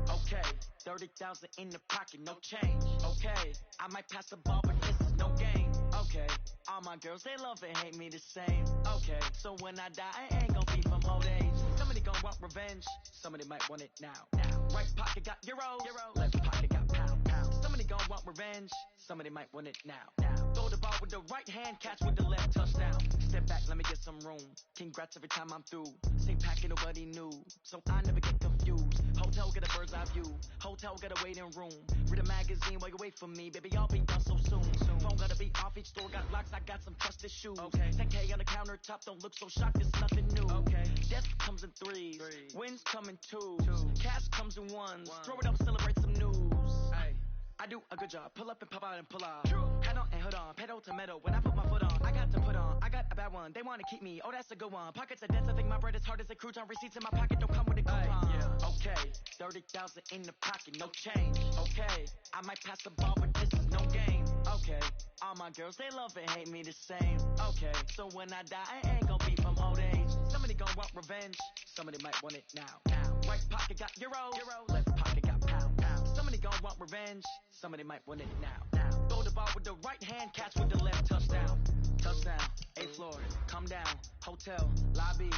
Okay, 30,000 in the pocket, no change. Okay, I might pass the ball, but this is no game. Okay, all my girls, they love and hate me the same. Okay, so when I die, I ain't gon' be from old age. Somebody gon' want revenge, somebody might want it now. Right pocket got euro, left pocket got pound. Somebody gon' want revenge, somebody might want it now. Throw the ball with the right hand, catch with the left, touchdown. Step back, let me get some room. Congrats every time I'm through. Same packet, nobody knew, so I never get confused. Hotel get a bird's eye view, hotel get a waiting room. Read a magazine while you wait for me, baby, I'll be done so soon. Phone gotta be off, each store got locks, I got some trusted shoes. 10K on the countertop, don't look so shocked, it's nothing new. Death comes in threes, wins come in twos, cash comes in ones. Throw it up, celebrate some news. I do a good job, pull up and pop out and pull out. Head on and hood on, pedal to metal. When I put my foot on, I got to put on. I got a bad one, they wanna keep me, oh that's a good one. Pockets are dense, I think my bread is hard as a crouton. Receipts in my pocket don't come with a coupon. Okay, 30,000 in the pocket, no change. Okay, I might pass the ball, but this is no game. Okay, all my girls, they love and hate me the same. Okay, so when I die, I ain't gon' be from old age. Somebody gon' want revenge, somebody might want it now. Right pocket got euro, left pocket got pound. Somebody gon' want revenge, somebody might want it now. Throw the ball with the right hand, catch with the left, touchdown. Touchdown, 8th floor, come down, hotel, lobby.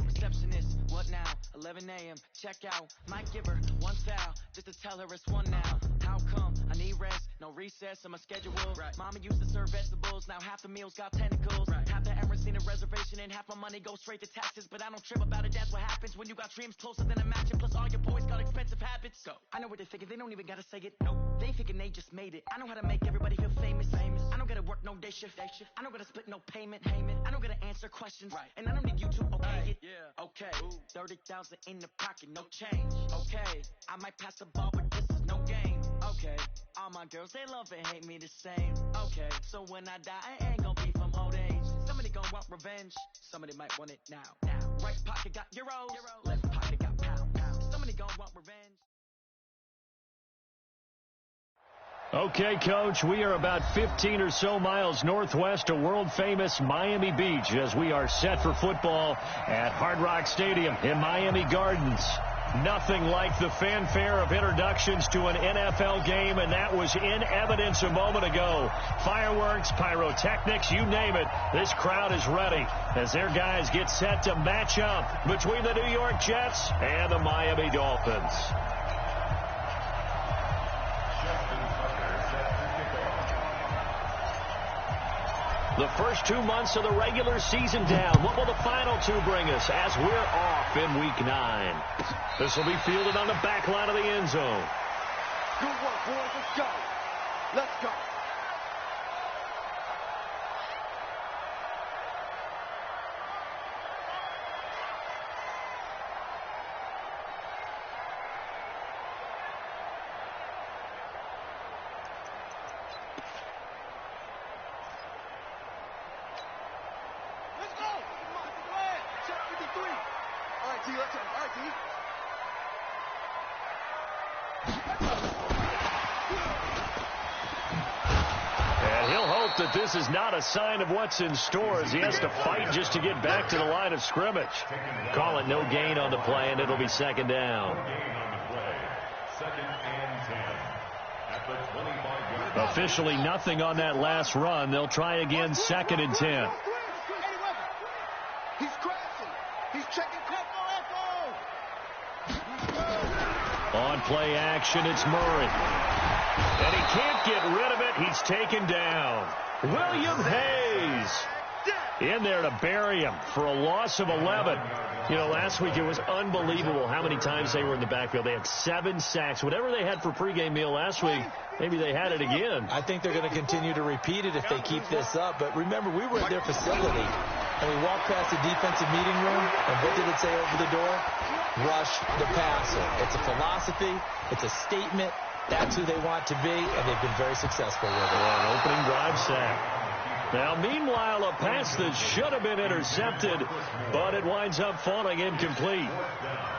Receptionist, what now? 11 a.m., check out. Might give her one foul, just to tell her it's one now. How come? I need rest, no recess in my schedule. Mama used to serve vegetables, now half the meals got tentacles. Half the errands need a reservation and half my money goes straight to taxes. But I don't trip about it, that's what happens when you got dreams closer than a match. And plus all your boys got expensive habits. Go. I know what they're thinking, they don't even gotta say it. Nope. They thinking they just made it. I know how to make everybody feel famous. I don't gotta work no day shift. I don't gotta split no payment. I don't gotta answer questions. And I don't need you to okay it. Okay, 30,000 in the pocket, no change. Okay, I might pass the ball, but this is no game. Okay, all my girls, they love and hate me the same. Okay, so when I die, I ain't gon' be from old age. Somebody gon' want revenge, somebody might want it now. Right pocket got euro, left pocket got pound. Somebody gon' want revenge. Okay, Coach, we are about 15 or so miles northwest of world-famous Miami Beach as we are set for football at Hard Rock Stadium in Miami Gardens. Nothing like the fanfare of introductions to an NFL game, and that was in evidence a moment ago. Fireworks, pyrotechnics, you name it. This crowd is ready as their guys get set to match up between the New York Jets and the Miami Dolphins. The first 2 months of the regular season down. What will the final two bring us as we're off in Week 9? This will be fielded on the back line of the end zone. Good work, boys. Let's go. Let's go. That this is not a sign of what's in store as he has to fight just to get back to the line of scrimmage. Call it no gain on the play, and it'll be second down. Officially nothing on that last run. They'll try again, 2nd and 10. He's crashing. He's checking On play action, it's Murray. And he can't get rid of it. He's taken down. William Hayes in there to bury him for a loss of 11. You know, last week it was unbelievable how many times they were in the backfield. They had 7 sacks. Whatever they had for pregame meal last week, maybe they had it again. I think they're going to continue to repeat it if they keep this up. But remember, we were at their facility, and we walked past the defensive meeting room, and what did it say over the door? Rush the passer. It's a philosophy. It's a statement. That's who they want to be, and they've been very successful with it. An opening drive sack. Now, meanwhile, a pass that should have been intercepted, but it winds up falling incomplete.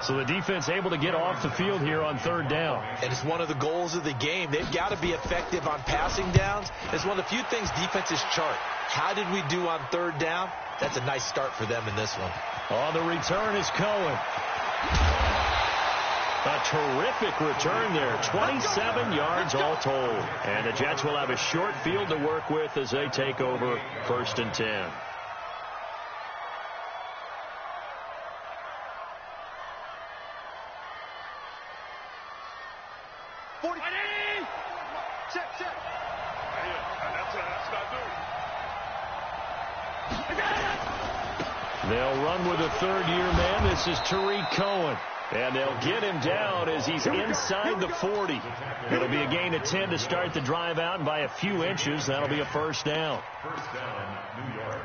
So the defense able to get off the field here on third down. And it's one of the goals of the game. They've got to be effective on passing downs. It's one of the few things defenses chart. How did we do on third down? That's a nice start for them in this one. On the return is Cohen. A terrific return there. 27 yards all told. And the Jets will have a short field to work with as they take over 1st and 10. They'll run with a third-year man. This is Tariq Cohen. And they'll get him down as he's inside the 40. It'll be a gain of 10 to start the drive out, and by a few inches, that'll be a first down. First down, New York.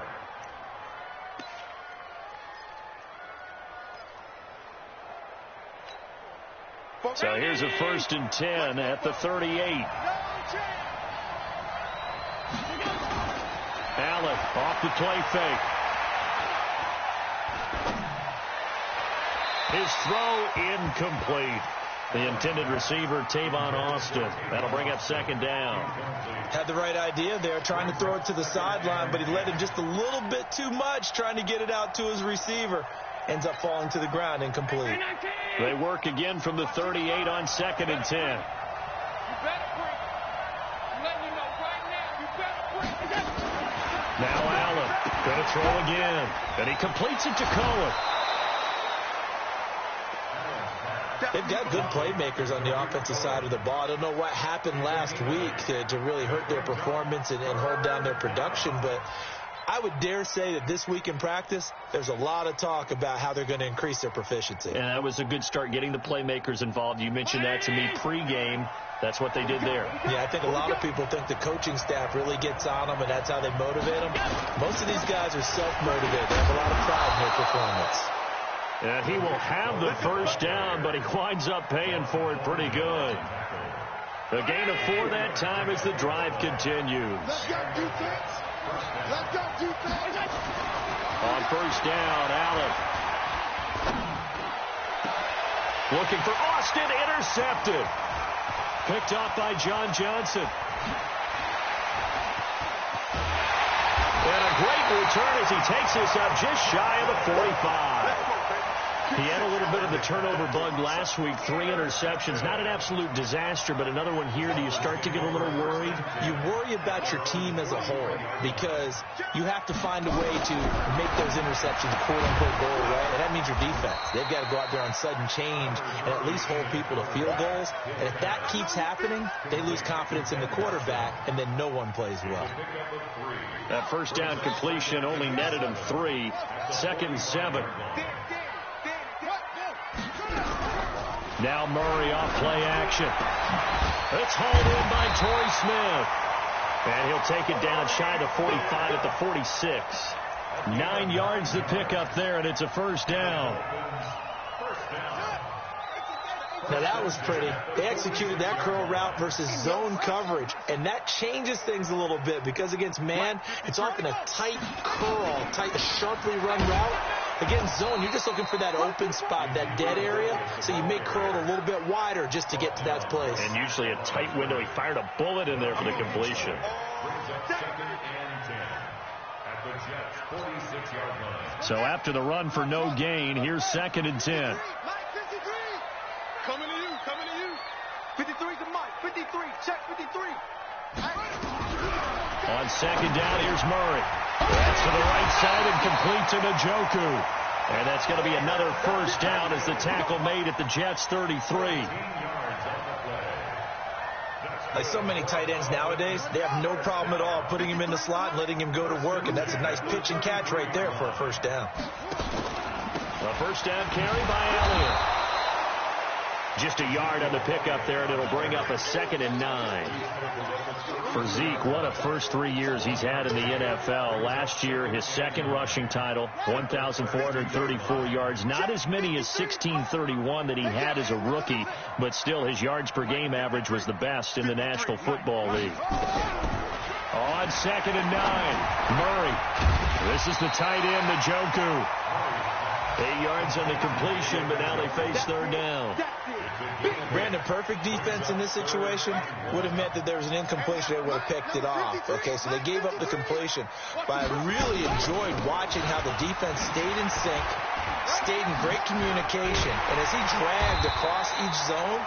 So here's a 1st and 10 at the 38. Allen off the play fake. His throw incomplete. The intended receiver, Tavon Austin. That'll bring up 2nd down. Had the right idea there, trying to throw it to the sideline, but he led him just a little bit too much, trying to get it out to his receiver. Ends up falling to the ground, incomplete. They work again from the 38 on 2nd and 10. Now Allen going to throw again, and he completes it to Cohen. They've got good playmakers on the offensive side of the ball. I don't know what happened last week to really hurt their performance and hold down their production, but I would dare say that this week in practice, there's a lot of talk about how they're going to increase their proficiency. And that was a good start, getting the playmakers involved. You mentioned that to me pregame. That's what they did there. Yeah, I think a lot of people think the coaching staff really gets on them, and that's how they motivate them. Most of these guys are self-motivated. They have a lot of pride in their performance. And he will have the first down, but he winds up paying for it pretty good. The gain of 4 that time as the drive continues. Let's go defense. Let's go defense. On 1st down, Allen. Looking for Austin, intercepted. Picked off by John Johnson. And a great return as he takes this up just shy of the 45. He had a little bit of the turnover bug last week, 3 interceptions. Not an absolute disaster, but another one here. Do you start to get a little worried? You worry about your team as a whole because you have to find a way to make those interceptions quote-unquote go away, and that means your defense. They've got to go out there on sudden change and at least hold people to field goals. And if that keeps happening, they lose confidence in the quarterback, and then no one plays well. That first down completion only netted him 3. 2nd and 7. Now Murray off play action. It's hauled in by Torrey Smith. And he'll take it down shy of the 45 at the 46. 9 yards to pick up there, and it's a first down. Now that was pretty. They executed that curl route versus zone coverage, and that changes things a little bit because against man, it's often a tight curl, tight, sharply run route. Against zone, you're just looking for that open spot, that dead area, so you may curl it a little bit wider just to get to that place. And usually a tight window. He fired a bullet in there for the completion. So after the run for no gain, here's 2nd and 10. Coming to you, coming to you. 53 to Mike, 53, check 53. On 2nd down, here's Murray. That's to the right side and complete to Njoku. And that's going to be another first down as the tackle made at the Jets' 33. Like so many tight ends nowadays, they have no problem at all putting him in the slot and letting him go to work, and that's a nice pitch and catch right there for a first down. A first down carry by Elliott. Just a yard on the pickup there, and it'll bring up a 2nd and 9. For Zeke, what a first 3 years he's had in the NFL. Last year, his 2nd rushing title, 1,434 yards. Not as many as 1,631 that he had as a rookie, but still his yards per game average was the best in the National Football League. On 2nd and 9, Murray. This is the tight end, Njoku. 8 yards on the completion, but now they face 3rd down. Brandon, perfect defense in this situation would have meant that there was an incompletion. They would have picked it off. Okay, so they gave up the completion. But I really enjoyed watching how the defense stayed in sync, stayed in great communication. And as he dragged across each zone,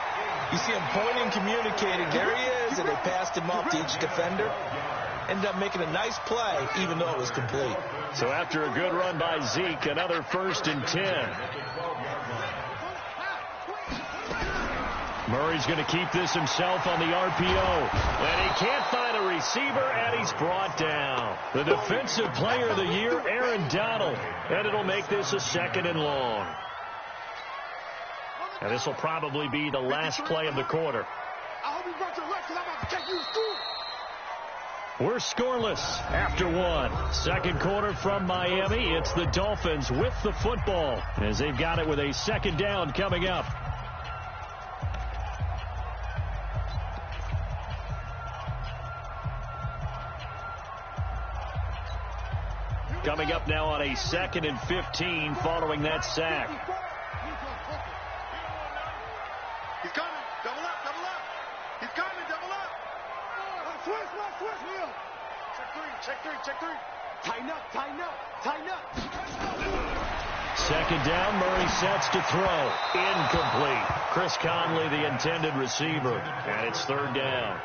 you see him pointing, communicating. There he is, and they passed him off to each defender. Ended up making a nice play, even though it was complete. So after a good run by Zeke, another 1st and 10. Murray's going to keep this himself on the RPO. And he can't find a receiver, and he's brought down. The Defensive Player of the Year, Aaron Donald. And it'll make this a 2nd and long. And this will probably be the last play of the quarter. I hope you brought your lunch because I'm about to take you to school. We're scoreless after 1. 2nd quarter from Miami. It's the Dolphins with the football as they've got it with a 2nd down coming up. Coming up now on a 2nd and 15 following that sack. He's coming. Double up, double up. He's coming, double up. Switch, Neil. Check three. Tighten up. 2nd down, Murray sets to throw. Incomplete. Chris Conley, the intended receiver. And it's 3rd down.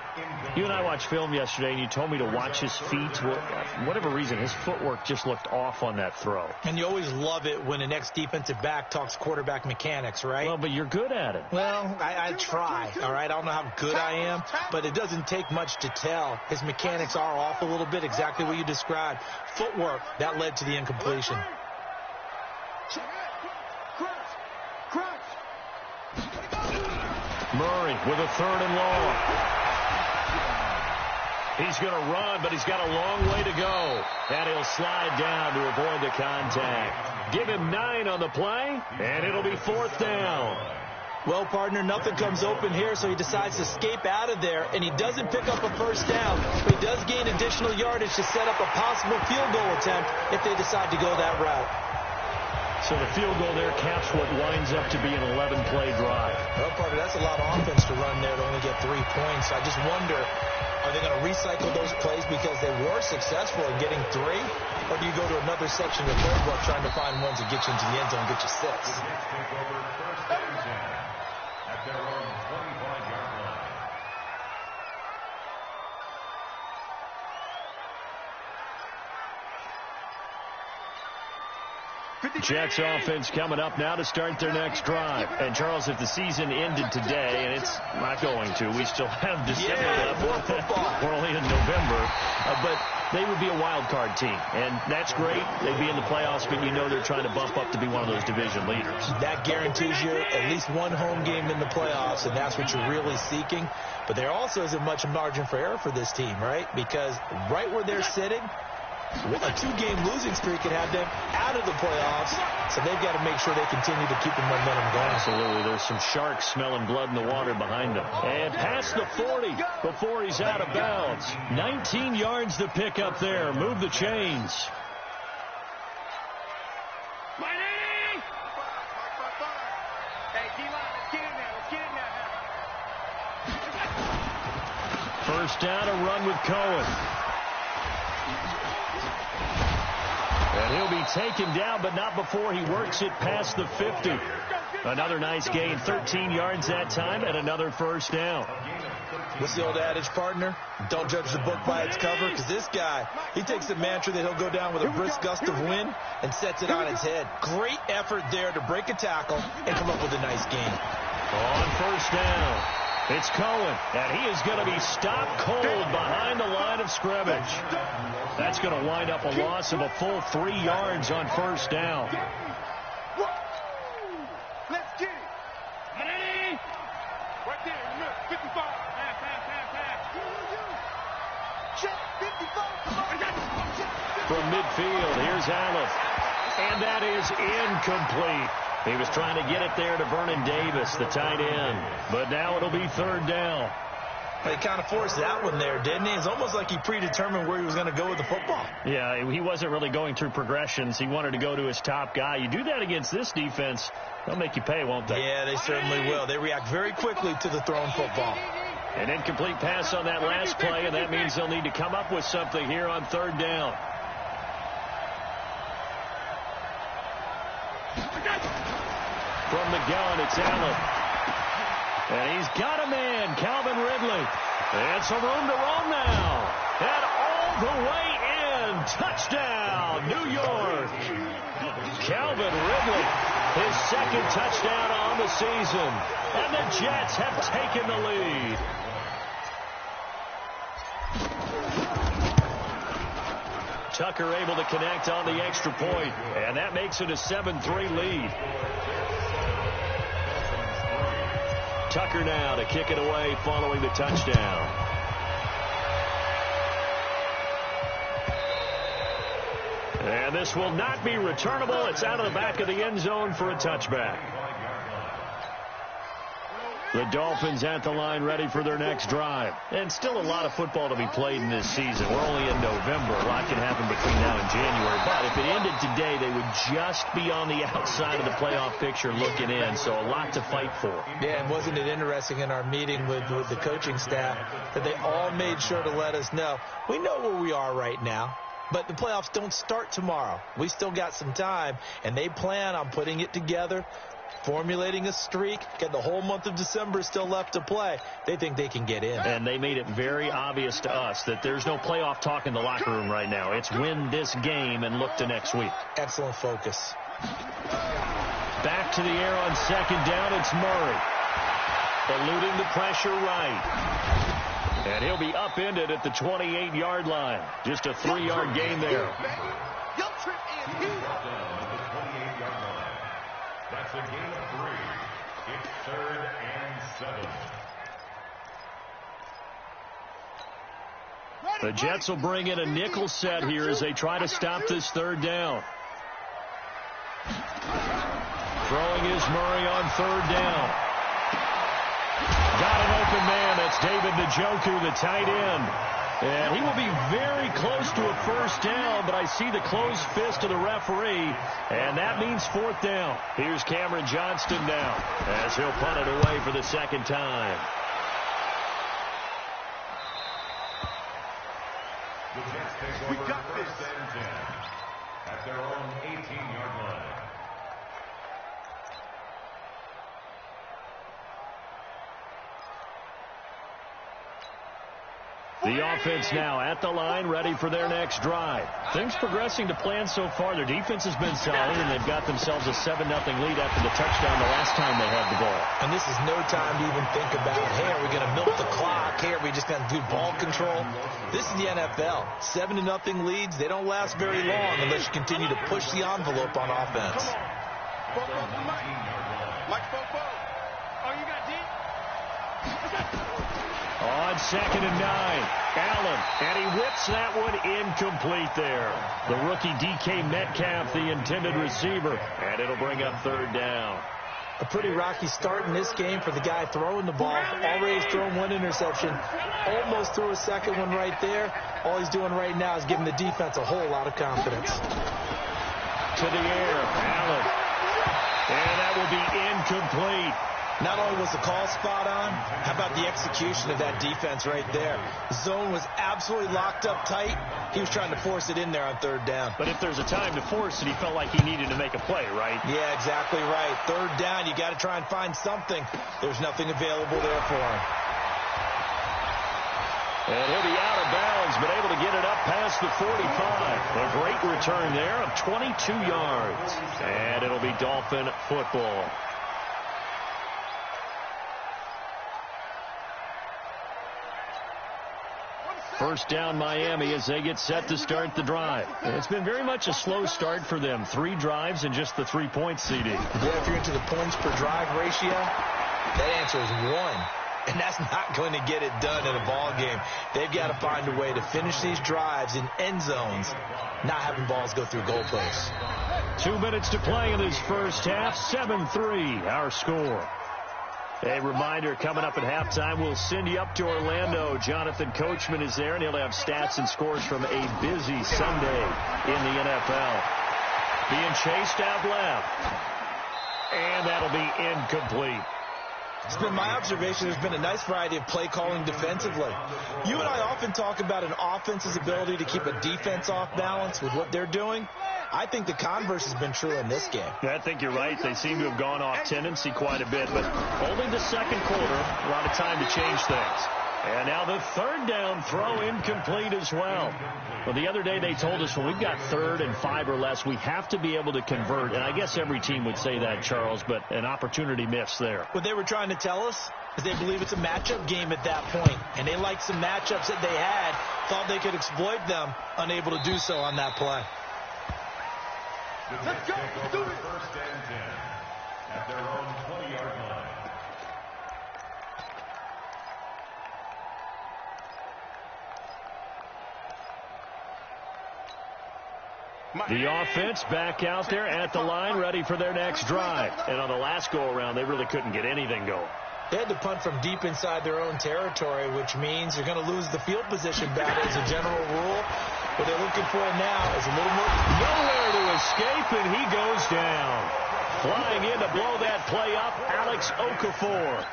You and I watched film yesterday, and you told me to watch his feet. For whatever reason, his footwork just looked off on that throw. And you always love it when an ex-defensive back talks quarterback mechanics, right? Well, but you're good at it. Well, I try, all right? I don't know how good I am, but it doesn't take much to tell. His mechanics are off a little bit, exactly what you described. Footwork, that led to the incompletion. Murray with a 3rd and long. He's going to run, but he's got a long way to go. And he'll slide down to avoid the contact. Give him 9 on the play, and it'll be 4th down. Well, partner, nothing comes open here, so he decides to escape out of there, and he doesn't pick up a 1st down, but he does gain additional yardage to set up a possible field goal attempt if they decide to go that route. So the field goal there caps what winds up to be an 11-play drive. Well, partner, that's a lot of offense to run there to only get 3 points. I just wonder, are they going to recycle those plays because they were successful in getting 3? Or do you go to another section of the playbook trying to find ones that get you into the end zone and get you 6? At their own 25-yard line. Jets offense coming up now to start their next drive. And, Charles, if the season ended today, and it's not going to, we still have December left. More football. We're only in November. But they would be a wild card team. And that's great. They'd be in the playoffs, but you know they're trying to bump up to be one of those division leaders. That guarantees you at least one home game in the playoffs, and that's what you're really seeking. But there also isn't much margin for error for this team, right? Because right where they're sitting, a 2-game losing streak could have them out of the playoffs, so they've got to make sure they continue to keep the momentum going. Absolutely. There's some sharks smelling blood in the water behind them. And past the 40 before he's out of bounds. 19 yards to pick up there. Move the chains. First down, a run with Cohen. And he'll be taken down, but not before he works it past the 50. Another nice gain, 13 yards that time, and another first down. What's the old adage, partner? Don't judge the book by its cover, because this guy, he takes the mantra that he'll go down with a brisk gust of wind and sets it on its head. Great effort there to break a tackle and come up with a nice gain. On first down, it's Cohen, and he is going to be stopped cold behind the line of scrimmage. That's going to wind up a loss of a full 3 yards on first down. Let's get it. Right there, remember, 55. Check, 55. From midfield, here's Allen. And that is incomplete. He was trying to get it there to Vernon Davis, the tight end. But now it'll be 3rd down. He kind of forced that one there, didn't he? It's almost like he predetermined where he was going to go with the football. Yeah, he wasn't really going through progressions. He wanted to go to his top guy. You do that against this defense, they'll make you pay, won't they? Yeah, they certainly will. They react very quickly to the thrown football. An incomplete pass on that last play, and that means they'll need to come up with something here on third down. From the gun, it's Allen. And he's got a man, Calvin Ridley. And some room to roam now. And all the way in. Touchdown, New York. Calvin Ridley, his second touchdown on the season. And the Jets have taken the lead. Tucker able to connect on the extra point. And that makes it a 7-3 lead. Tucker now to kick it away following the touchdown. And this will not be returnable. It's out of the back of the end zone for a touchback. The Dolphins at the line ready for their next drive. And still a lot of football to be played in this season. We're only in November. A lot can happen between now and January. But if it ended today, they would just be on the outside of the playoff picture looking in. So a lot to fight for. Yeah, and wasn't it interesting in our meeting with the coaching staff that they all made sure to let us know, we know where we are right now. But the playoffs don't start tomorrow. We still got some time, and they plan on putting it together, formulating a streak, get the whole month of December still left to play. They think they can get in. And they made it very obvious to us that there's no playoff talk in the locker room right now. It's win this game and look to next week. Excellent focus. Back to the air on second down, it's Murray. Eluding the pressure right. And he'll be upended at the 28-yard line. Just a 3-yard gain there. That's a gain of 3. It's 3rd and 7. The Jets will bring in a nickel set here as they try to stop this third down. Throwing is Murray on third down. Got an open man. That's David Njoku, the tight end. And he will be very close to a first down, but I see the closed fist of the referee, and that means fourth down. Here's Cameron Johnston now as he'll punt it away for the second time. The Jets take over first and 10 at their own 18-yard line. The offense now at the line, ready for their next drive. Things progressing to plan so far. Their defense has been solid, and they've got themselves a 7-0 lead after the touchdown the last time they had the ball. And this is no time to even think about, hey, are we going to milk the clock? Hey, are we just going to do ball control? This is the NFL. 7-0 leads, they don't last very long unless you continue to push the envelope on offense. On second and 9, Allen, and he whips that one incomplete there. The rookie DK Metcalf, the intended receiver, and it'll bring up third down. A pretty rocky start in this game for the guy throwing the ball. Already thrown one interception, almost threw a second one right there. All he's doing right now is giving the defense a whole lot of confidence. To the air, Allen, and that will be incomplete. Not only was the call spot on, how about the execution of that defense right there? The zone was absolutely locked up tight. He was trying to force it in there on third down. But if there's a time to force it, he felt like he needed to make a play, right? Yeah, exactly right. Third down, you got to try and find something. There's nothing available there for him. And he'll be out of bounds, but able to get it up past the 45. A great return there of 22 yards. And it'll be Dolphin football. First down Miami as they get set to start the drive. And it's been very much a slow start for them. 3 drives and just the 3-point CD. Yeah, if you're into the points per drive ratio, that answer is 1. And that's not going to get it done in a ball game. They've got to find a way to finish these drives in end zones, not having balls go through goalposts. 2 minutes to play in this first half. 7-3 our score. A reminder, coming up at halftime, we'll send you up to Orlando. Jonathan Coachman is there, and he'll have stats and scores from a busy Sunday in the NFL. Being chased out left. And that'll be incomplete. It's been my observation there's been a nice variety of play calling defensively. You and I often talk about an offense's ability to keep a defense off balance with what they're doing. I think the converse has been true in this game. Yeah, I think you're right. They seem to have gone off tendency quite a bit, but only the second quarter, a lot of time to change things. And now the third down throw incomplete as well. Well, the other day they told us when we've got 3rd and 5 or less, we have to be able to convert. And I guess every team would say that, Charles, but an opportunity missed there. What they were trying to tell us is they believe it's a matchup game at that point. And they liked some matchups that they had, thought they could exploit them, unable to do so on that play. Let's go. Let's do it. 1st and 10 at their own 20-yard line. The offense back out there at the line, ready for their next drive. And on the last go-around, they really couldn't get anything going. They had to punt from deep inside their own territory, which means you're going to lose the field position battle as a general rule. What they're looking for now is a little more. Nowhere to escape, and he goes down. Flying in to blow that play up, Alex Okafor.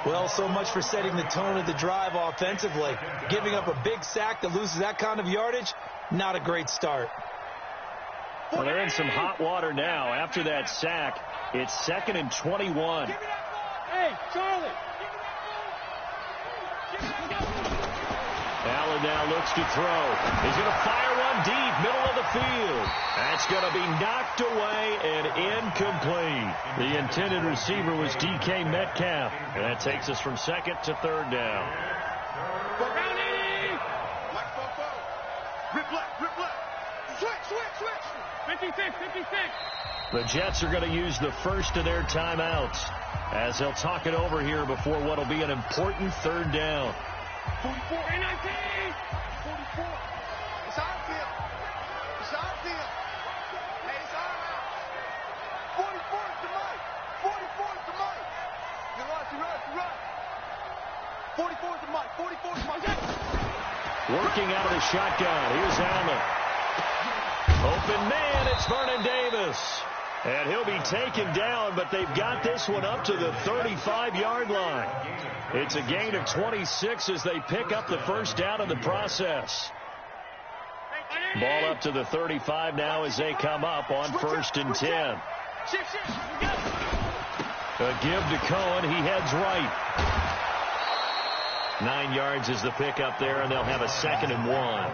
Well, so much for setting the tone of the drive offensively. Giving up a big sack that loses that kind of yardage, not a great start. Well, they're in some hot water now. After that sack, it's 2nd and 21. Hey, Charlie. Allen now looks to throw. He's going to fire one deep, middle of the field. That's going to be knocked away and incomplete. The intended receiver was DK Metcalf. And that takes us from 2nd to 3rd down. Rip left. Switch. 56. The Jets are going to use the first of their timeouts as they'll talk it over here before what will be an important 3rd down. 44. 44. It's our field. Hey, it's our house. 44 is the mic. You run. 44 is the mic. Working out of the shotgun. Here's Allen. Open man, it's Vernon Davis. And he'll be taken down, but they've got this one up to the 35-yard line. It's a gain of 26 as they pick up the first down in the process. Ball up to the 35 now as they come up on 1st and 10. A give to Cohen. He heads right. 9 yards is the pickup there, and they'll have a 2nd and 1.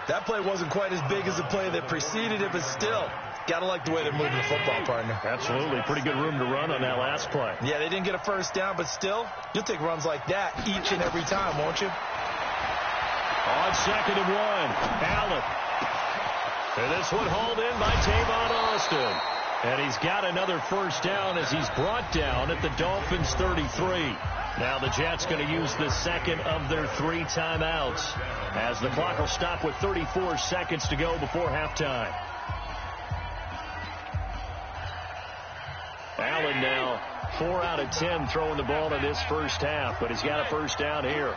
That play wasn't quite as big as the play that preceded it, but still, got to like the way they're moving the football, partner. Absolutely. Pretty good room to run on that last play. Yeah, they didn't get a first down, but still, you'll take runs like that each and every time, won't you? On 2nd and 1, Allen. And this one hauled in by Tavon Austin. And he's got another first down as he's brought down at the Dolphins' 33. Now the Jets going to use the 2nd of their 3 timeouts as the clock will stop with 34 seconds to go before halftime. Allen now 4 out of 10 throwing the ball in this first half, but he's got a first down here.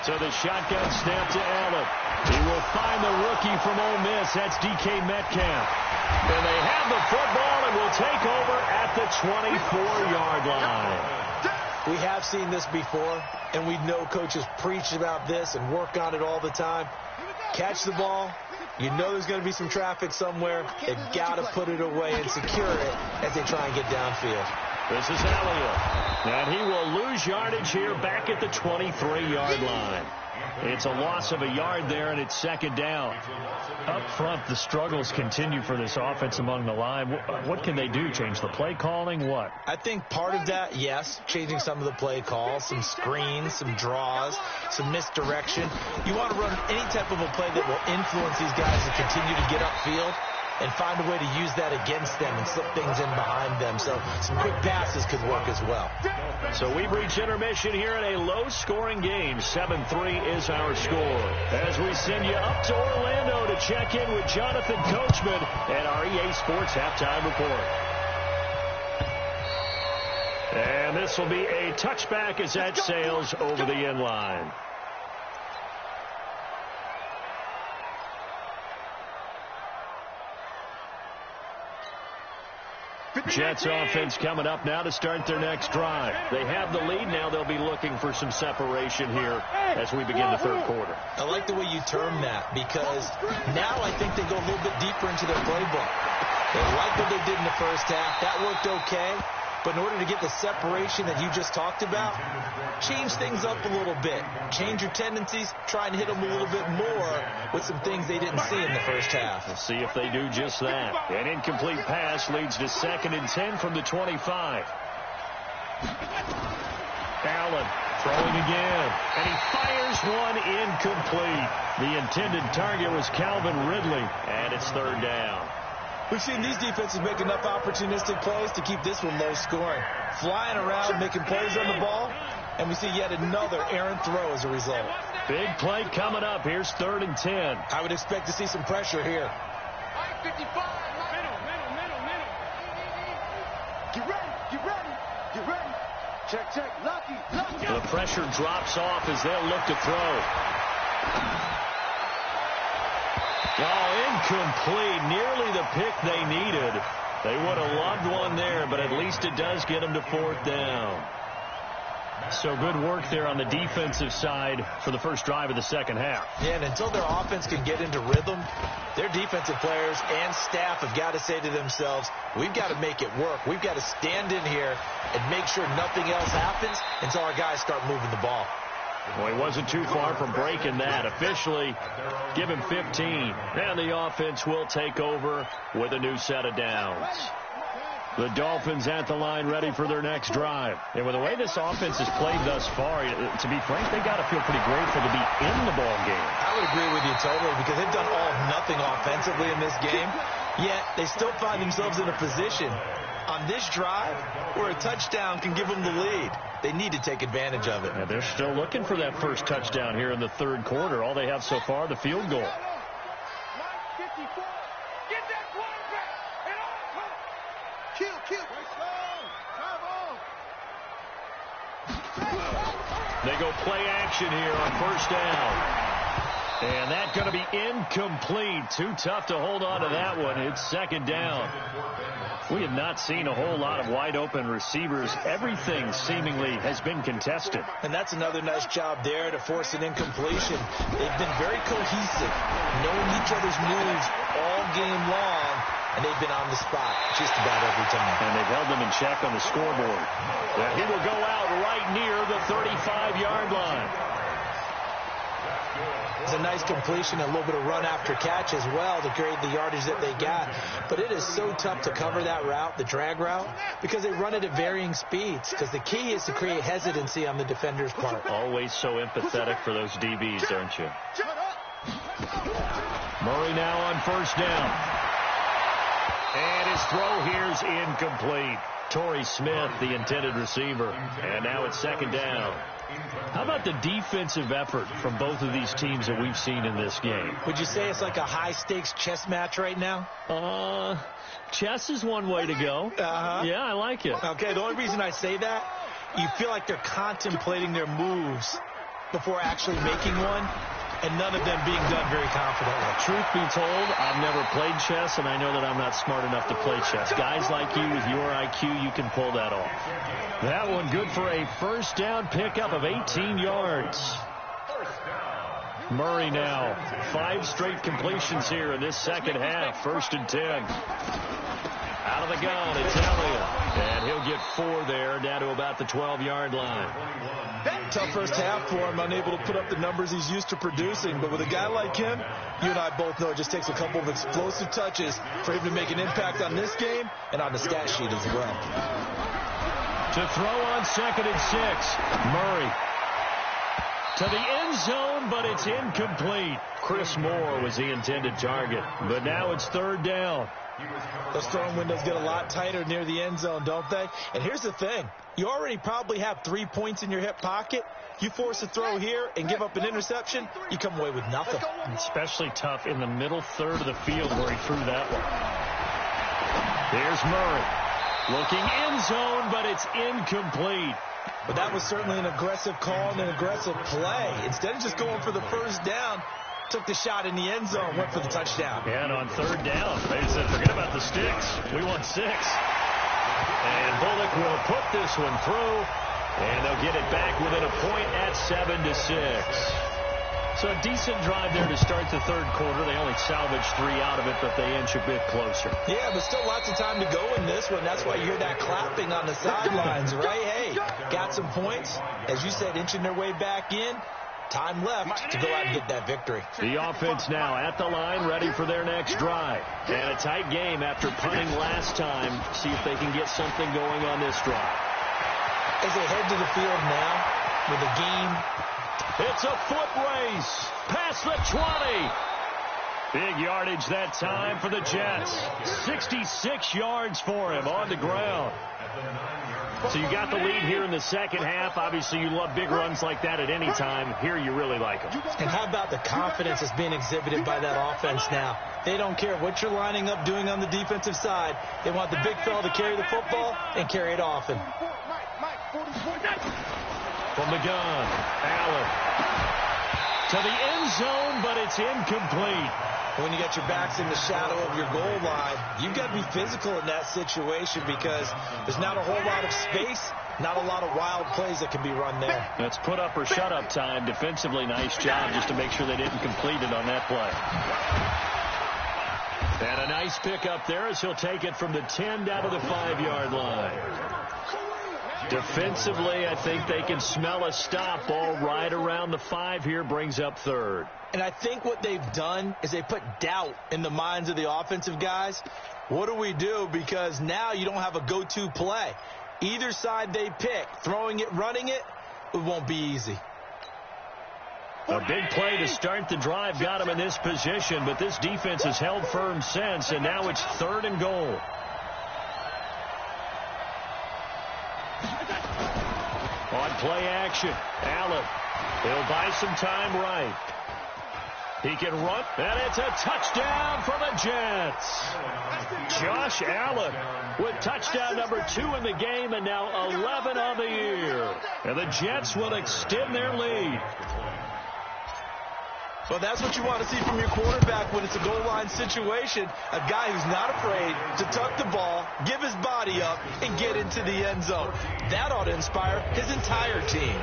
So the shotgun snap to Allen. He will find the rookie from Ole Miss. That's DK Metcalf. And they have the football and will take over at the 24-yard line. We have seen this before, and we know coaches preach about this and work on it all the time. Catch the ball. You know there's going to be some traffic somewhere. They've got to put it away and secure it as they try and get downfield. This is Elliott. And he will lose yardage here back at the 23-yard line. It's a loss of a yard there, and it's 2nd down. Up front, the struggles continue for this offense among the line. What can they do? Change the play calling? What? I think part of that, yes, changing some of the play calls, some screens, some draws, some misdirection. You want to run any type of a play that will influence these guys to continue to get upfield. and find a way to use that against them and slip things in behind them. So some quick passes could work as well. So we've reached intermission here in a low-scoring game. 7-3 is our score. As we send you up to Orlando to check in with Jonathan Coachman and our EA Sports Halftime Report. And this will be a touchback as that sails over the end line. Jets offense coming up now to start their next drive. They have the lead. Now they'll be looking for some separation here as we begin the third quarter. I like the way you term that, because now I think they go a little bit deeper into their playbook. They like what they did in the first half. That worked okay. But in order to get the separation that you just talked about, change things up a little bit. Change your tendencies. Try and hit them a little bit more with some things they didn't see in the first half. We'll see if they do just that. An incomplete pass leads to 2nd and 10 from the 25. Allen throwing again, and he fires one incomplete. The intended target was Calvin Ridley, and it's 3rd down. We've seen these defenses make enough opportunistic plays to keep this one low scoring. Flying around, making plays on the ball, and we see yet another errant throw as a result. Big play coming up. Here's 3rd and 10. I would expect to see some pressure here. Middle. Get ready. Check. Lucky. The pressure drops off as they'll look to throw. Oh, incomplete. Nearly the pick they needed. They would have loved one there, but at least it does get them to 4th down. So good work there on the defensive side for the first drive of the second half. Yeah, and until their offense can get into rhythm, their defensive players and staff have got to say to themselves, we've got to make it work. We've got to stand in here and make sure nothing else happens until our guys start moving the ball. Well, he wasn't too far from breaking that. Officially, give him 15. And the offense will take over with a new set of downs. The Dolphins at the line ready for their next drive. And with the way this offense has played thus far, to be frank, they got to feel pretty grateful to be in the ball game. I would agree with you totally, because they've done all of nothing offensively in this game, yet they still find themselves in a position on this drive where a touchdown can give them the lead. They need to take advantage of it. And they're still looking for that first touchdown here in the third quarter. All they have so far, the field goal. They go play action here on 1st down. And that's going to be incomplete. Too tough to hold on to that one. It's 2nd down. We have not seen a whole lot of wide-open receivers. Everything seemingly has been contested. And that's another nice job there to force an incompletion. They've been very cohesive, knowing each other's moves all game long, and they've been on the spot just about every time. And they've held them in check on the scoreboard. Now he will go out right near the 35-yard line. It's a nice completion, a little bit of run after catch as well to create the yardage that they got. But it is so tough to cover that route, the drag route, because they run it at varying speeds. Because the key is to create hesitancy on the defender's part. Always so empathetic for those DBs, aren't you? Murray now on 1st down. And his throw here's incomplete. Torrey Smith, the intended receiver. And now it's 2nd down. How about the defensive effort from both of these teams that we've seen in this game? Would you say it's like a high-stakes chess match right now? Chess is one way to go. Yeah, I like it. Okay, the only reason I say that, you feel like they're contemplating their moves before actually making one, and none of them being done very confidently. Truth be told, I've never played chess, and I know that I'm not smart enough to play chess. Guys like you with your IQ, you can pull that off. That one good for a 1st down pickup of 18 yards. Murray now, 5 straight completions here in this second half. 1st and 10. Out of the gun, it's Elliott. And he'll get 4 there, down to about the 12-yard line. Tough first half for him, unable to put up the numbers he's used to producing. But with a guy like him, you and I both know it just takes a couple of explosive touches for him to make an impact on this game and on the stat sheet as well. To throw on 2nd and 6, Murray. To the end zone, but it's incomplete. Chris Moore was the intended target, but now it's third down. Those throwing windows get a lot tighter near the end zone, don't they? And here's the thing. You already probably have 3 points in your hip pocket. You force a throw here and give up an interception, you come away with nothing. Especially tough in the middle third of the field where he threw that one. There's Murray. Looking end zone, but it's incomplete. But that was certainly an aggressive call and an aggressive play. Instead of just going for the first down, took the shot in the end zone, went for the touchdown. And on third down, they said, forget about the sticks. We want 6. And Bullock will put this one through, and they'll get it back within a point at 7-6. So a decent drive there to start the third quarter. They only salvaged 3 out of it, but they inch a bit closer. Yeah, but still lots of time to go in this one. That's why you hear that clapping on the sidelines, right? Hey, got some points. As you said, inching their way back in. Time left to go out and get that victory. The offense now at the line, ready for their next drive. And a tight game after punting last time. See if they can get something going on this drive. As they head to the field now with a game. It's a foot race past the 20. Big yardage that time for the Jets. 66 yards for him on the ground. So you got the lead here in the second half. Obviously, you love big runs like that at any time. Here, you really like them. And how about the confidence that's being exhibited by that offense now? They don't care what you're lining up doing on the defensive side. They want the big fella to carry the football and carry it often. From the gun, Allen. To the end zone, but it's incomplete. When you got your backs in the shadow of your goal line, you've got to be physical in that situation because there's not a whole lot of space, not a lot of wild plays that can be run there. That's put up or shut up time. Defensively, nice job just to make sure they didn't complete it on that play. And a nice pickup there as he'll take it from the 10 down to the 5-yard line. Defensively, I think they can smell a stop ball right around the 5 here, brings up third. And I think what they've done is they put doubt in the minds of the offensive guys. What do we do? Because now you don't have a go-to play. Either side they pick, throwing it, running it, it won't be easy. A big play to start the drive got him in this position, but this defense has held firm since, and now it's 3rd and goal. On play action, Allen. He'll buy some time right. He can run, and it's a touchdown for the Jets. Josh Allen with touchdown number 2 in the game, and now 11 on the year. And the Jets will extend their lead. Well, that's what you want to see from your quarterback when it's a goal line situation. A guy who's not afraid to tuck the ball, give his body up, and get into the end zone. That ought to inspire his entire team.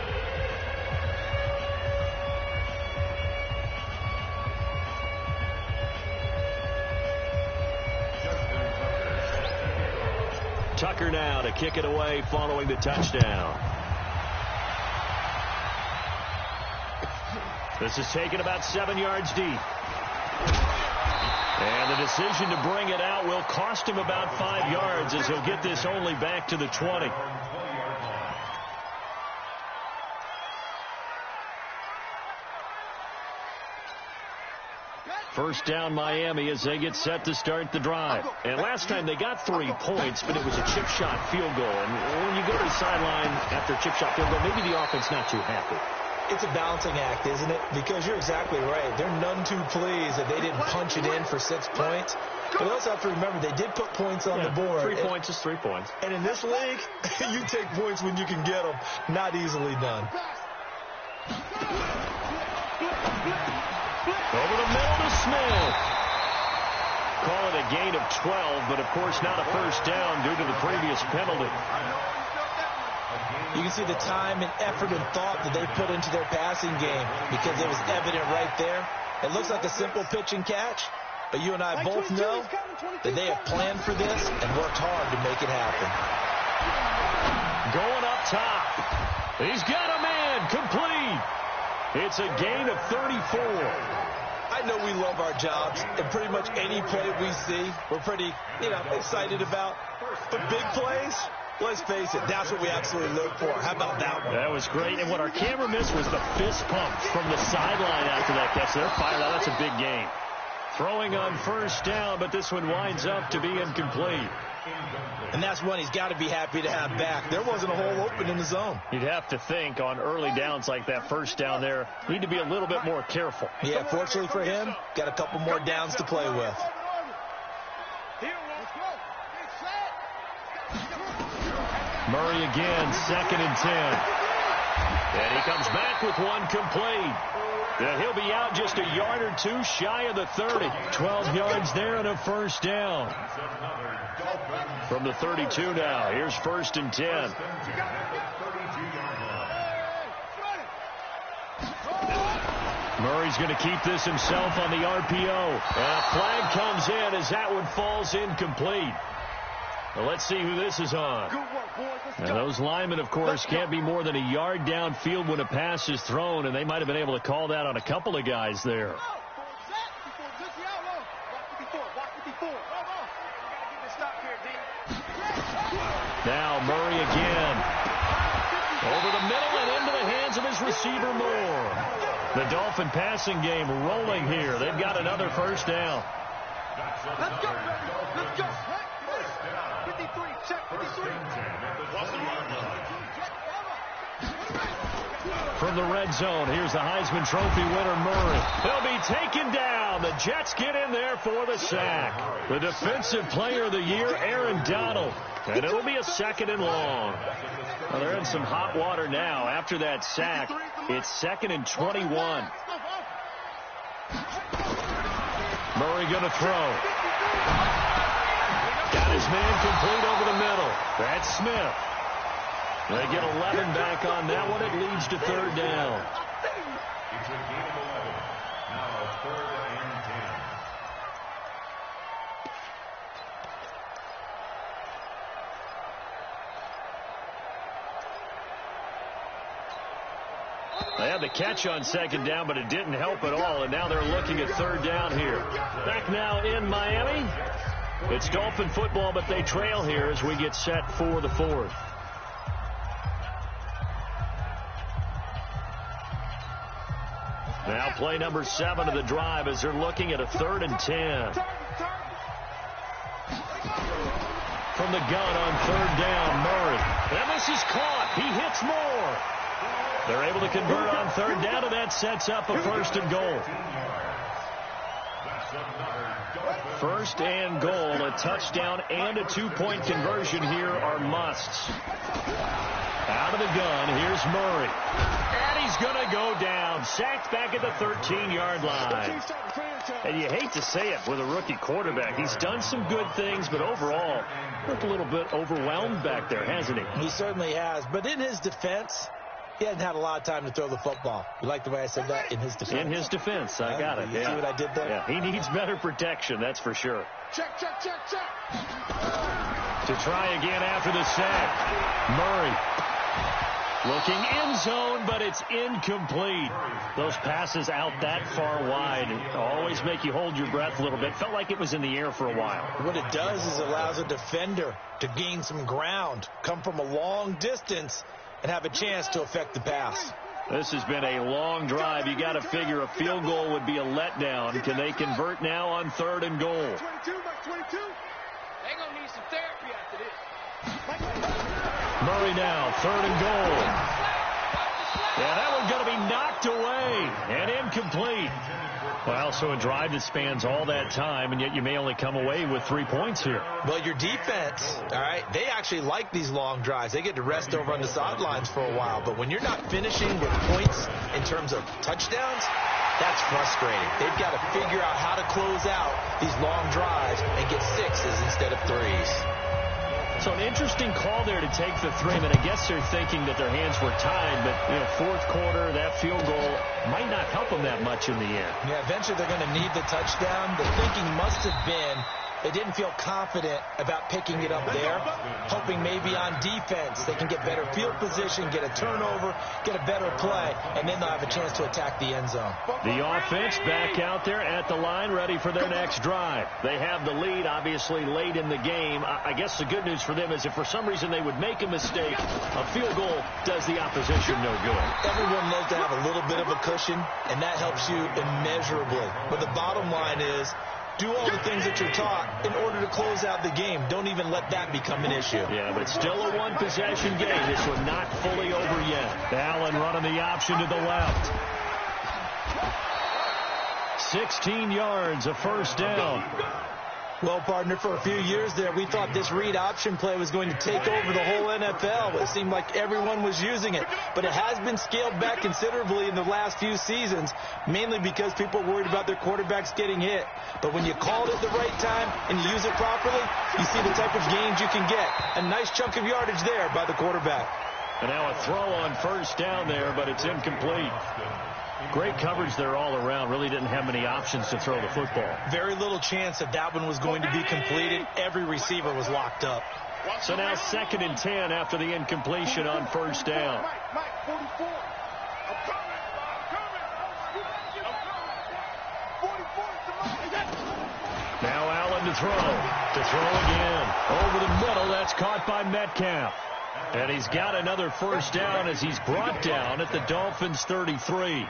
Tucker now to kick it away following the touchdown. This is taken about 7 yards deep. And the decision to bring it out will cost him about 5 yards as he'll get this only back to the 20. First down Miami as they get set to start the drive. And last time they got 3 points, but it was a chip shot field goal. And when you go to the sideline after a chip shot field goal, maybe the offense not too happy. It's a balancing act, isn't it? Because you're exactly right. They're none too pleased that they didn't punch it in for 6 points. But you also have to remember they did put points on the board. 3 points is 3 points. And in this league, you take points when you can get them. Not easily done. Over the middle to Smith. Call it a gain of 12, but of course not a first down due to the previous penalty. You can see the time and effort and thought that they put into their passing game because it was evident right there. It looks like a simple pitch and catch, but you and I both know that they have planned for this and worked hard to make it happen. Going up top. He's got a man complete. It's a gain of 34. I know we love our jobs, and pretty much any play we see, we're pretty, excited about. But big plays, Let's face it, that's what we absolutely live for. How about that one? That was great. And what our camera missed was the fist pump from the sideline after that catch. They're fired out. That's a big game. Throwing on first down, but this one winds up to be incomplete. And that's one he's got to be happy to have back. There wasn't a hole open in the zone. You'd have to think on early downs like that first down there, need to be a little bit more careful. Yeah, fortunately for him, got a couple more downs to play with. Murray again, 2nd and 10. And he comes back with one complete. And he'll be out just a yard or two shy of the 30. 12 yards there and a first down. From the 32 now. Here's 1st and 10. Murray's going to keep this himself on the RPO. And a flag comes in as that one falls incomplete. Well, let's see who this is on. And those linemen, of course, can't be more than a yard downfield when a pass is thrown, and they might have been able to call that on a couple of guys there. Now Murray again. Over the middle and into the hands of his receiver Moore. The Dolphin passing game rolling here. They've got another first down. Let's go, let's go. 53, check 53. From the red zone, here's the Heisman Trophy winner, Murray. He'll be taken down. The Jets get in there for the sack. The Defensive Player of the Year, Aaron Donald. And it'll be a 2nd and long. Well, they're in some hot water now. After that sack, it's 2nd and 21. Murray going to throw. Got his man complete over the middle. That's Smith. They get 11 back on that one. It leads to 3rd down. It's a gain of 11. Now 3rd and 10. They had the catch on 2nd down, but it didn't help at all, and now they're looking at 3rd down here. Back now in Miami. It's Dolphin football, but they trail here as we get set for the 4th. Now play number 7 of the drive as they're looking at a 3rd and 10. From the gun on 3rd down, Murray. And this is caught. He hits Moore. They're able to convert on 3rd down, and that sets up a 1st and goal. 1st and goal. A touchdown and a 2-point conversion here are musts. Out of the gun, here's Murray. And he's going to go down. Sacked back at the 13-yard line. And you hate to say it with a rookie quarterback. He's done some good things, but overall, looked a little bit overwhelmed back there, hasn't he? He certainly has. But in his defense, he hasn't had a lot of time to throw the football. You like the way I said that? In his defense. In his defense. I got it. You see what I did there? Yeah, he needs better protection, that's for sure. Check, check, check, check. To try again after the sack. Murray. Looking end zone, but it's incomplete. Those passes out that far wide always make you hold your breath a little bit. Felt like it was in the air for a while. What it does is it allows a defender to gain some ground, come from a long distance, and have a chance to affect the pass. This has been a long drive. You got to figure a field goal would be a letdown. Can they convert now on 3rd and goal? 22, by 22. They're going to need some therapy after this. Murray now, 3rd and goal. Yeah, that one's going to be knocked away and incomplete. Well, so a drive that spans all that time, and yet you may only come away with 3 points here. Well, your defense, all right, they actually like these long drives. They get to rest over on the sidelines for a while. But when you're not finishing with points in terms of touchdowns, that's frustrating. They've got to figure out how to close out these long drives and get 6s instead of 3s. So an interesting call there to take the 3. I mean, I guess they're thinking that their hands were tied, but, you know, 4th quarter, that field goal might not help them that much in the end. Yeah, eventually they're going to need the touchdown. The thinking must have been, They didn't feel confident about picking it up there, hoping maybe on defense they can get better field position, get a turnover, get a better play, and then they'll have a chance to attack the end zone. The offense back out there at the line, ready for their next drive. They have the lead, obviously, late in the game. I guess the good news for them is if for some reason they would make a mistake, a field goal does the opposition no good. Everyone loves to have a little bit of a cushion, and that helps you immeasurably. But the bottom line is, do all the things that you're taught in order to close out the game. Don't even let that become an issue. Yeah, but still a one-possession game. This one not fully over yet. Allen running the option to the left. 16 yards, a first down. Well, partner, for a few years there, we thought this read option play was going to take over the whole NFL. It seemed like everyone was using it. But it has been scaled back considerably in the last few seasons, mainly because people are worried about their quarterbacks getting hit. But when you call it at the right time and you use it properly, you see the type of gains you can get. A nice chunk of yardage there by the quarterback. And now a throw on first down there, but it's incomplete. Great coverage there all around. Really didn't have many options to throw the football. Very little chance that that one was going to be completed. Every receiver was locked up. So now 2nd and 10 after the incompletion on first down. Mike, 44. I'm coming. Now Allen to throw. To throw again. Over the middle. That's caught by Metcalf. And he's got another first down as he's brought down at the Dolphins' 33.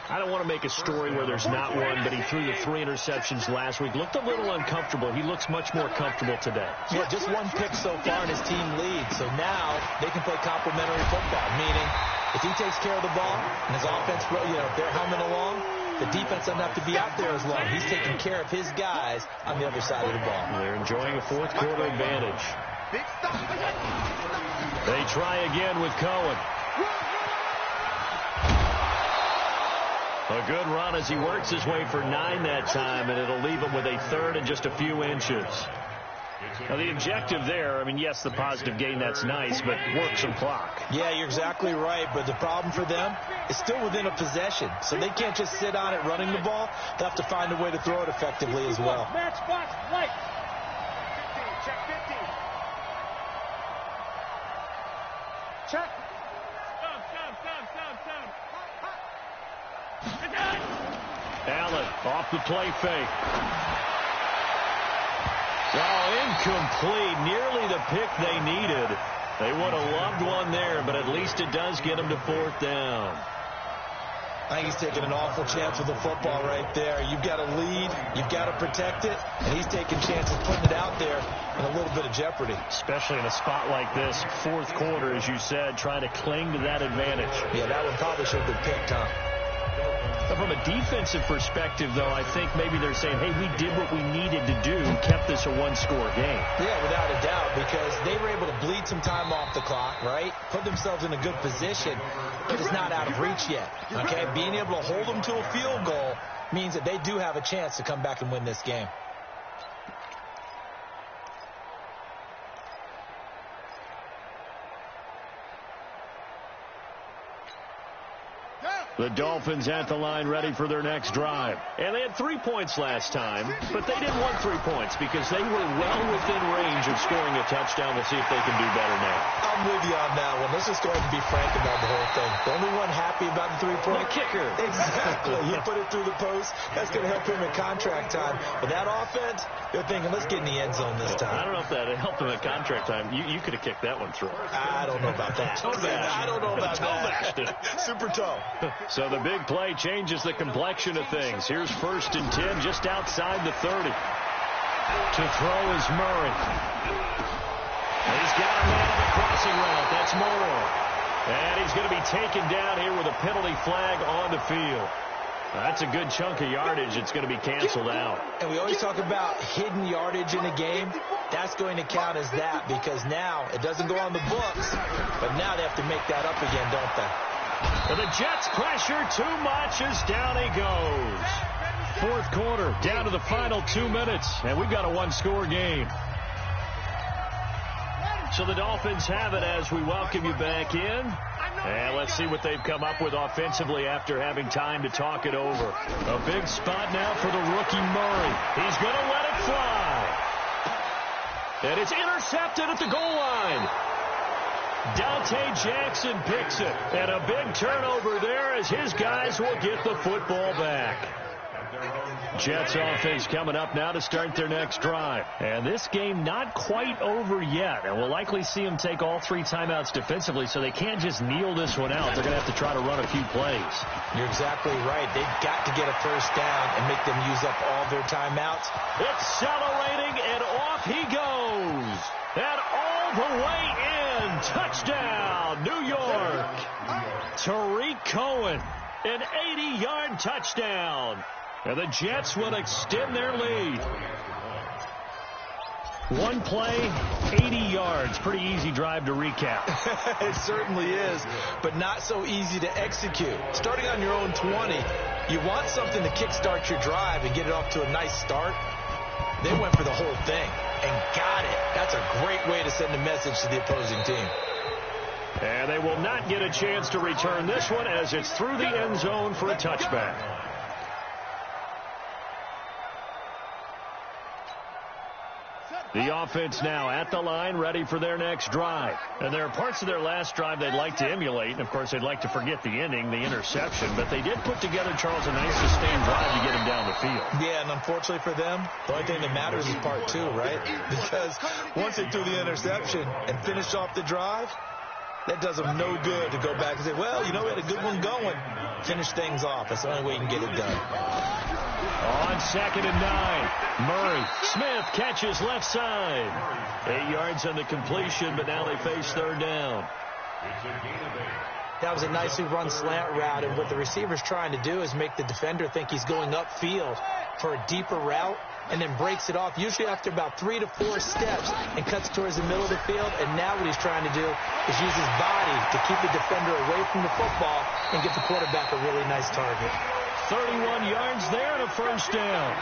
I don't want to make a story where there's not one, but he threw the 3 interceptions last week. Looked a little uncomfortable. He looks much more comfortable today. Yeah, just one pick so far and his team leads. So now they can play complementary football, meaning if he takes care of the ball and his offense, if they're humming along, the defense doesn't have to be out there as long. He's taking care of his guys on the other side of the ball. They're enjoying a fourth quarter advantage. They try again with Cohen. A good run as he works his way for 9 that time, and it'll leave him with a 3rd and just a few inches. Now, the objective there, yes, the positive gain, that's nice, but work some clock. Yeah, you're exactly right, but the problem for them is still within a possession, so they can't just sit on it running the ball. They'll have to find a way to throw it effectively as well. Matchbox, light. 15, check 15. Check. Allen off the play fake. Oh, incomplete. Nearly the pick they needed. They would have loved one there, but at least it does get them to 4th down. I think he's taking an awful chance with the football right there. You've got to lead, you've got to protect it, and he's taking chances putting it out there in a little bit of jeopardy. Especially in a spot like this, 4th quarter, as you said, trying to cling to that advantage. Yeah, that one probably should have been picked, huh? But from a defensive perspective, though, I think maybe they're saying, hey, we did what we needed to do, kept this a 1-score game. Yeah, without a doubt, because they were able to bleed some time off the clock, right? Put themselves in a good position, but it's not out of reach yet, okay? Being able to hold them to a field goal means that they do have a chance to come back and win this game. The Dolphins at the line ready for their next drive. And they had 3 points last time, but they didn't want 3 points because they were well within range of scoring a touchdown. We'll see if they can do better now. I'm with you on that one. Let's just go ahead and be frank about the whole thing. The only one happy about the 3-point? The kicker. Exactly. He put it through the post. That's going to help him in contract time. But that offense, they're thinking, let's get in the end zone this time. I don't know if that helped him at contract time. You could have kicked that one through. I don't know about that. I don't know about that. Super toe. So the big play changes the complexion of things. Here's 1st and 10 just outside the 30. To throw is Murray. He's got a man on the crossing route. That's Moore. And he's going to be taken down here with a penalty flag on the field. That's a good chunk of yardage. It's going to be canceled out. And we always talk about hidden yardage in a game. That's going to count as that because now it doesn't go on the books, but now they have to make that up again, don't they? But the Jets pressure too much as down he goes. 4th quarter, down to the final 2 minutes, and we've got a 1-score game. So the Dolphins have it as we welcome you back in. And let's see what they've come up with offensively after having time to talk it over. A big spot now for the rookie Murray. He's going to let it fly. And it's intercepted at the goal line. Dante Jackson picks it. And a big turnover there as his guys will get the football back. Jets offense coming up now to start their next drive. And this game not quite over yet. And we'll likely see them take all 3 timeouts defensively, so they can't just kneel this one out. They're going to have to try to run a few plays. You're exactly right. They've got to get a first down and make them use up all their timeouts. Accelerating, and off he goes. And all the way in. Touchdown, New York. Tariq Cohen, an 80-yard touchdown. And the Jets will extend their lead. One play, 80 yards. Pretty easy drive to recap. It certainly is, but not so easy to execute. Starting on your own 20, you want something to kickstart your drive and get it off to a nice start. They went for the whole thing and got it. That's a great way to send a message to the opposing team. And they will not get a chance to return this one as it's through the end zone for a touchback. The offense now at the line, ready for their next drive. And there are parts of their last drive they'd like to emulate. And, of course, they'd like to forget the ending, the interception. But they did put together, Charles, a nice sustained drive to get him down the field. Yeah, and unfortunately for them, the only thing that matters is part 2, right? Because once they threw the interception and finished off the drive, that does them no good to go back and say, well, you know, we had a good one going. Finish things off. That's the only way you can get it done. On 2nd and 9, Murray. Smith catches left side. 8 yards on the completion, but now they face 3rd down. That was a nicely run slant route, and what the receiver's trying to do is make the defender think he's going upfield for a deeper route, and then breaks it off, usually after about 3 to 4 steps, and cuts towards the middle of the field. And now what he's trying to do is use his body to keep the defender away from the football and give the quarterback a really nice target. 31 yards there and a first down.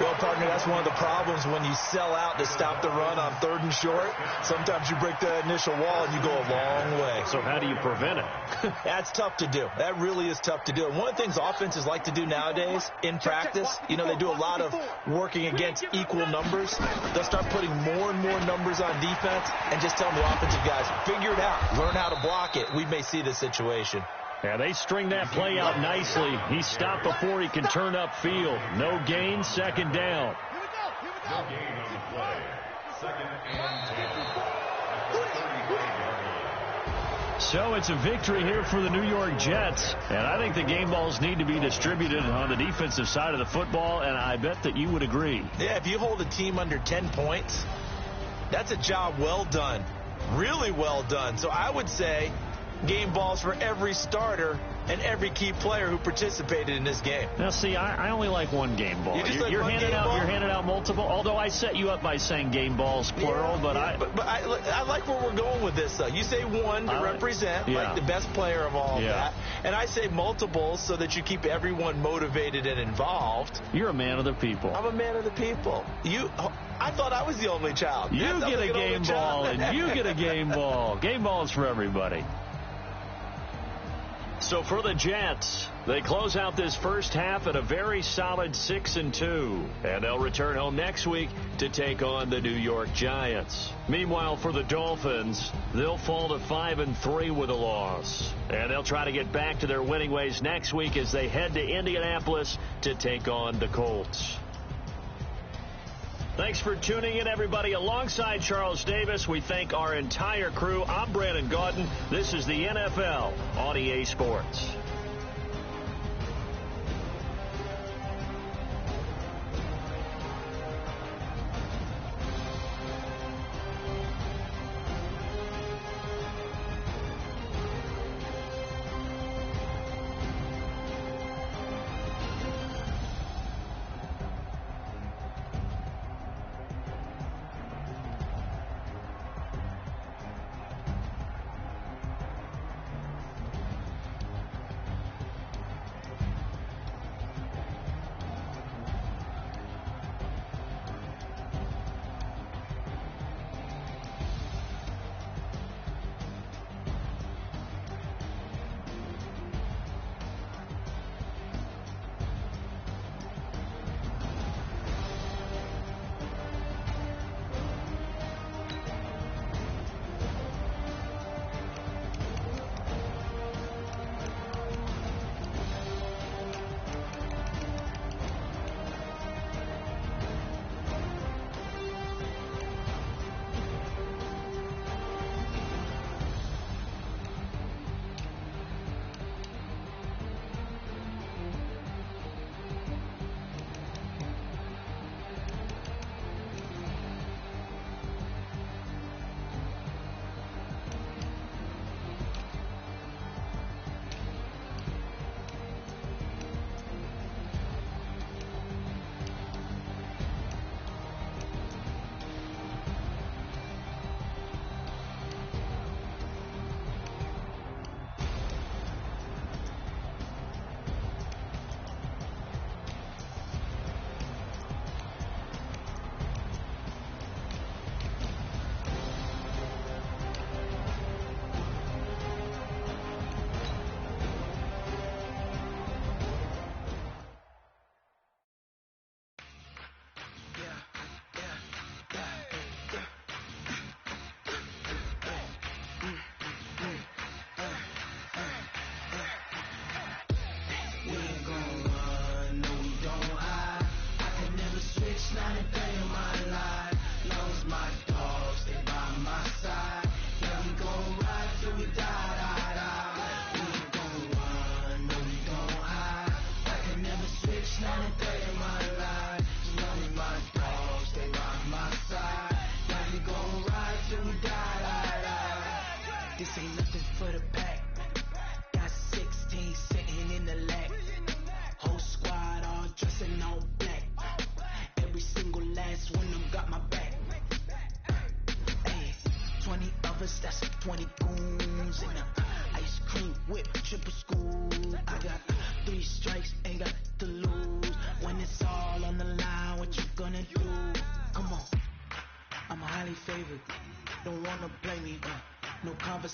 Well, partner, that's one of the problems when you sell out to stop the run on 3rd and short. Sometimes you break that initial wall and you go a long way. So how do you prevent it? That's tough to do. That really is tough to do. And one of the things offenses like to do nowadays in practice, you know, they do a lot of working against equal numbers. They'll start putting more and more numbers on defense and just tell the offensive guys, figure it out. Learn how to block it. We may see this situation. Yeah, they string that play out nicely. He's stopped before he can turn upfield. No gain, 2nd down. No gain on the play. 2nd and 10. So it's a victory here for the New York Jets. And I think the game balls need to be distributed on the defensive side of the football, and I bet that you would agree. Yeah, if you hold a team under 10 points, that's a job well done. Really well done. So I would say game balls for every starter and every key player who participated in this game. Now, see, I only like one game ball. You're handing out multiple. Although I set you up by saying game balls plural, but I like where we're going with this. Though you say one to represent like the best player of all that, and I say multiples so that you keep everyone motivated and involved. You're a man of the people. I'm a man of the people. I thought I was the only child. You get a game ball, and you get a game ball. Game balls for everybody. So for the Jets, they close out this first half at a very solid 6-2. And they'll return home next week to take on the New York Giants. Meanwhile, for the Dolphins, they'll fall to 5-3 with a loss. And they'll try to get back to their winning ways next week as they head to Indianapolis to take on the Colts. Thanks for tuning in, everybody. Alongside Charles Davis, we thank our entire crew. I'm Brandon Gaudin. This is the NFL on EA Sports.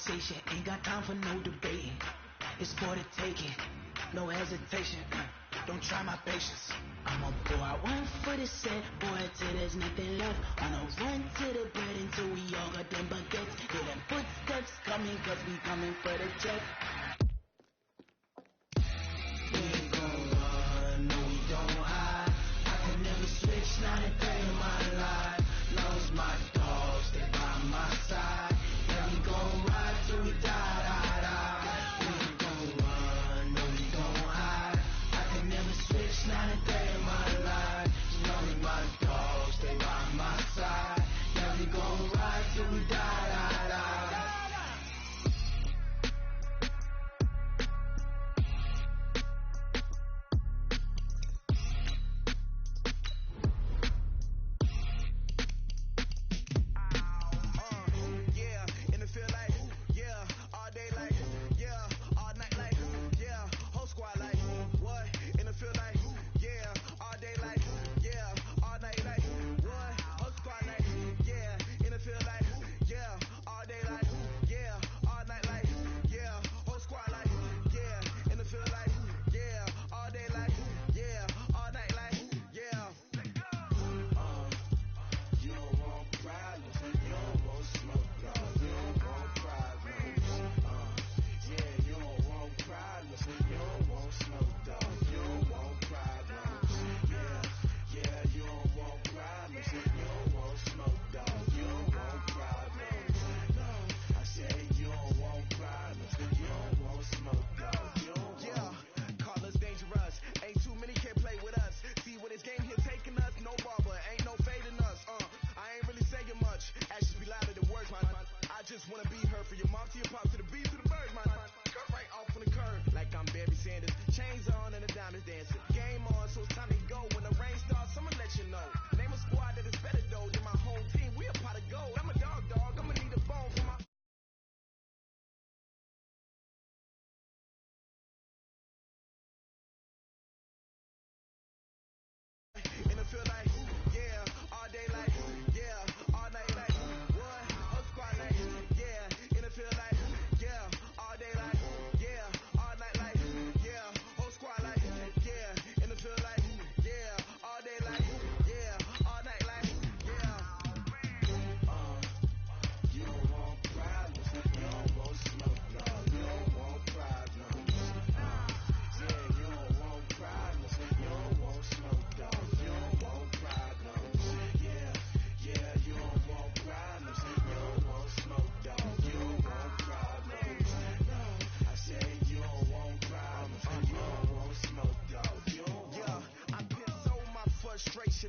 conversation, ain't got time for no debating. It's for the taking, no hesitation. Don't try my patience. I'm a pour out one for the set, boy, till there's nothing left. On a run to the bread until we all got them baguettes. Hear them footsteps coming, cause we coming for the check. We ain't gon' run, no we don't hide. I can never switch, not a day in my life. Lost my dogs, they by my side. Yeah, we gon' ride till we die, die, die. We ain't gon' run, no we don't hide. I can never switch, not a day in my life. Lonely my dogs, they by my side. Yeah, we gon' ride till we die, die, die.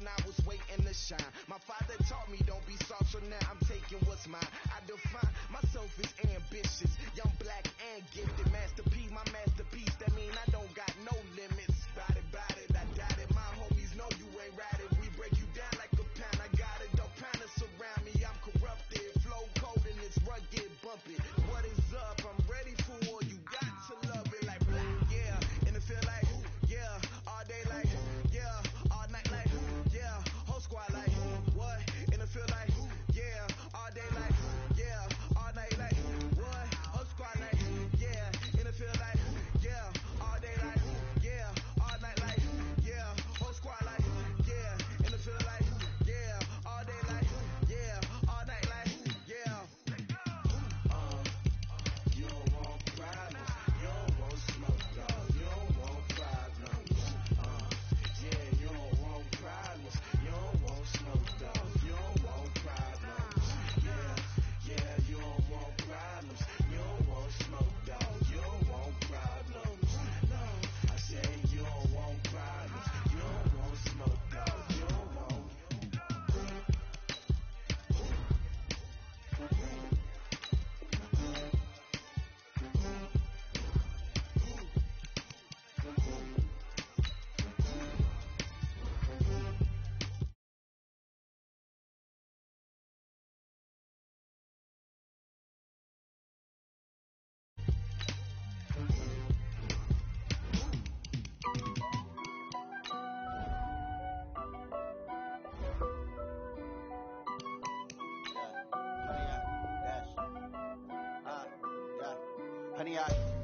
I was waiting to shine. My father taught me don't be soft, so now I'm taking what's mine. I define myself as ambitious, young, black, and gifted. Master P, my masterpiece. That mean I don't got no limits. Bout it, I doubt it. My homies know you ain't ratted. We break you down like a pound. I got it, don't pound to surround me. I'm corrupted, flow cold and it's rugged, bumpy. What is up? I'm ready for war. You got to love it like black, yeah. And it feel like, yeah, all day like, yeah, all night like, yeah, whole squad like, what? And it feel like, yeah, all day like, yeah, all night like, what? Whole squad like, yeah, and it feel like,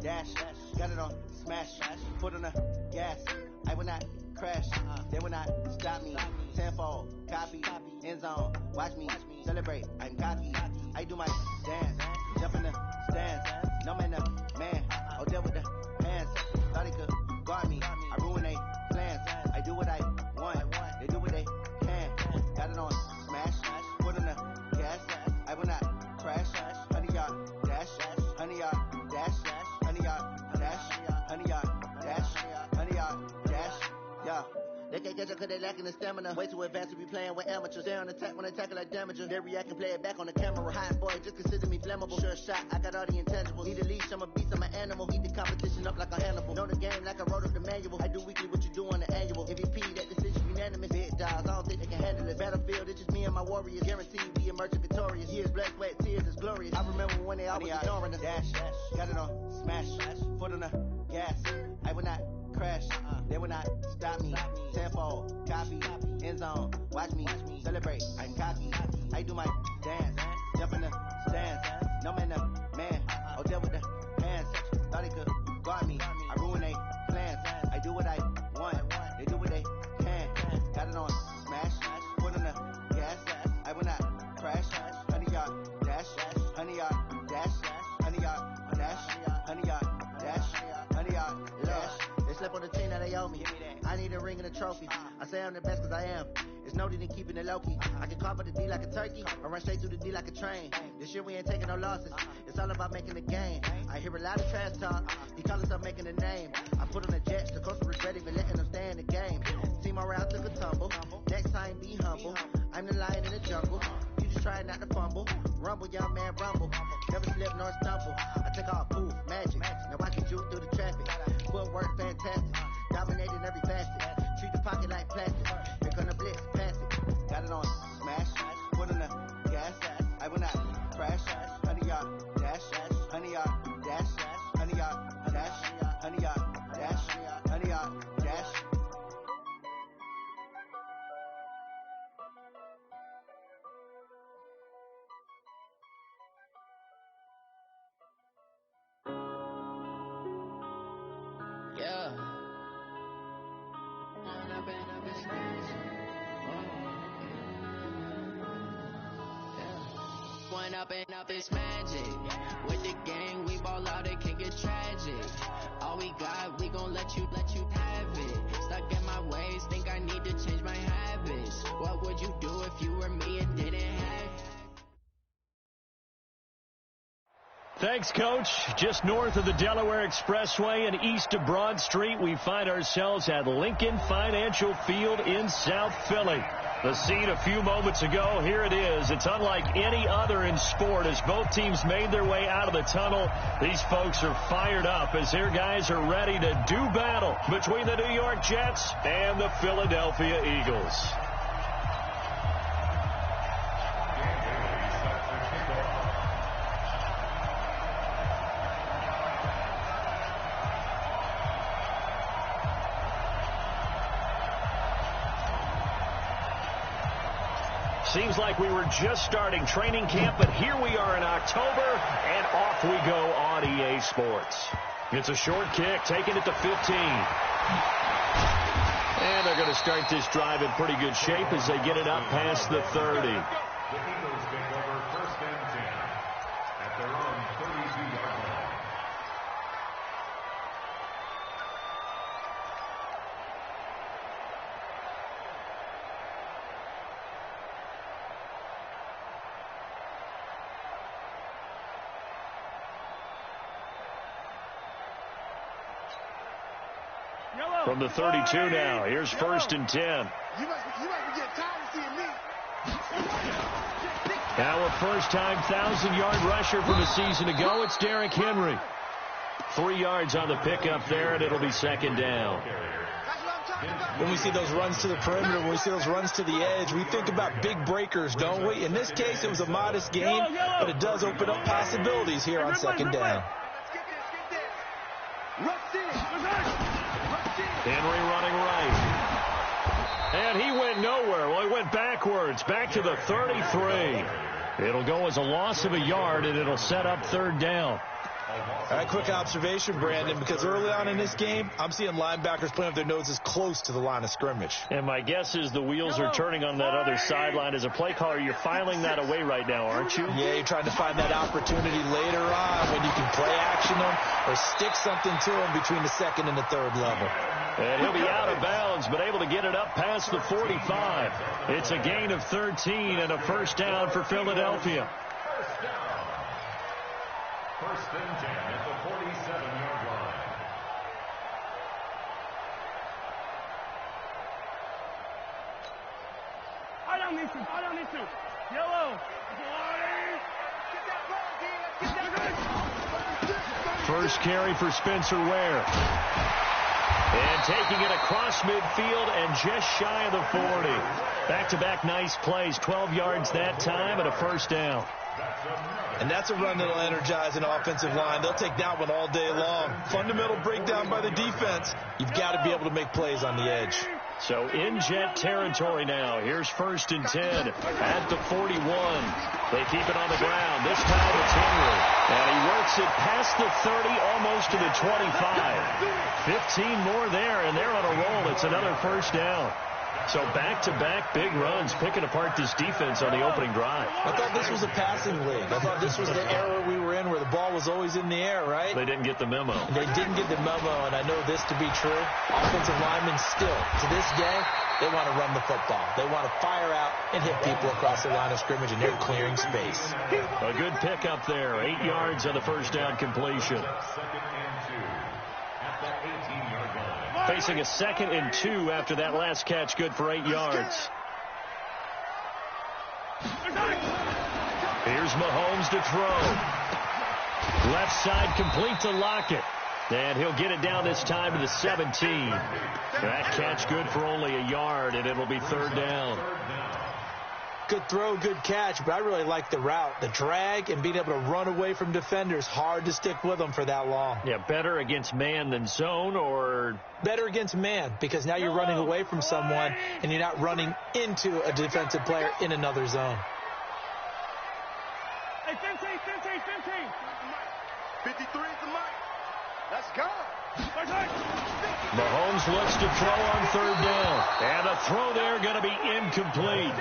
dash. Got it on smash. Foot on the gas. I will not crash. They will not stop me. Tenfold, copy, end zone. Watch me celebrate. I'm cocky. I do my dance. Jump in the stands. No man, man. Oh, deal with the hands. Thought he could guard me. I ruin they plans. I do what I want. They do what they can. Got it on smash. Foot on the gas. I will not crash. 100-yard dash. 100-yard dash. 100-yard dash. 100-yard dash. 100-yard dash. Yeah. They can't catch up cause they lacking the stamina. Way too advanced to be playing with amateurs. They on attack when they tackle like damagers. They react and play it back on the camera. Hot boy, just consider me flammable. Sure shot, I got all the intangibles. Need a leash, I'm a beast, I'm an animal. Heat the competition up like a Hannibal. Know the game like I wrote up the manual. I do weekly what you do on the annual. MVP, that decision unanimous. Big dogs, I don't think they can handle it. Battlefield, it's just me and my warriors. Guaranteed be emerging victorious. Years, blood, sweat, tears is glorious. I remember when they always ignoring us. Dash, got it on smash. Foot on the gas. I will not crash. They will not stop me. Tenfold, copy, end zone. Watch me celebrate. I'm cocky. I do my dance. Jump in the stands. No man, man. Oh, deal with the hands. Thought he could guard me. I ruin they plans. I do what I want. They do what they can. Got it on smash. Foot on the gas. I will not crash. 100-yard dash. 100-yard dash. 100-yard dash. 100-yard dash. 100-yard dash. They slept on the team that they owe me. I need a ring and a trophy. I say I'm the best cause I am. It's noted in keeping it low-key. I can carve up the D like a turkey. I run straight through the D like a train. This year we ain't taking no losses. It's all about making the game. I hear a lot of trash talk. He call himself making a name. I put on the Jets. The coach regret even letting them stay in the game. Team morale took a tumble. Next time be humble. I'm the lion in the jungle. You just try not to fumble. Rumble, young man, rumble. Never slip nor stumble. I take off poof, magic. Now I can juke through the traffic. Footwork fantastic. Dominating every facet. Treat the pocket like plastic. Here come the blitz, pass it. Got it on smash. Foot on the gas. I will not crash. 100-yard dash. 100-yard dash. 100-yard dash. 100-yard dash. 100-yard dash. Yeah. One up and up is magic. With the gang, we ball out, it can get tragic. All we got, we gon' let you have it. Stuck in my ways, think I need to change my habits. What would you do if you were me and didn't have it? Thanks, Coach. Just north of the Delaware Expressway and east of Broad Street, we find ourselves at Lincoln Financial Field in South Philly. The scene a few moments ago, here it is. It's unlike any other in sport as both teams made their way out of the tunnel. These folks are fired up as their guys are ready to do battle between the New York Jets and the Philadelphia Eagles. Seems like we were just starting training camp, but here we are in October, and off we go on EA Sports. It's a short kick, taking it to 15. And they're going to start this drive in pretty good shape as they get it up past the 30. The Eagles take over first and 10 at their own 32-yard line. From the 32 now, here's first and 10. You must be getting tired of seeing me. Now a first-time 1,000-yard rusher from a season ago, it's Derrick Henry. 3 yards on the pickup there, and it'll be second down. When we see those runs to the perimeter, when we see those runs to the edge, we think about big breakers, don't we? In this case, it was a modest gain, but it does open up possibilities here on second down. Henry running right. And he went nowhere. Well, he went backwards, back to the 33. It'll go as a loss of a yard, and it'll set up third down. All right, quick observation, Brandon, because early on in this game, I'm seeing linebackers playing with their noses close to the line of scrimmage. And my guess is the wheels are turning on that other sideline. As a play caller, you're filing that away right now, aren't you? Yeah, you're trying to find that opportunity later on when you can play action them or stick something to them between the second and the third level. And he'll be out of bounds, but able to get it up past the 45. It's a gain of 13 and a first down for Philadelphia. First down. First and 10 at the 47-yard line. I don't need to. Yellow. First carry for Spencer Ware. And taking it across midfield and just shy of the 40. Back-to-back nice plays. 12 yards that time and a first down. And that's a run that'll energize an offensive line. They'll take that one all day long. Fundamental breakdown by the defense. You've got to be able to make plays on the edge. So in jet territory now. Here's first and 10 at the 41. They keep it on the ground. This time it's Henry. And he works it past the 30, almost to the 25. 15 more there, and they're on a roll. It's another first down. So back-to-back big runs, picking apart this defense on the opening drive. I thought this was a passing league. I thought this was the era we were in where the ball was always in the air, right? They didn't get the memo. They didn't get the memo, and I know this to be true. Offensive linemen still, to this day, they want to run the football. They want to fire out and hit people across the line of scrimmage, and they're clearing space. A good pickup there. 8 yards on the first down completion. Second and 2 at the 18-yard line. Facing a second and 2 after that last catch, good for 8 yards. Here's Mahomes to throw. Left side complete to Lockett. And he'll get it down this time to the 17. That catch good for only a yard, and it'll be third down. Good throw, good catch, but I really like the route. The drag and being able to run away from defenders, hard to stick with them for that long. Yeah, better against man than zone, or? Better against man, because now you're running away from someone and you're not running into a defensive player in another zone. Hey, 15. 53 is the mic. Let's go. Mahomes looks to throw on third down. And a throw there going to be incomplete.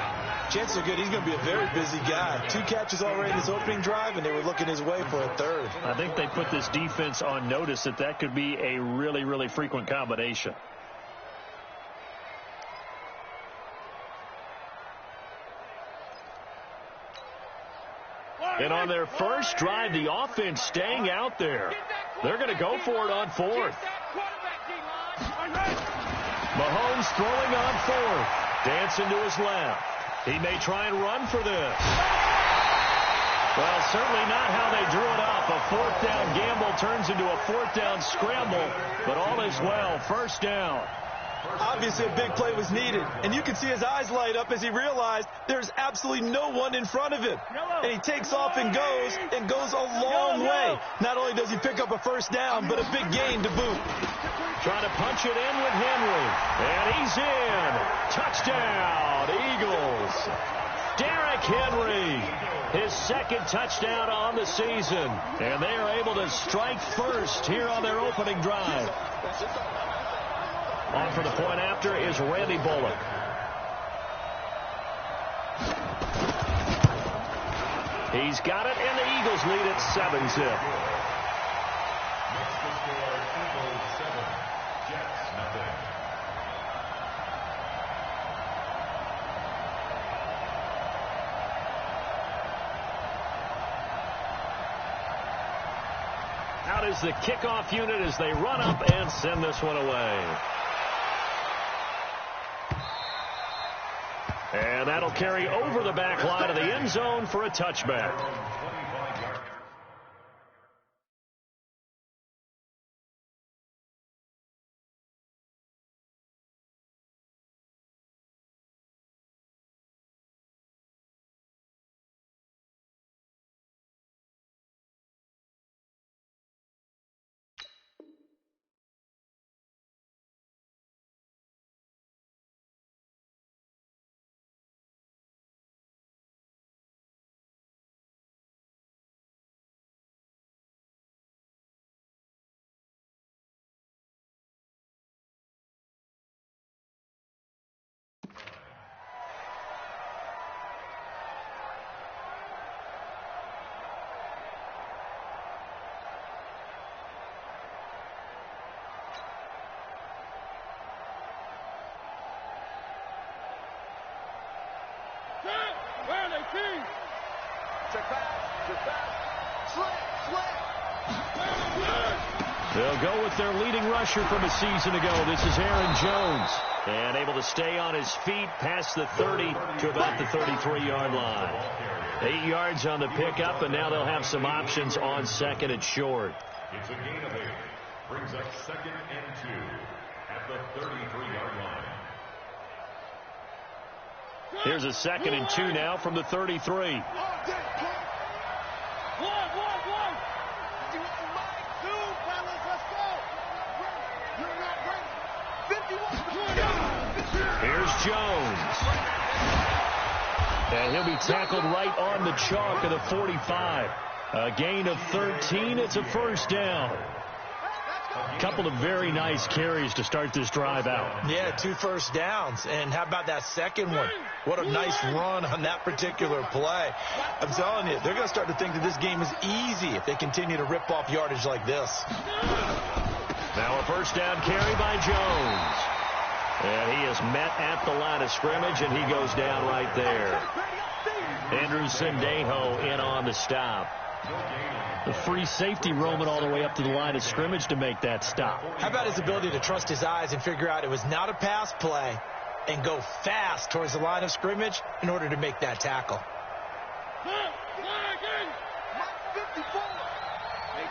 Chances are good he's going to be a very busy guy. 2 catches already in his opening drive, and they were looking his way for a third. I think they put this defense on notice that could be a really, really frequent combination. And on their first drive, the offense staying out there. They're going to go for it on fourth. Mahomes throwing on fourth. Dancing to his left. He may try and run for this. Well, certainly not how they drew it up. A fourth down gamble turns into a fourth down scramble, but all is well. First down. Obviously, a big play was needed, and you can see his eyes light up as he realized there's absolutely no one in front of him. And he takes off and goes a long way. Not only does he pick up a first down, but a big gain to boot. Trying to punch it in with Henry, and he's in. Touchdown, Eagles. Derrick Henry, his second touchdown on the season, and they are able to strike first here on their opening drive. On for the point after is Randy Bullock. He's got it, and the Eagles lead at 7-zip. Makes the score Eagles 7, Jets nothing. Out is the kickoff unit as they run up and send this one away. And that'll carry over the back line of the end zone for a touchback. They'll go with their leading rusher from a season ago. This is Aaron Jones. And able to stay on his feet past the 30 to about the 33-yard line. 8 yards on the pickup, and now they'll have some options on second and short. It's a gain of 8. Brings up 2nd and 2 at the 33-yard line. Here's a 2nd and 2 now from the 33. Here's Jones. And he'll be tackled right on the chalk of the 45. A gain of 13. It's a first down. A couple of very nice carries to start this drive out. Yeah, 2 first downs. And how about that second one? What a nice run on that particular play. I'm telling you, they're going to start to think that this game is easy if they continue to rip off yardage like this. Now a first down carry by Jones. And he is met at the line of scrimmage, and he goes down right there. Andrew Sendejo in on the stop. The free safety roaming all the way up to the line of scrimmage to make that stop. How about his ability to trust his eyes and figure out it was not a pass play and go fast towards the line of scrimmage in order to make that tackle. Hey,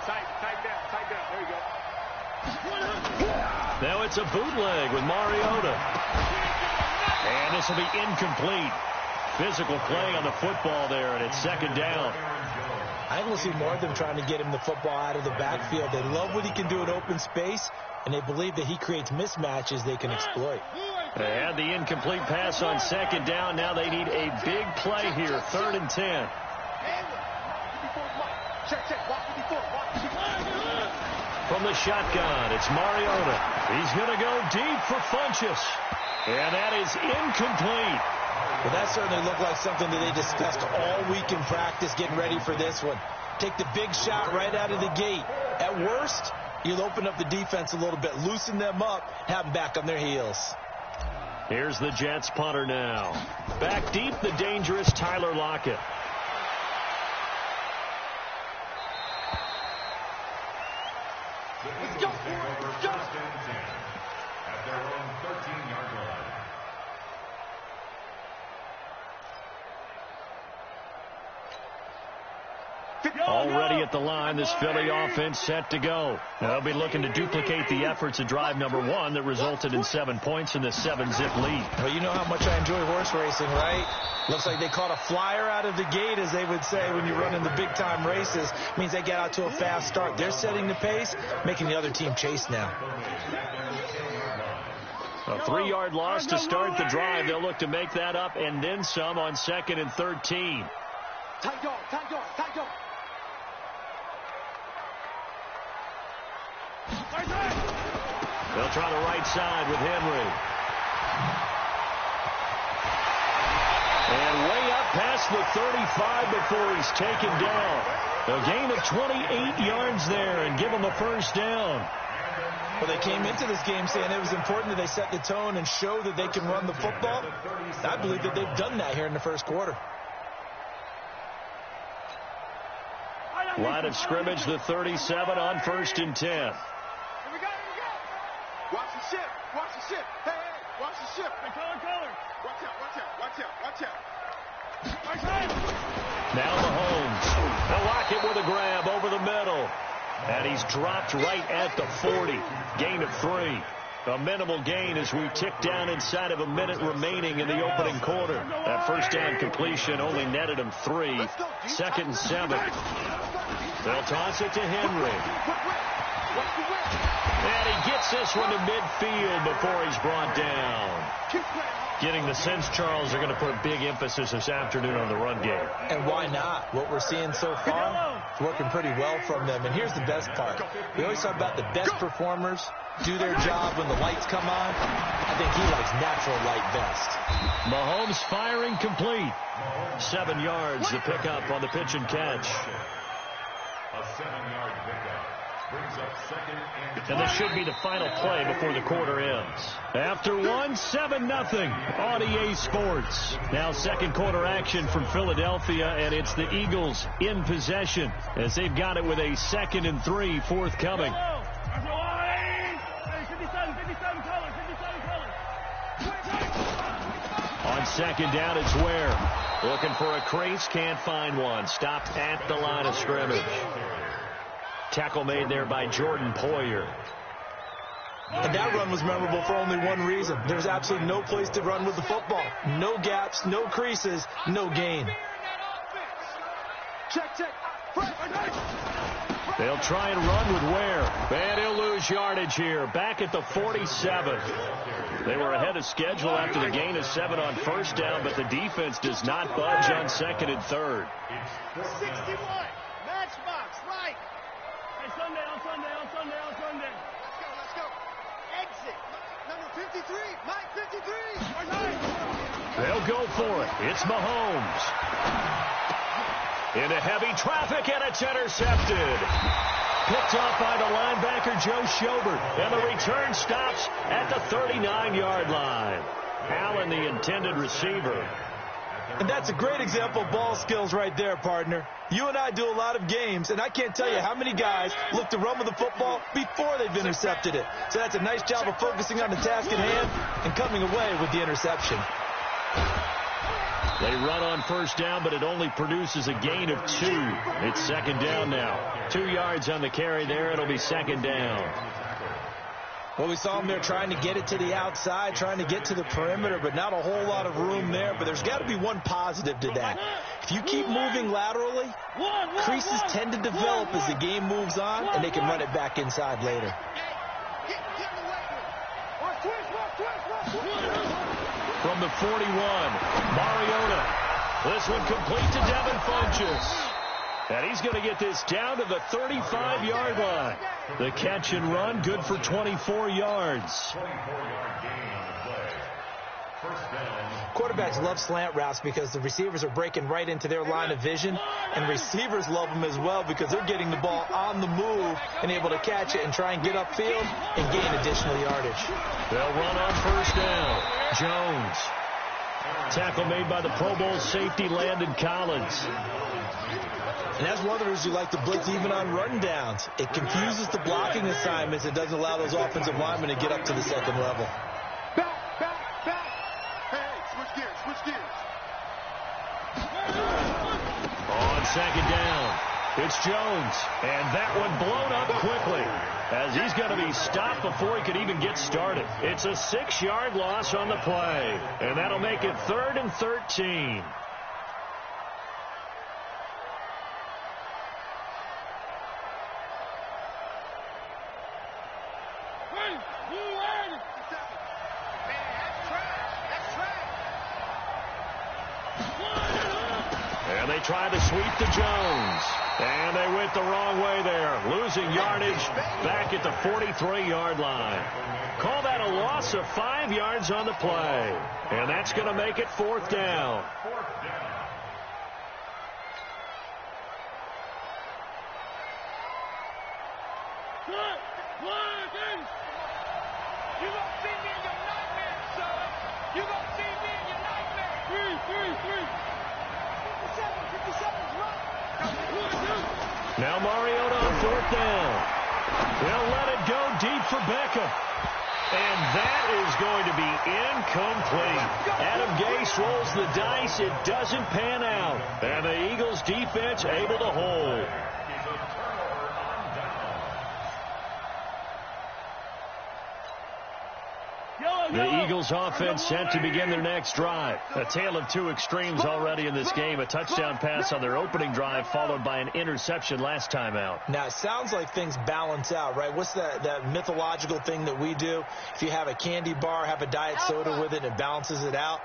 tight down. There you go. Now it's a bootleg with Mariota. And this will be incomplete. Physical play on the football there, and it's 2nd down. I think we'll see more of them trying to get him the football out of the backfield. They love what he can do in open space, and they believe that he creates mismatches they can exploit. They had the incomplete pass on 2nd down. Now they need a big play here, 3rd and 10. From the shotgun, it's Mariota. He's going to go deep for Funchess. And that is incomplete. Well, that certainly looked like something that they discussed all week in practice getting ready for this one. Take the big shot right out of the gate. At worst, you'll open up the defense a little bit, loosen them up, have them back on their heels. Here's the Jets punter now. Back deep, the dangerous Tyler Lockett. Let's go. First and 10 at their own 13-yard line. Already at the line, this Philly offense set to go. Now they'll be looking to duplicate the efforts of drive number 1 that resulted in 7 points in the 7-zip lead. Well, you know how much I enjoy horse racing, right? Looks like they caught a flyer out of the gate, as they would say when you run in the big-time races. Means they get out to a fast start. They're setting the pace, making the other team chase now. A 3-yard loss to start the drive. They'll look to make that up and then some on 2nd and 13. Tight dog. They'll try the right side with Henry. And way up past the 35 before he's taken down. A gain of 28 yards there and give him a first down. Well, they came into this game saying it was important that they set the tone and show that they can run the football. I believe that they've done that here in the first quarter. Line of scrimmage, the 37 on 1st and 10. Here we go. Watch the ship. Hey, watch the ship. Color. Watch out. Now Mahomes. Now Lockett with a grab over the middle. And he's dropped right at the 40. Gain of 3. A minimal gain as we tick down inside of a minute remaining in the opening quarter. That first down completion only netted him 3. 2nd and 7. They'll toss it to Henry. And he gets this one to midfield before he's brought down. Getting the sense, Charles, they're going to put big emphasis this afternoon on the run game. And why not? What we're seeing so far is working pretty well from them. And here's the best part. We always talk about the best performers do their job when the lights come on. I think he likes natural light best. Mahomes firing complete. 7 yards, the pickup on the pitch and catch. A 7-yard pickup. And this should be the final play before the quarter ends. After one, 7-0 on EA Sports. Now second quarter action from Philadelphia, and it's the Eagles in possession as they've got it with a 2nd and 3 forthcoming. On second down, it's Ware. Looking for a crease, can't find one. Stopped at the line of scrimmage. Tackle made there by Jordan Poyer. And that run was memorable for only one reason. There's absolutely no place to run with the football. No gaps, no creases, no gain. Check. They'll try and run with Ware. And he'll lose yardage here. Back at the 47. They were ahead of schedule after the gain of 7 on first down, but the defense does not budge on 2nd and 3rd. 61. Matchbox, right. Hey, Sunday. Let's go. Exit. Number 53. Mike 53. They'll go for it. It's Mahomes. Into heavy traffic, and it's intercepted. Picked off by the linebacker, Joe Schobert. And the return stops at the 39-yard line. Allen, the intended receiver. And that's a great example of ball skills right there, partner. You and I do a lot of games, and I can't tell you how many guys look to run with the football before they've intercepted it. So that's a nice job of focusing on the task at hand and coming away with the interception. They run on first down, but it only produces a gain of 2. It's 2nd down now. 2 yards on the carry there. It'll be 2nd down. Well, we saw him there trying to get it to the outside, trying to get to the perimeter, but not a whole lot of room there. But there's got to be one positive to that. If you keep moving laterally, creases tend to develop as the game moves on, and they can run it back inside later. From the 41, Mariota. This one complete to Devin Funchess. And he's going to get this down to the 35-yard line. The catch and run, good for 24 yards. 24-yard gain on the play. First down. Quarterbacks love slant routes because the receivers are breaking right into their line of vision, and receivers love them as well because they're getting the ball on the move and able to catch it and try and get upfield and gain additional yardage. They'll run on first down. Jones. Tackle made by the Pro Bowl safety Landon Collins. And that's one of the reasons you like to blitz even on run downs. It confuses the blocking assignments. It doesn't allow those offensive linemen to get up to the second level. Back. Hey, switch gears. On second down, it's Jones. And that one blown up quickly as he's going to be stopped before he could even get started. It's a 6-yard loss on the play. And that'll make it 3rd and 13. And they try to sweep to Jones. And they went the wrong way there. Losing yardage back at the 43-yard line. Call that a loss of 5 yards on the play. And that's going to make it 4th down. You gonna see me in your nightmare, son. You gonna see me in your nightmare. 3. 57's right. Now Mariota on 4th down. They'll let it go deep for Beckham. And that is going to be incomplete. Adam Gase rolls the dice. It doesn't pan out. And the Eagles defense able to hold. The Eagles offense set to begin their next drive. A tale of two extremes already in this game. A touchdown pass on their opening drive followed by an interception last time out. Now, it sounds like things balance out, right? What's that mythological thing that we do? If you have a candy bar, have a diet soda with it, it balances it out.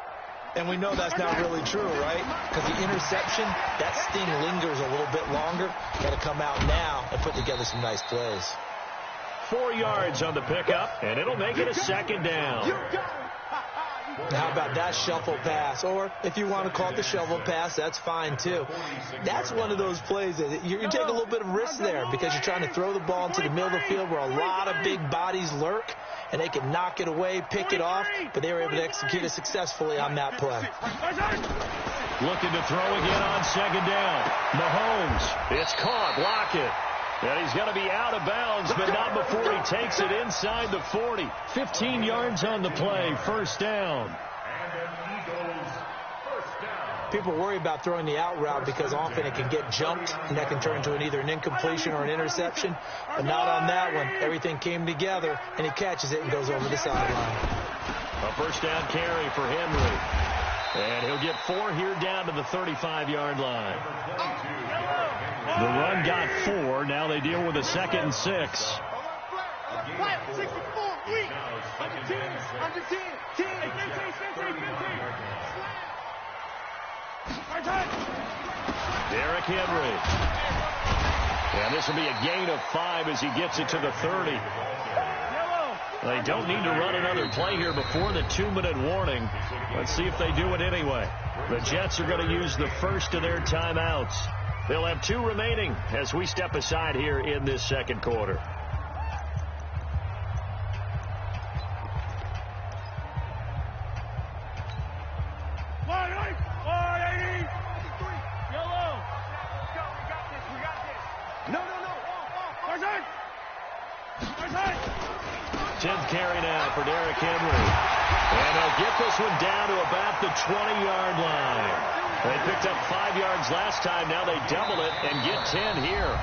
And we know that's not really true, right? Because the interception, that sting lingers a little bit longer. Got to come out now and put together some nice plays. 4 yards on the pickup, and it'll make it a 2nd down. How about that shuffle pass? Or if you want to call it the shovel pass, that's fine too. That's one of those plays that you take a little bit of risk there because you're trying to throw the ball into the middle of the field where a lot of big bodies lurk, and they can knock it away, pick it off, but they were able to execute it successfully on that play. Looking to throw again on second down. Mahomes, it's caught, Lockett. And he's going to be out of bounds, but not before he takes it inside the 40. 15 yards on the play, first down. People worry about throwing the out route because often it can get jumped, and that can turn into either an incompletion or an interception. But not on that one. Everything came together, and he catches it and goes over the sideline. A first down carry for Henry. And he'll get 4 here down to the 35-yard line. The run got 4. Now they deal with a 2nd and 6. Under 10. Derrick Henry. And this will be a gain of 5 as he gets it to the 30. They don't need to run another play here before the 2-minute warning. Let's see if they do it anyway. The Jets are going to use the first of their timeouts. They'll have 2 remaining as we step aside here in this second quarter. No. 10th carry now for Derrick Henry. And they'll get this one down to about the 20-yard line. They picked up 5 yards last time. Now they double it and get 10 here.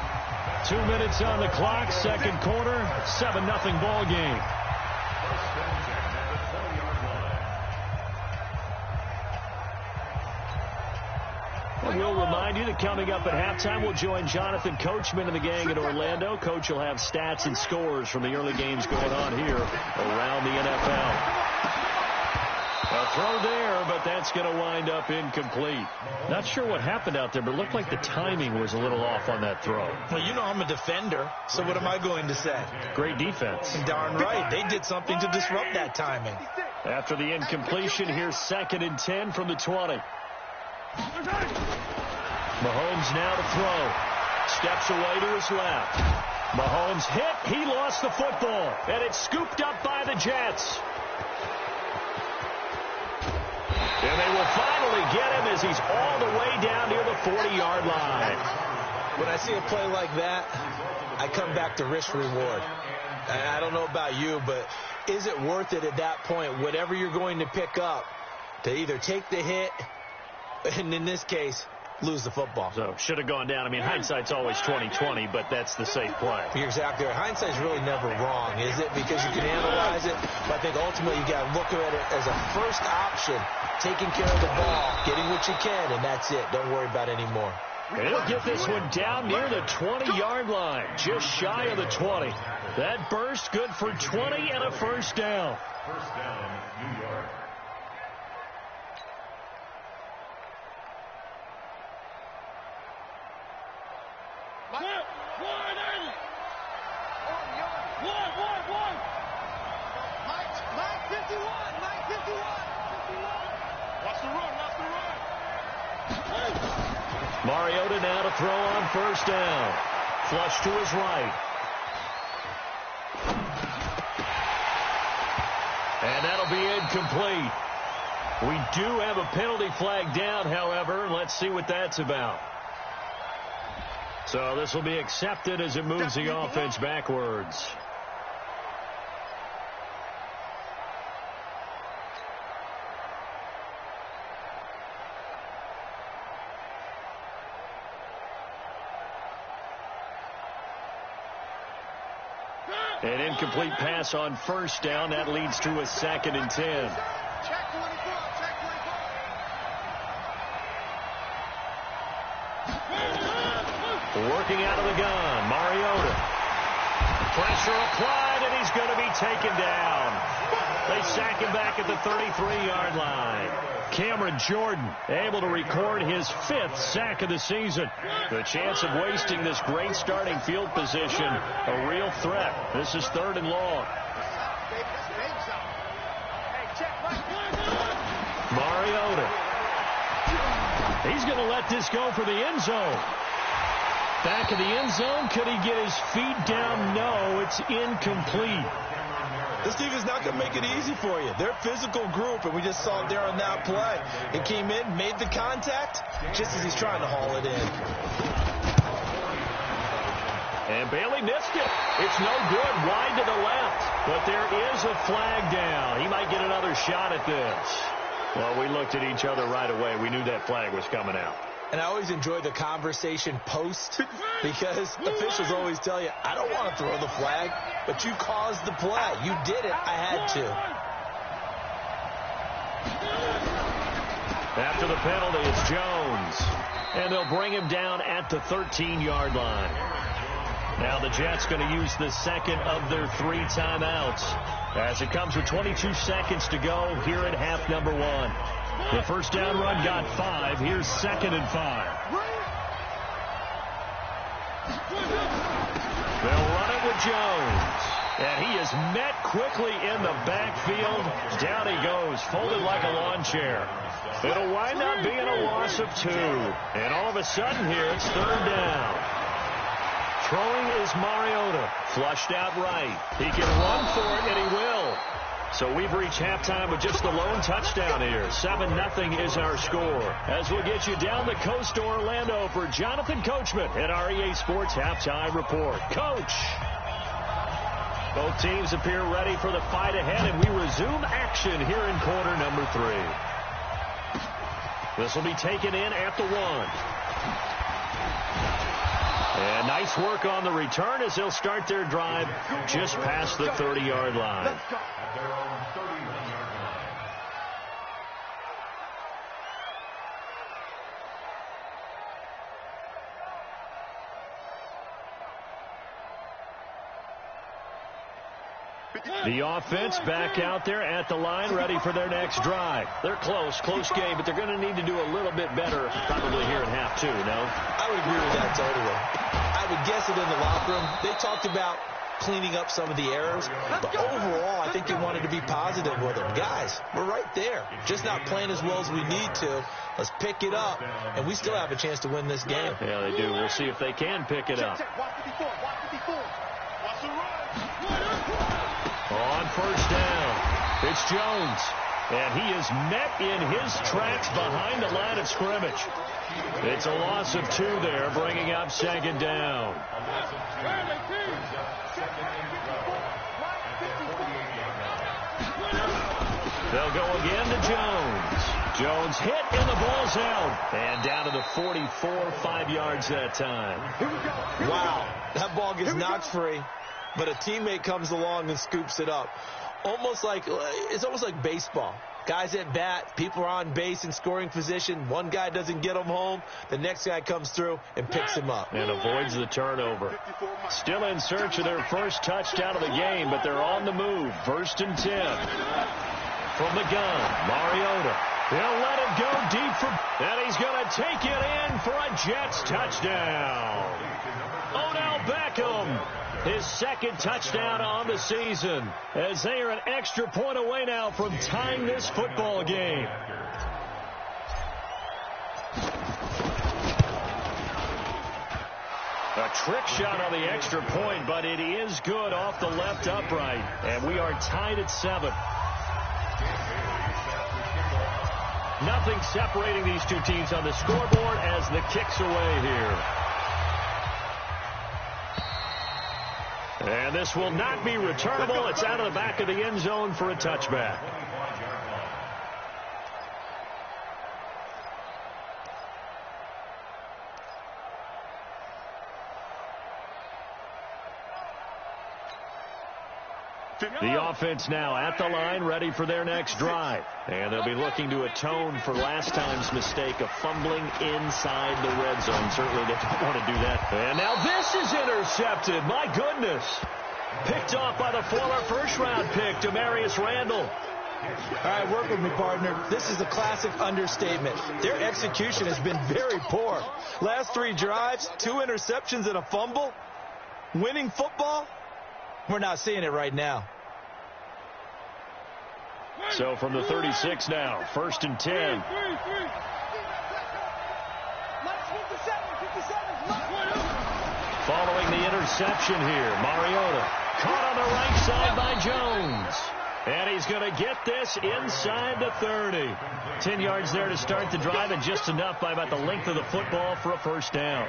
2 minutes on the clock, second quarter, 7-0 ball game. And we'll remind you that coming up at halftime, we'll join Jonathan Coachman and the gang in Orlando. Coach will have stats and scores from the early games going on here around the NFL. A throw there, but that's going to wind up incomplete. Not sure what happened out there, but it looked like the timing was a little off on that throw. Well, you know I'm a defender, so what am I going to say? Great defense. Darn right. They did something to disrupt that timing. After the incompletion, here's 2nd and 10 from the 20. Mahomes now to throw. Steps away to his left. Mahomes hit. He lost the football. And it's scooped up by the Jets. And they will finally get him as he's all the way down near the 40-yard line. When I see a play like that, I come back to risk reward. I don't know about you, but is it worth it at that point, whatever you're going to pick up, to either take the hit, and in this case, lose the football? So, should have gone down. I mean, hindsight's always 20/20, but that's the safe play. You're exactly right. Hindsight's really never wrong, is it? Because you can analyze it, but I think ultimately you got to look at it as a first option, taking care of the ball, getting what you can, and that's it. Don't worry about any more. And he'll get this one down near the 20-yard line, just shy of the 20. That burst good for 20 and a first down. First down, New York. Mariota now to throw on first down. Flush to his right. And that'll be incomplete. We do have a penalty flag down, however. Let's see what that's about. So this will be accepted as it moves the offense backwards. An incomplete pass on first down. That leads to a 2nd and 10. Working out of the gun, Mariota. Pressure applied, and he's going to be taken down. They sack him back at the 33-yard line. Cameron Jordan able to record his 5th sack of the season. The chance of wasting this great starting field position, a real threat. This is 3rd and long. Mariota. He's going to let this go for the end zone. Back of the end zone. Could he get his feet down? No, it's incomplete. This defense is not going to make it easy for you. They're a physical group, and we just saw it there on that play. It came in, made the contact, just as he's trying to haul it in. And Bailey missed it. It's no good, wide to the left. But there is a flag down. He might get another shot at this. Well, we looked at each other right away. We knew that flag was coming out. And I always enjoy the conversation post because officials always tell you, I don't want to throw the flag, but you caused the play. You did it. I had to. After the penalty, it's Jones. And they'll bring him down at the 13-yard line. Now the Jets going to use the second of their 3 timeouts as it comes with 22 seconds to go here at half number 1. The first down run got 5. Here's 2nd and 5. They'll run it with Jones. And he is met quickly in the backfield. Down he goes, folded like a lawn chair. It'll wind up being a loss of 2. And all of a sudden here, it's 3rd down. Throwing is Mariota. Flushed out right. He can run for it, and he will. So we've reached halftime with just the lone touchdown here. 7-0 is our score. As we'll get you down the coast to Orlando for Jonathan Coachman at our EA Sports Halftime Report. Coach! Both teams appear ready for the fight ahead, and we resume action here in quarter number 3. This will be taken in at the 1. And nice work on the return as they'll start their drive just past the 30-yard line. At their own 31-yard line. The offense back out there at the line, ready for their next drive. They're close game, but they're going to need to do a little bit better probably here in half 2, no? I would agree with that totally. I would guess it in the locker room. They talked about cleaning up some of the errors, but overall, I think they wanted to be positive with them. Guys, we're right there. Just not playing as well as we need to. Let's pick it up, and we still have a chance to win this game. Yeah, they do. We'll see if they can pick it up. On first down, it's Jones. And he is met in his tracks behind the line of scrimmage. It's a loss of 2 there, bringing up 2nd down. They'll go again to Jones. Jones hit and the ball's out. And down to the 44, 5 yards that time. Wow, that ball gets knocked free, but a teammate comes along and scoops it up. It's almost like baseball. Guys at bat, people are on base in scoring position. One guy doesn't get him home. The next guy comes through and picks him up. And avoids the turnover. Still in search of their first touchdown of the game, but they're on the move. 1st and 10. From the gun, Mariota. He'll let it go deep and he's going to take it in for a Jets touchdown. Odell Beckham. His 2nd touchdown on the season, as they are an extra point away now from tying this football game. A trick shot on the extra point, but it is good off the left upright, and we are tied at 7. Nothing separating these two teams on the scoreboard as the kick's away here. And this will not be returnable. It's out of the back of the end zone for a touchback. The offense now at the line, ready for their next drive. And they'll be looking to atone for last time's mistake of fumbling inside the red zone. Certainly they don't want to do that. And now this is intercepted. My goodness. Picked off by the former first-round pick, Demarius Randall. All right, work with me, partner. This is a classic understatement. Their execution has been very poor. Last 3 drives, 2 interceptions and a fumble. Winning football? We're not seeing it right now. So from the 36 now, 1st and 10. Following the interception here, Mariota caught on the right side by Jones. And he's going to get this inside the 30. 10 yards there to start the drive, and just enough by about the length of the football for a first down.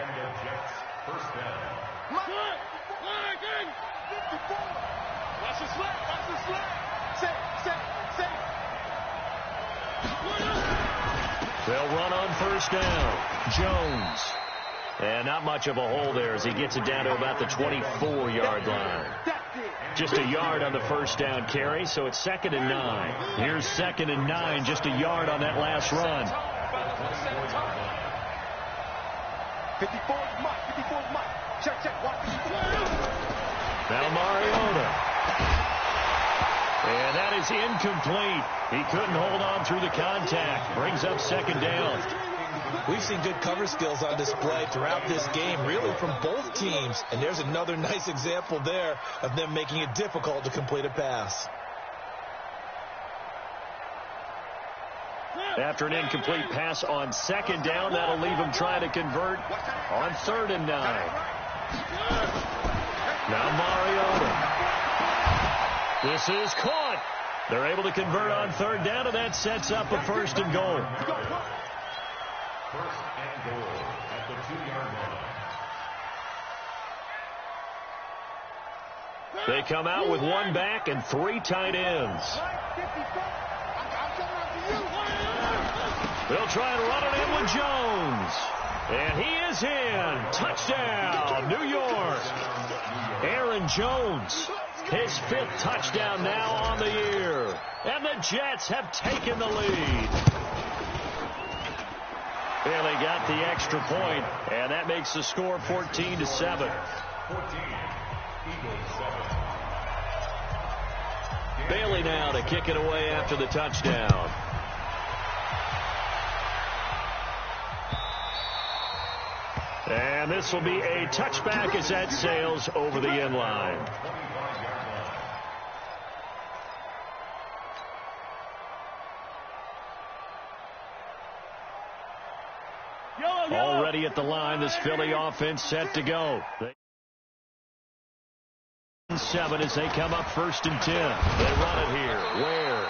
They'll run on first down. Jones. And not much of a hole there as he gets it down to about the 24-yard line. Just a yard on the first down carry, so it's 2nd and 9. Here's 2nd and 9, just a yard on that last run. 54 is Mike. 54 is Mike. Check. Watch. Now Mariota. And that is incomplete. He couldn't hold on through the contact. Brings up 2nd down. We've seen good cover skills on display throughout this game, really from both teams. And there's another nice example there of them making it difficult to complete a pass. After an incomplete pass on 2nd down, that'll leave him trying to convert on 3rd and 9. Now Mariota. This is caught. They're able to convert on 3rd down, and that sets up a 1st and goal. 1st and goal at the 2-yard line. They come out with 1 back and 3 tight ends. They'll try and run it in with Jones. And he is in. Touchdown, New York. Aaron Jones, his 5th touchdown now on the year. And the Jets have taken the lead. Bailey got the extra point, and that makes the score 14-7. 14, Eagles 7. Bailey now to kick it away after the touchdown. And this will be a touchback as that sails over the end line. Already at the line, this Philly offense set to go. 7 as they come up 1st and 10. They run it here. Where?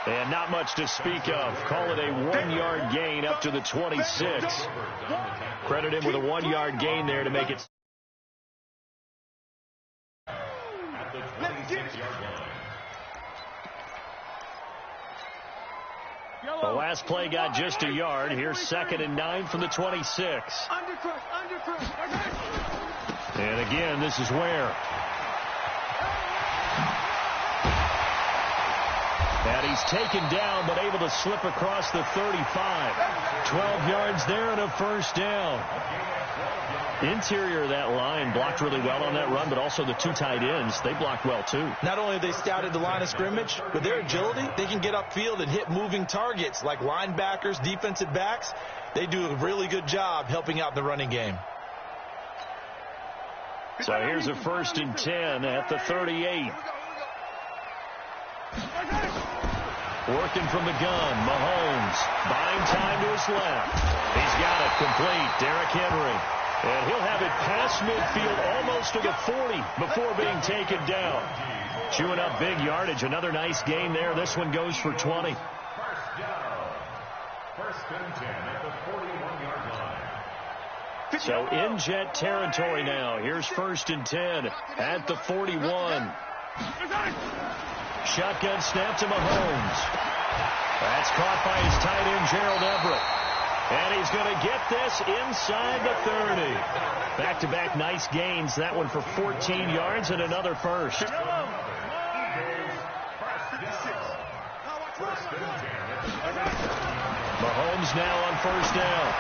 And not much to speak of. Call it a 1-yard gain up to the 26. Credit him with a 1-yard gain there to make it. At the 26-yard line. The last play got just a yard. Here's 2nd and 9 from the 26. And again, this is where. And he's taken down, but able to slip across the 35. 12 yards there and a 1st down. Interior of that line blocked really well on that run, but also the 2 tight ends, they blocked well too. Not only have they scouted the line of scrimmage, with their agility, they can get upfield and hit moving targets like linebackers, defensive backs. They do a really good job helping out the running game. So here's a 1st and 10 at the 38. Working from the gun, Mahomes buying time to his left. He's got it complete, Derrick Henry. And he'll have it past midfield almost to the 40 before being taken down. Chewing up big yardage. Another nice gain there. This one goes for 20. 1st down. 1st and 10 at the 41-yard line. So in Jet territory now. Here's 1st and 10 at the 41. Shotgun snap to Mahomes. That's caught by his tight end, Gerald Everett. And he's going to get this inside the 30. Back-to-back nice gains. That one for 14 yards and another 1st. Mahomes now on 1st down.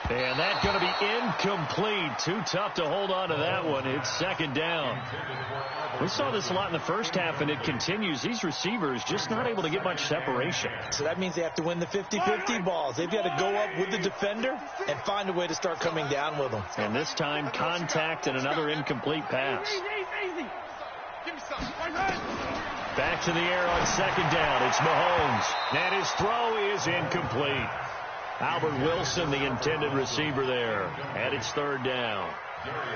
And that's going to be incomplete. Too tough to hold on to that one. It's 2nd down. We saw this a lot in the first half, and it continues. These receivers just not able to get much separation. So that means they have to win the 50-50 balls. They've got to go up with the defender and find a way to start coming down with them. And this time, contact and another incomplete pass. Back to the air on second down. It's Mahomes. And his throw is incomplete. Albert Wilson, the intended receiver there. And it's third down.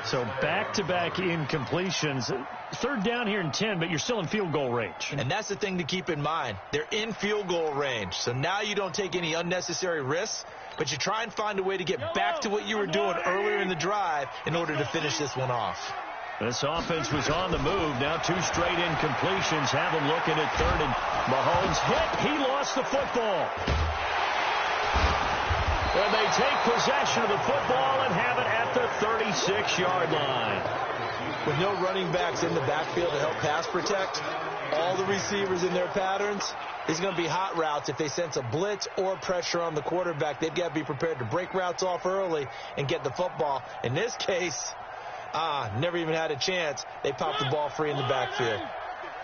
So back-to-back incompletions. Third down here in 10, but you're still in field goal range. And that's the thing to keep in mind. They're in field goal range. So now you don't take any unnecessary risks, but you try and find a way to get back to what you were doing earlier in the drive in order to finish this one off. This offense was on the move. Now 2 straight incompletions have them looking at third, and Mahomes hit. He lost the football. And they take possession of the football and have it at the 36-yard line. With no running backs in the backfield to help pass protect, all the receivers in their patterns, these are going to be hot routes. If they sense a blitz or pressure on the quarterback, they've got to be prepared to break routes off early and get the football. In this case, never even had a chance. They popped the ball free in the backfield.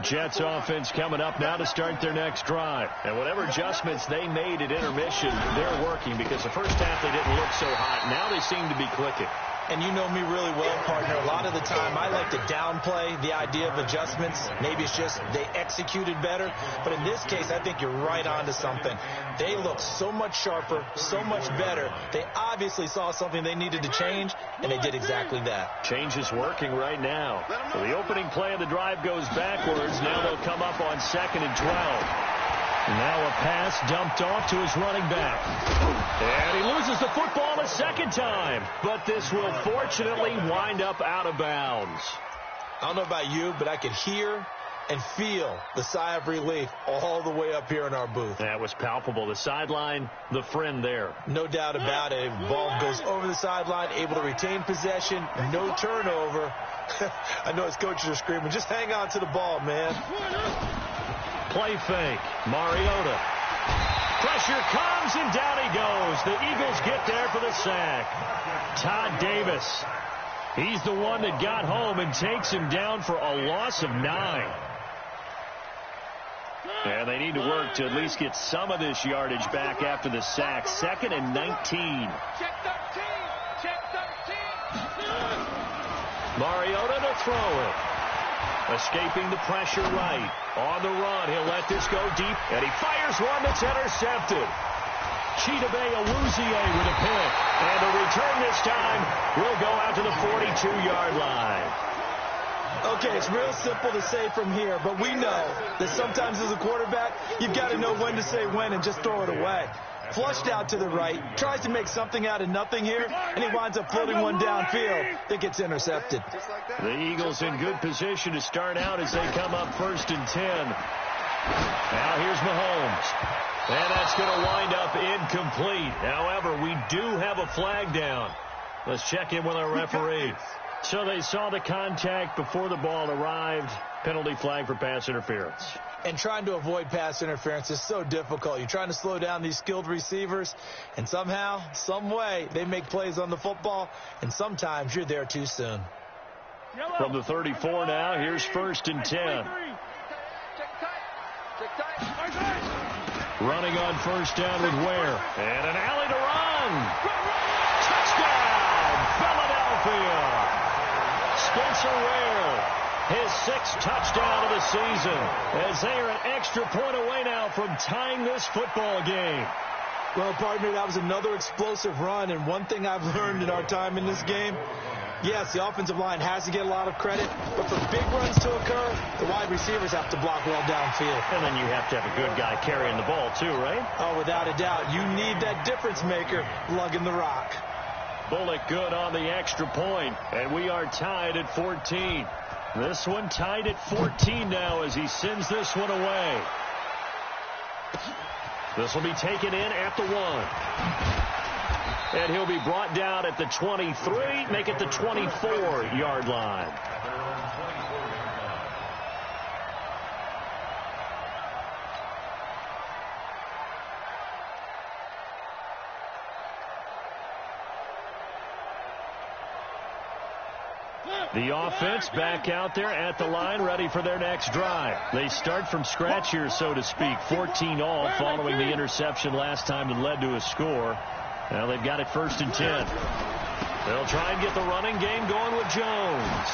Jets offense coming up now to start their next drive. And whatever adjustments they made at intermission, they're working, because the first half they didn't look so hot. Now they seem to be clicking. And you know me really well, partner. A lot of the time I like to downplay the idea of adjustments. Maybe it's just they executed better. But in this case, I think you're right on to something. They look so much sharper, so much better. They obviously saw something they needed to change, and they did exactly that. Change is working right now. So the opening play of the drive goes backwards. Now they'll come up on 2nd and 12. Now a pass dumped off to his running back. And he loses the football a second time. But this will fortunately wind up out of bounds. I don't know about you, but I could hear and feel the sigh of relief all the way up here in our booth. That was palpable. The sideline, the friend there. No doubt about it. The ball goes over the sideline, able to retain possession, no turnover. I know his coaches are screaming, just hang on to the ball, man. Play fake. Mariota. Pressure comes, and down he goes. The Eagles get there for the sack. Todd Davis. He's the one that got home and takes him down for a loss of 9. And they need to work to at least get some of this yardage back after the sack. 2nd and 19. Check 13. Check 13. Mariota to throw it. Escaping the pressure right. On the run, he'll let this go deep, and he fires one that's intercepted. Chidobe Awuzie with a pick. And the return this time will go out to the 42-yard line. Okay, it's real simple to say from here, but we know that sometimes as a quarterback, you've got to know when to say when and just throw it away. Flushed out to the right, tries to make something out of nothing here, and he winds up floating one downfield that gets intercepted. The Eagles in good position to start out as they come up 1st and 10. Now here's Mahomes. And that's going to wind up incomplete. However, we do have a flag down. Let's check in with our referee. So they saw the contact before the ball arrived. Penalty flag for pass interference. And trying to avoid pass interference is so difficult. You're trying to slow down these skilled receivers, and somehow, some way, they make plays on the football, and sometimes you're there too soon. From the 34 now, here's 1st and 10. Running on 1st down with Ware. And an alley to run. Touchdown, Philadelphia. Spencer Ware, his 6th touchdown of the season, as they are an extra point away now from tying this football game. Well, partner, that was another explosive run, and one thing I've learned in our time in this game, yes, the offensive line has to get a lot of credit, but for big runs to occur, the wide receivers have to block well downfield. And then you have to have a good guy carrying the ball too, right? Oh, without a doubt. You need that difference maker lugging the rock. Bullock good on the extra point, and we are tied at 14. This one tied at 14 now as he sends this one away. This will be taken in at the 1. And he'll be brought down at the 23, make it the 24-yard line. The offense back out there at the line, ready for their next drive. They start from scratch here, so to speak. 14 all following the interception last time that led to a score. Now they've got it 1st and 10. They'll try and get the running game going with Jones.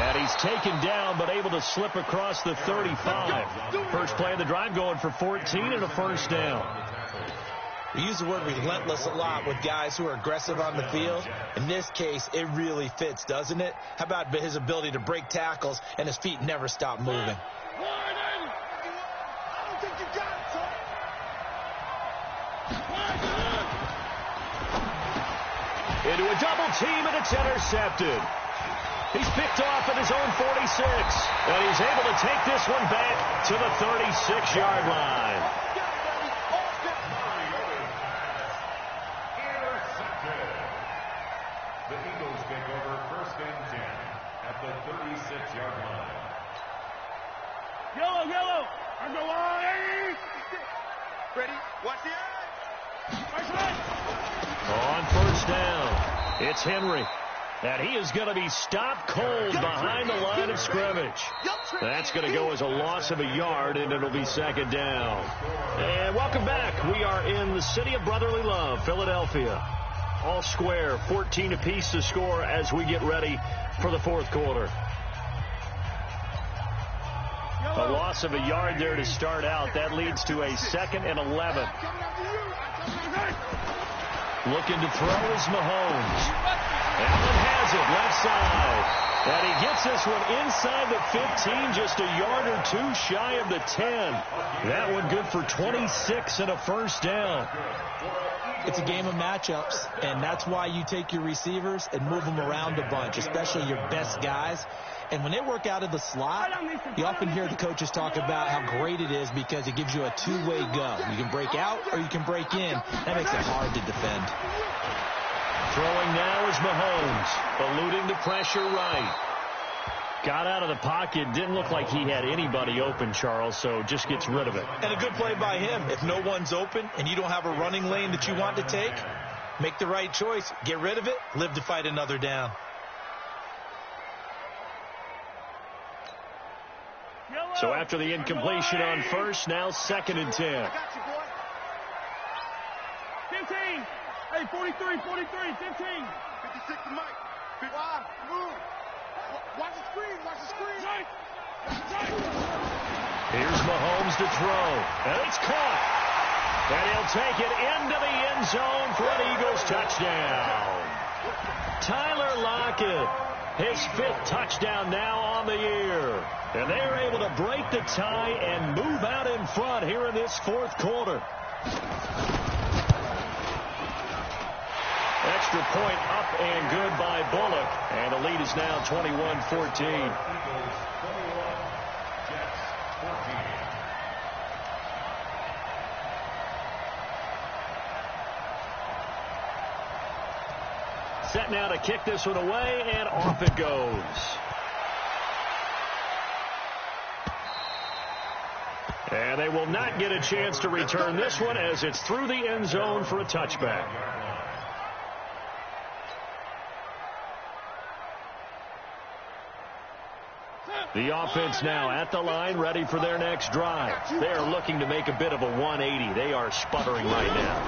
And he's taken down, but able to slip across the 35. First play of the drive going for 14 and a first down. We use the word relentless a lot with guys who are aggressive on the field. In this case, it really fits, doesn't it? How about his ability to break tackles and his feet never stop moving? Into a double team, and it's intercepted. He's picked off at his own 46, and he's able to take this one back to the 36-yard line. The Eagles take over first and 10 at the 36-yard line. Yellow, yellow. I'm going on. Ready? Watch the eye. On first down, it's Henry. And he is going to be stopped cold behind the line of scrimmage. That's going to go as a loss of a yard, and it'll be second down. And welcome back. We are in the city of brotherly love, Philadelphia. All square, 14 apiece to score as we get ready for the fourth quarter. A loss of a yard there to start out. That leads to a second and 11. Looking to throw is Mahomes. Allen has it, left side. And he gets this one inside the 15, just a yard or two shy of the 10. That one good for 26 and a first down. It's a game of matchups, and that's why you take your receivers and move them around a bunch, especially your best guys. And when they work out of the slot, you often hear the coaches talk about how great it is because it gives you a two-way go. You can break out or you can break in. That makes it hard to defend. Throwing now is Mahomes, eluding the pressure right. Got out of the pocket, didn't look like he had anybody open, Charles, so just gets rid of it. And a good play by him. If no one's open and you don't have a running lane that you want to take, make the right choice. Get rid of it, live to fight another down. So after the incompletion on first, now second and 10. 15. Hey, 43, 15. 56 to Mike. Wow, move. Watch the screen, Here's Mahomes to throw, and it's caught. And he'll take it into the end zone for an Eagles touchdown. Tyler Lockett, his 5th touchdown now on the year. And they're able to break the tie and move out in front here in this fourth quarter. Extra point up and good by Bullock. And the lead is now 21-14. Set now to kick this one away, and off it goes. And they will not get a chance to return this one as it's through the end zone for a touchback. The offense now at the line, ready for their next drive. They are looking to make a bit of a 180. They are sputtering right now.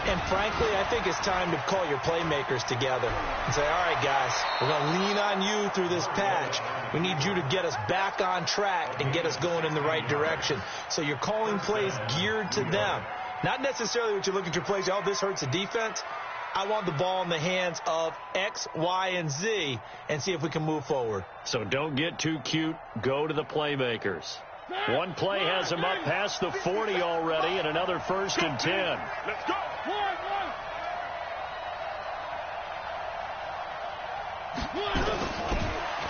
And frankly, I think it's time to call your playmakers together and say, all right, guys, we're going to lean on you through this patch. We need you to get us back on track and get us going in the right direction. So you're calling plays geared to them. Not necessarily what you look at your plays, oh, this hurts the defense. I want the ball in the hands of X, Y, and Z and see if we can move forward. So don't get too cute. Go to the playmakers. One play has them up past the 40 already, and another first and 10. Let's go.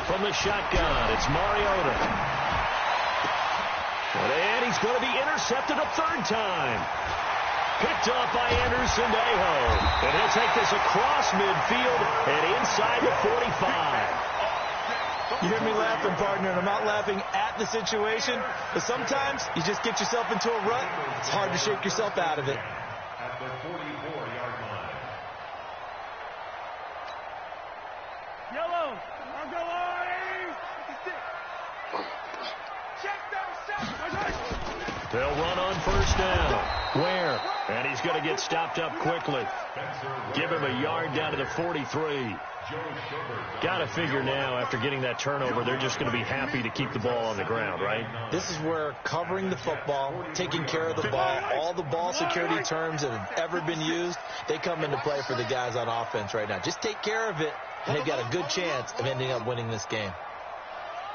From the shotgun, it's Mariota. And he's going to be intercepted a third time. Picked up by Anderson-Dejo. And he'll take this across midfield and inside the 45. You hear me laughing, partner, and I'm not laughing at the situation, but sometimes you just get yourself into a rut. It's hard to shake yourself out of it. At the 44-yard line. Yellow. I'll go on. They'll run on first down. Where? And he's going to get stopped up quickly. Give him a yard down to the 43. Got to figure now, after getting that turnover, they're just going to be happy to keep the ball on the ground, right? This is where covering the football, taking care of the ball, all the ball security terms that have ever been used, they come into play for the guys on offense right now. Just take care of it, and they've got a good chance of ending up winning this game.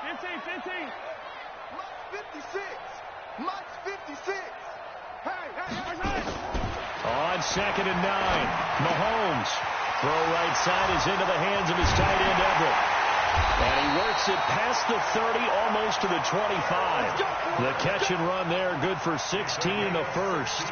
15. Max 56. Max 56. Hey. On 2nd and 9, Mahomes. Throw right side is into the hands of his tight end, Everett. And he works it past the 30, almost to the 25. The catch and run there, good for 16 and a first.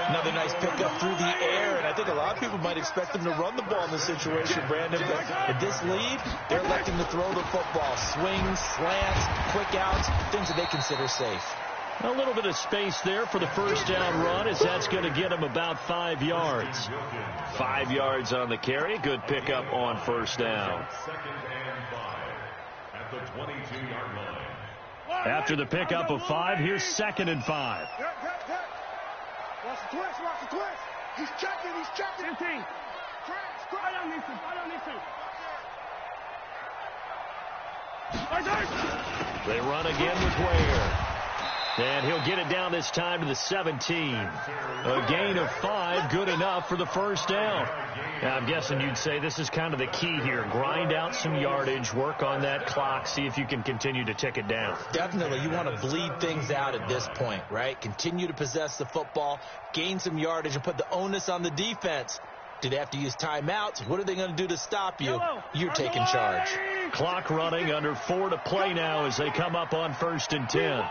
Another nice pickup through the air, and I think a lot of people might expect them to run the ball in this situation, Brandon. But at this lead, they're electing to throw the football. Swings, slants, quick outs, things that they consider safe. A little bit of space there for the first down run, as that's going to get him about 5 yards. 5 yards on the carry. Good pickup on first down. At the 22-yard line. After the pickup of 5, here's 2nd and 5. Watch the twist. He's checking. 15. I don't need to. They run again with Ware. And he'll get it down this time to the 17. A gain of 5, good enough for the first down. Now, I'm guessing you'd say this is kind of the key here. Grind out some yardage, work on that clock, see if you can continue to tick it down. Definitely. You want to bleed things out at this point, right? Continue to possess the football, gain some yardage, and put the onus on the defense. Do they have to use timeouts? What are they going to do to stop you? You're taking charge. Clock running, under 4 to play now as they come up on 1st and 10.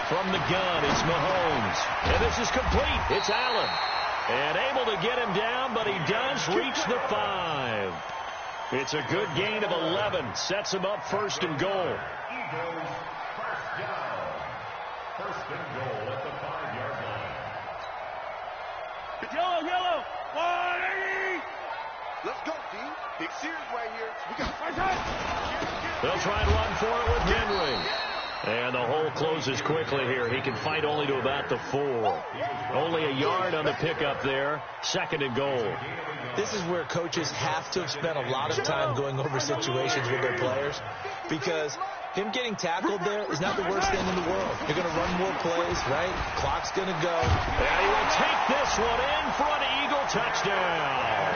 From the gun, it's Mahomes. And this is complete. It's Allen. And able to get him down, but he does reach the 5. It's a good gain of 11. Sets him up 1st and goal. Eagles first down. 1st and goal at the 5-yard line. Yellow. 180. Let's go, D. Big series right here. We got fight. They'll try and run for it with Henry. And the hole closes quickly here. He can fight only to about the 4. Only a yard on the pickup there. 2nd and goal. This is where coaches have to have spent a lot of time going over situations with their players, because him getting tackled there is not the worst thing in the world. You're going to run more plays, right? Clock's going to go. And he will take this one in for an Eagle touchdown.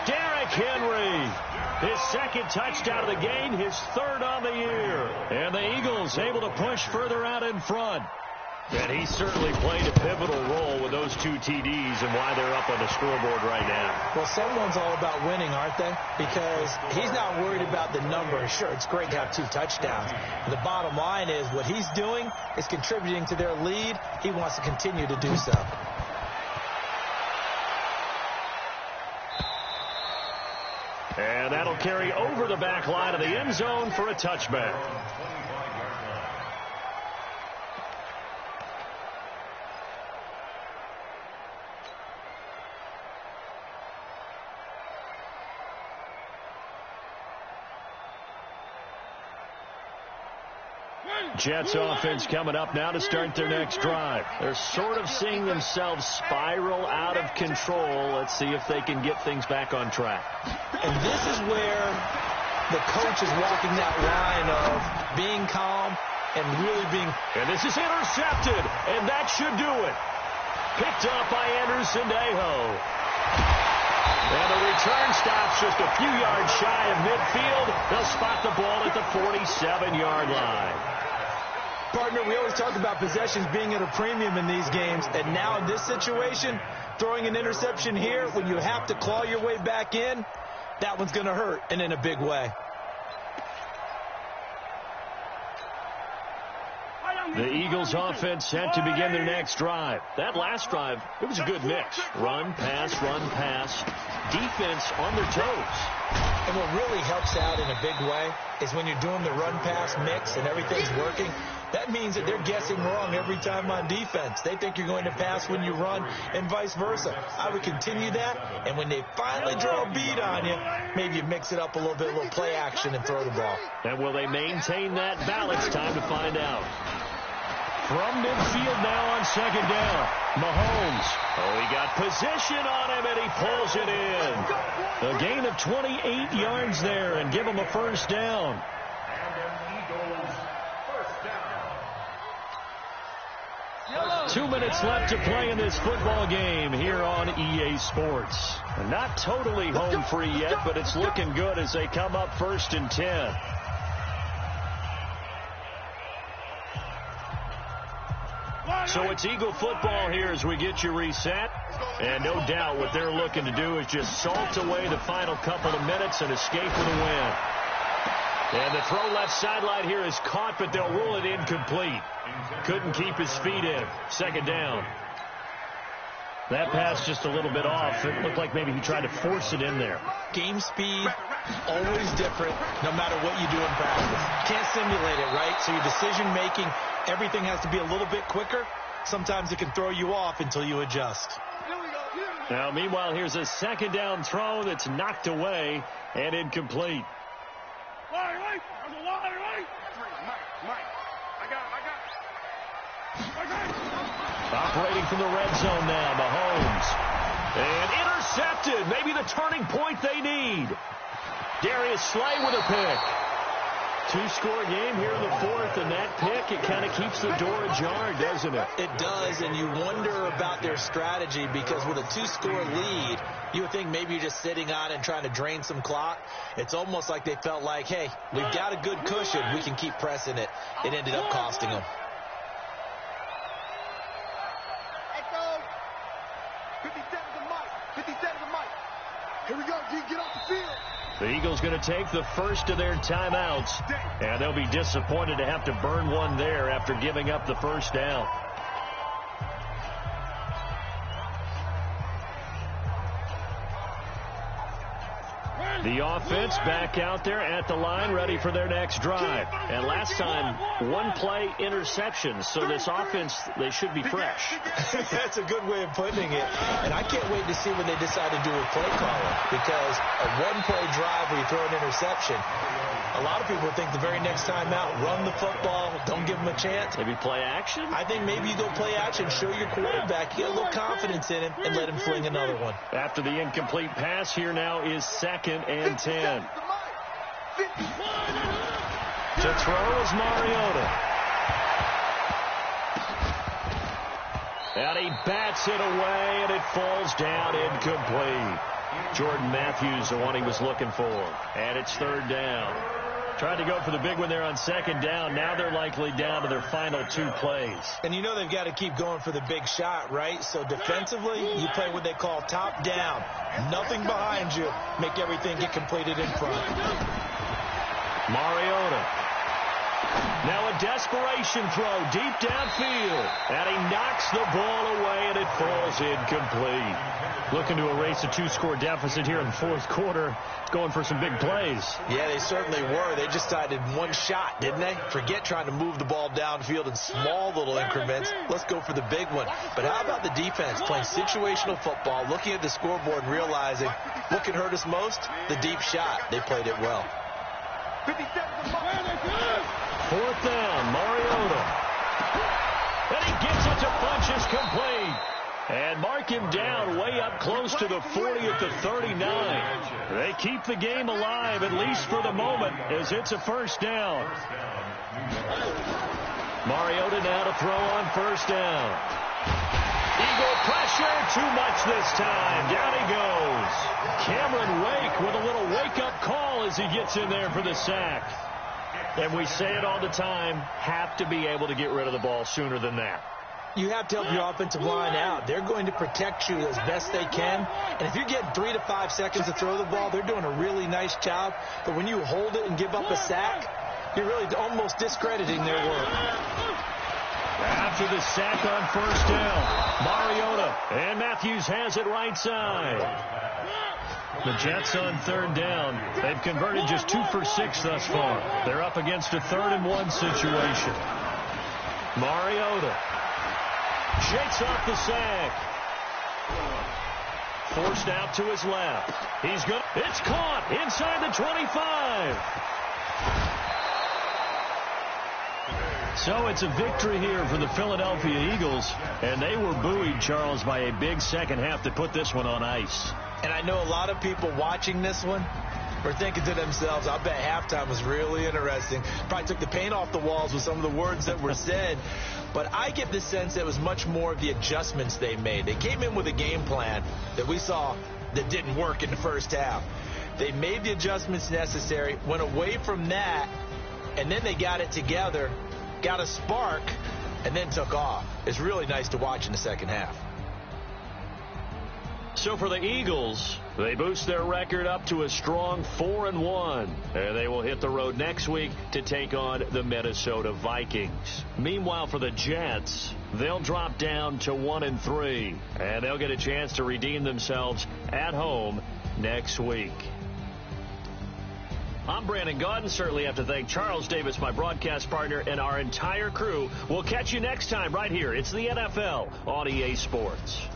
Derrick Henry. His 2nd touchdown of the game, his 3rd on the year. And the Eagles able to push further out in front. And he certainly played a pivotal role with those 2 TDs and why they're up on the scoreboard right now. Well, someone's all about winning, aren't they? Because he's not worried about the number. Sure, it's great to have 2 touchdowns. The bottom line is what he's doing is contributing to their lead. He wants to continue to do so. And that'll carry over the back line of the end zone for a touchback. Jets offense coming up now to start their next drive. They're sort of seeing themselves spiral out of control. Let's see if they can get things back on track. And this is where the coach is walking that line of being calm and really being... And this is intercepted, and that should do it. Picked up by Anderson Dejo. And the return stops just a few yards shy of midfield. They'll spot the ball at the 47-yard line. Partner, we always talk about possessions being at a premium in these games, and now in this situation, throwing an interception here when you have to claw your way back in, that one's going to hurt, and in a big way. The Eagles offense set to begin their next drive. That last drive, it was a good mix. Run, pass, defense on their toes. And what really helps out in a big way is when you're doing the run-pass mix and everything's working, that means that they're guessing wrong every time on defense. They think you're going to pass when you run and vice versa. I would continue that, and when they finally draw a bead on you, maybe you mix it up a little bit, a little play action, and throw the ball. And will they maintain that balance? Time to find out. From midfield now on second down. Mahomes. Oh, he got position on him, and he pulls it in. A gain of 28 yards there, and give him a first down. And an Eagles first down. 2 minutes left to play in this football game here on EA Sports. Not totally home free yet, but it's looking good as they come up 1st and 10. So it's Eagle football here as we get you reset. And no doubt what they're looking to do is just salt away the final couple of minutes and escape with a win. And the throw left sideline here is caught, but they'll rule it incomplete. Couldn't keep his feet in. Second down. That pass just a little bit off. It looked like maybe he tried to force it in there. Game speed, always different, no matter what you do in practice. Can't simulate it, right? So your decision-making, everything has to be a little bit quicker. Sometimes it can throw you off until you adjust. Now, meanwhile, here's a second down throw that's knocked away and incomplete. Operating from the red zone now, Mahomes. And intercepted. Maybe the turning point they need. Darius Slay with a pick. 2-score game here in the fourth, and that pick, it kind of keeps the door ajar, doesn't it? It does, and you wonder about their strategy because with a 2-score lead, you would think maybe you're just sitting on it and trying to drain some clock. It's almost like they felt like, hey, we've got a good cushion. We can keep pressing it. It ended up costing them. Here we go, G. Get off the field. The Eagles going to take the first of their timeouts, and they'll be disappointed to have to burn one there after giving up the first down. The offense back out there at the line, ready for their next drive. And last time, one play interception. So this offense, they should be fresh. That's a good way of putting it. And I can't wait to see when they decide to do a play caller. Because a one-play drive where you throw an interception, a lot of people think the very next time out, run the football, don't give them a chance. Maybe play action? I think maybe you go play action, show your quarterback, get a little confidence in him, and let him fling another one. After the incomplete pass, here now is 2nd and 10. To throw is Mariota. And he bats it away, and it falls down incomplete. Jordan Matthews, the one he was looking for. And it's 3rd down. Tried to go for the big one there on 2nd down. Now they're likely down to their final 2 plays. And you know they've got to keep going for the big shot, right? So defensively, you play what they call top down. Nothing behind you. Make everything get completed in front. Mariota. Now a desperation throw deep downfield. And he knocks the ball away, and it falls incomplete. Looking to erase a 2-score deficit here in the fourth quarter. Going for some big plays. Yeah, they certainly were. They just decided one shot, didn't they? Forget trying to move the ball downfield in small little increments. Let's go for the big one. But how about the defense playing situational football, looking at the scoreboard and realizing what can hurt us most? The deep shot. They played it well. 4th down, Mariota. And he gets it to Funchess complete. And mark him down way up close to the 40 at the 39. They keep the game alive, at least for the moment, as it's a first down. Mariota now to throw on 1st down. Eagle pressure, too much this time. Down he goes. Cameron Wake with a little wake-up call as he gets in there for the sack. And we say it all the time, have to be able to get rid of the ball sooner than that. You have to help your offensive line out. They're going to protect you as best they can. And if you're getting 3 to 5 seconds to throw the ball, they're doing a really nice job. But when you hold it and give up a sack, you're really almost discrediting their work. After the sack on 1st down, Mariota, and Matthews has it right side. The Jets on 3rd down. They've converted just 2 for 6 thus far. They're up against a 3rd and 1 situation. Mariota shakes off the sack. Forced out to his left. He's good. It's caught inside the 25. So it's a victory here for the Philadelphia Eagles, and they were buoyed, Charles, by a big second half that put this one on ice. And I know a lot of people watching this one were thinking to themselves, I bet halftime was really interesting. Probably took the paint off the walls with some of the words that were said. But I get the sense that it was much more of the adjustments they made. They came in with a game plan that we saw that didn't work in the first half. They made the adjustments necessary, went away from that, and then they got it together, got a spark, and then took off. It's really nice to watch in the second half. So for the Eagles, they boost their record up to a strong 4-1, and they will hit the road next week to take on the Minnesota Vikings. Meanwhile, for the Jets, they'll drop down to 1-3, and they'll get a chance to redeem themselves at home next week. I'm Brandon Gaudin. Certainly have to thank Charles Davis, my broadcast partner, and our entire crew. We'll catch you next time right here. It's the NFL on EA Sports.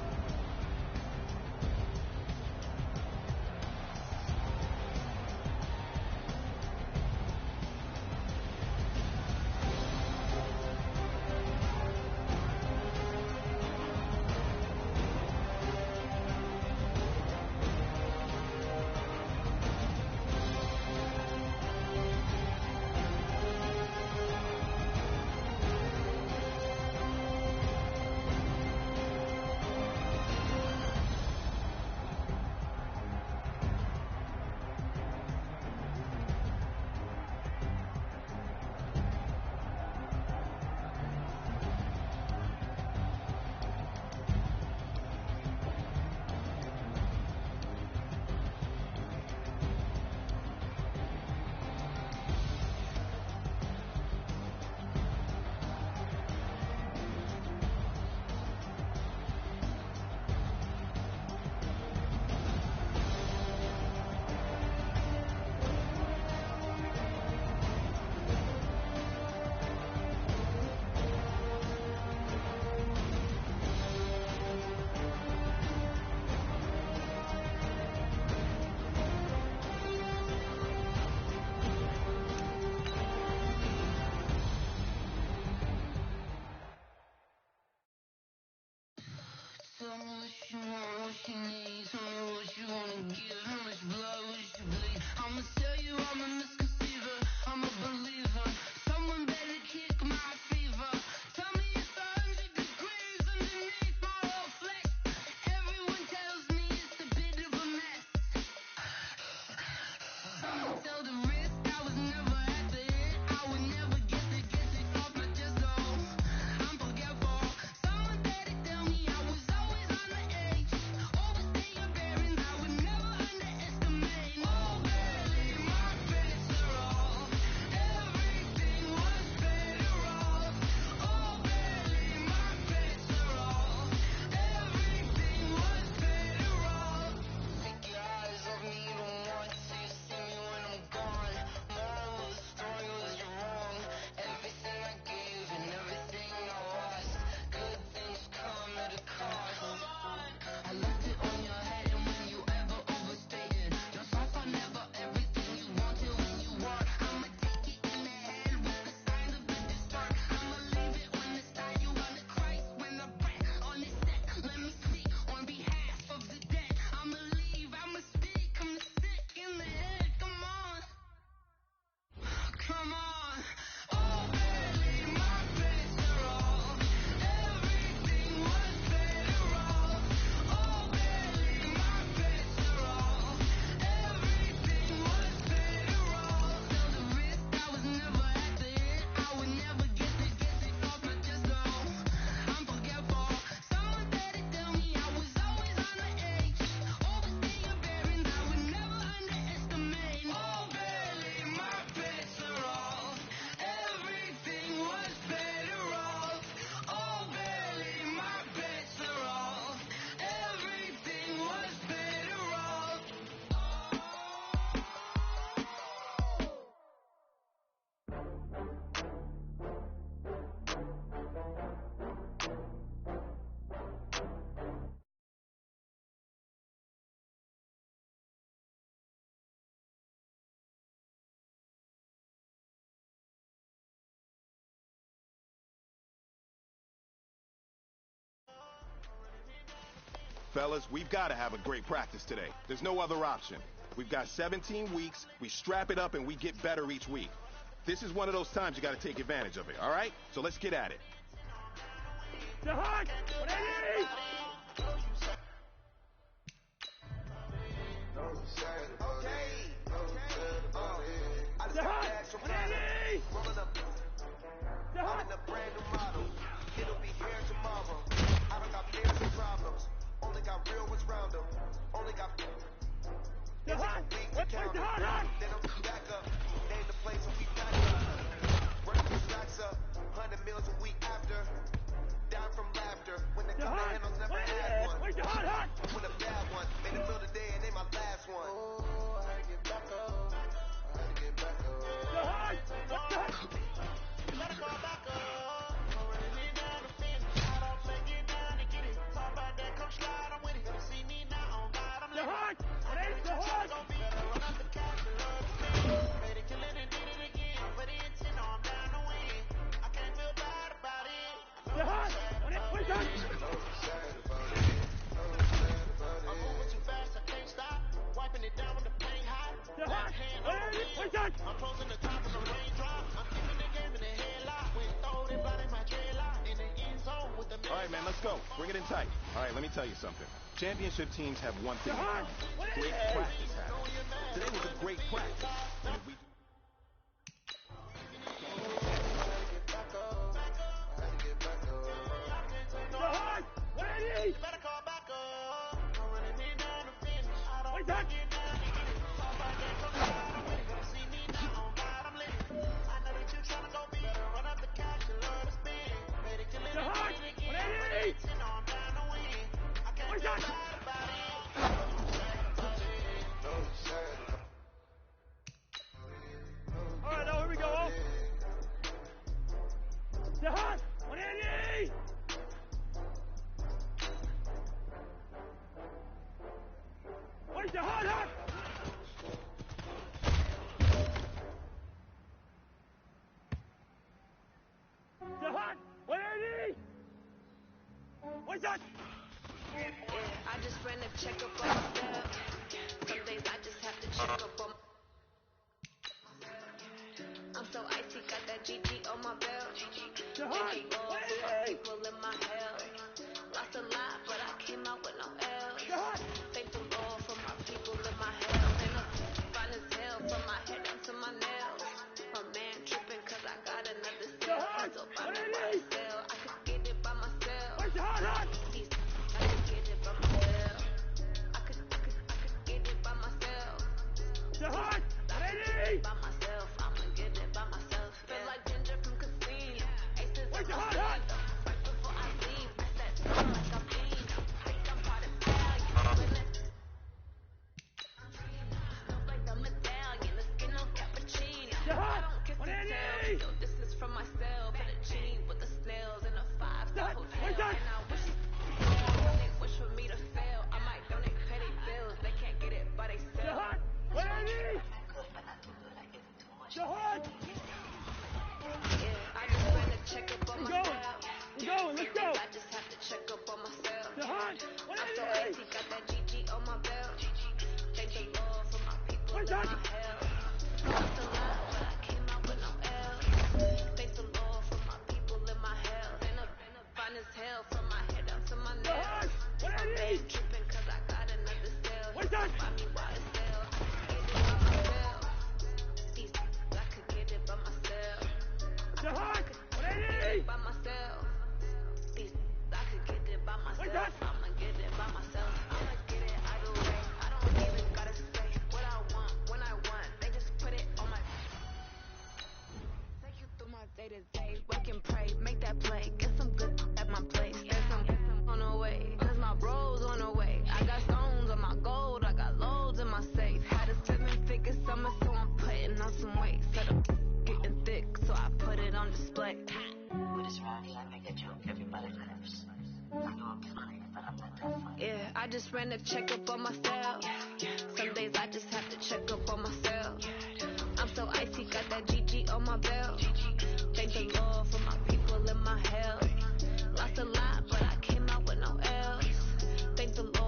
Fellas, we've got to have a great practice today. There's no other option. We've got 17 weeks, we strap it up, and we get better each week. This is one of those times you got to take advantage of it, all right? So let's get at it. I'm in a brand new model. It'll be here tomorrow. I don't got fears and problems. Only got real ones round them. Only got week to count them. Then I'll be back up. Name the place and we back up. Work the stacks up. 100 meals a week after. Down from laughter. When the gun handles never had one. When a bad one. Made a meal today and they my last one. Oh, I had to get back up. I had to get back up. Better go back up. I'm running it down the fence. I don't play it down and get it. Talk about that, come slide, I'm with it. Gonna see me now on God, I'm living. Better run up the cash and love the spin. Made it, kill it, and did it again. Put it in 10, I'm down to win. I can't feel bad about it. I'm moving too fast, I can't stop. Wiping it down with the paint hot. Left hand on the wheel. I'm closing the top of the raindrop. I'm keeping the game in the headlock. When throwed it, blinding my dreadlock. In the end zone with the All right, man, let's go. Bring it in tight. All right, let me tell you something. Championship teams have one thing in common. Great practice habits. Today was a great practice. And if we... better call back up. I'm running it down the finish. I don't get down to get it. Talk about that, come slide, I'm with it. Gonna see me now on God, I'm living. I know that you tryna go big. Better run up the cash and love the spin. Made it, kill it, and did it again. Put it in 10, I'm down to win. I can't feel bad about it. All right, now here we go. Jahan, 180! Where's Jahan? Jahan, 180! What's that? Yeah, I just ran a checkup on myself. Some days I just have to check up on. I'm so icy, got that GG on my belt. Jahan, For people in my hell. Lost a lot, but I came out with no L's. Thank the Lord for my people in my hell. And I'm fine as hell from my head down to my nails. My man tripping cause I got another cell. So by me by myself, I could get it by myself. I could get it by myself. I could get it by myself. Jahan, By myself, I'ma get it by myself. Feel like Ginger from Casino. Aces in my sleeve. Right before I leave, I said, like I'm mean. Think I'm part of value. Look like the medallion, the skin on cappuccino. I don't kiss and tell. Yo, this is from myself. In a jean with the snails in a 5-star hotel. And I wish they wish for me to fail. I might donate petty bills. They can't get it by they self. Jahan! Yeah, I just ran a check up on myself. We're going, let's go! I just have to check up on myself. Jahan, I'm so icy, got that GG on my belt. Thank the Lord for my people in my hell. Lost a lot, but I came out with no L's. Thank the Lord for my people in my hell. And I'm fine as hell from my head down to my nails. My man tripping cause I got another cell. He buy me while it's sale. I could get it by myself. Jahan, By myself. I could get it by myself. I'ma get it by myself. I'ma get it either way. I don't even gotta say what I want when I want. They just put it on my. Take you through my day to day. Wake and pray, make that play. Get some good at my place. There's some on the way. Cause my bro's on the way. I got stones on my gold. I got loads in my safe. Had a 7-figure summer, so I'm putting on some weight. Set up getting thick, so I put it on display. With this rowdy, I make a joke, everybody laughs. I know I'm funny, but I'm not that funny. Yeah, I just ran a check up on myself. Some days I just have to check up on myself. I'm so icy, got that GG on my belt. Thank the Lord for my people in my hell. Lost a lot, but I came out with no L's. Thank the Lord.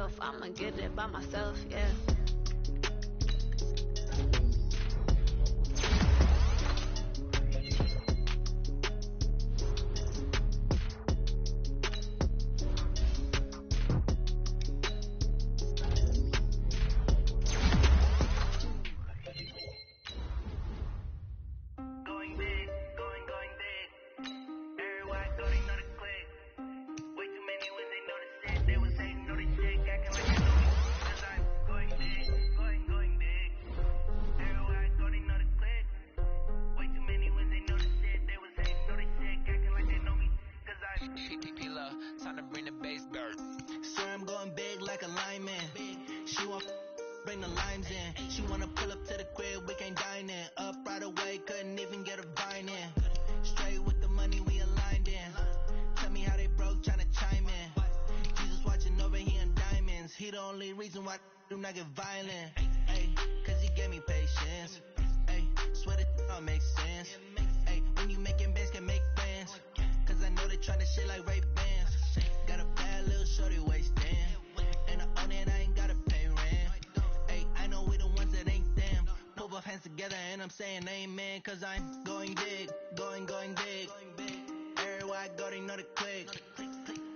myself. I'ma get it by myself, yeah. Time to bring the bass bird. Swear I'm going big like a lineman. She won't bring the limes in. She wanna pull up to the crib, we can't dine in. Up right away, couldn't even get a vine in. Straight with the money, we aligned in. Tell me how they broke, tryna chime in. Jesus watching over, he in diamonds. He the only reason why I do not get violent. Ay, cause he gave me patience. Ay, swear that all makes sense. Ay, when you making bands, can make plans. Cause I know they tryna shit like Ray Bans. Got a bad little shorty wasting. And I own it, I ain't gotta pay rent. Ay, I know we the ones that ain't them. Pull both hands together and I'm saying amen. Cause I'm going big, going big. Everywhere I go, they know the click.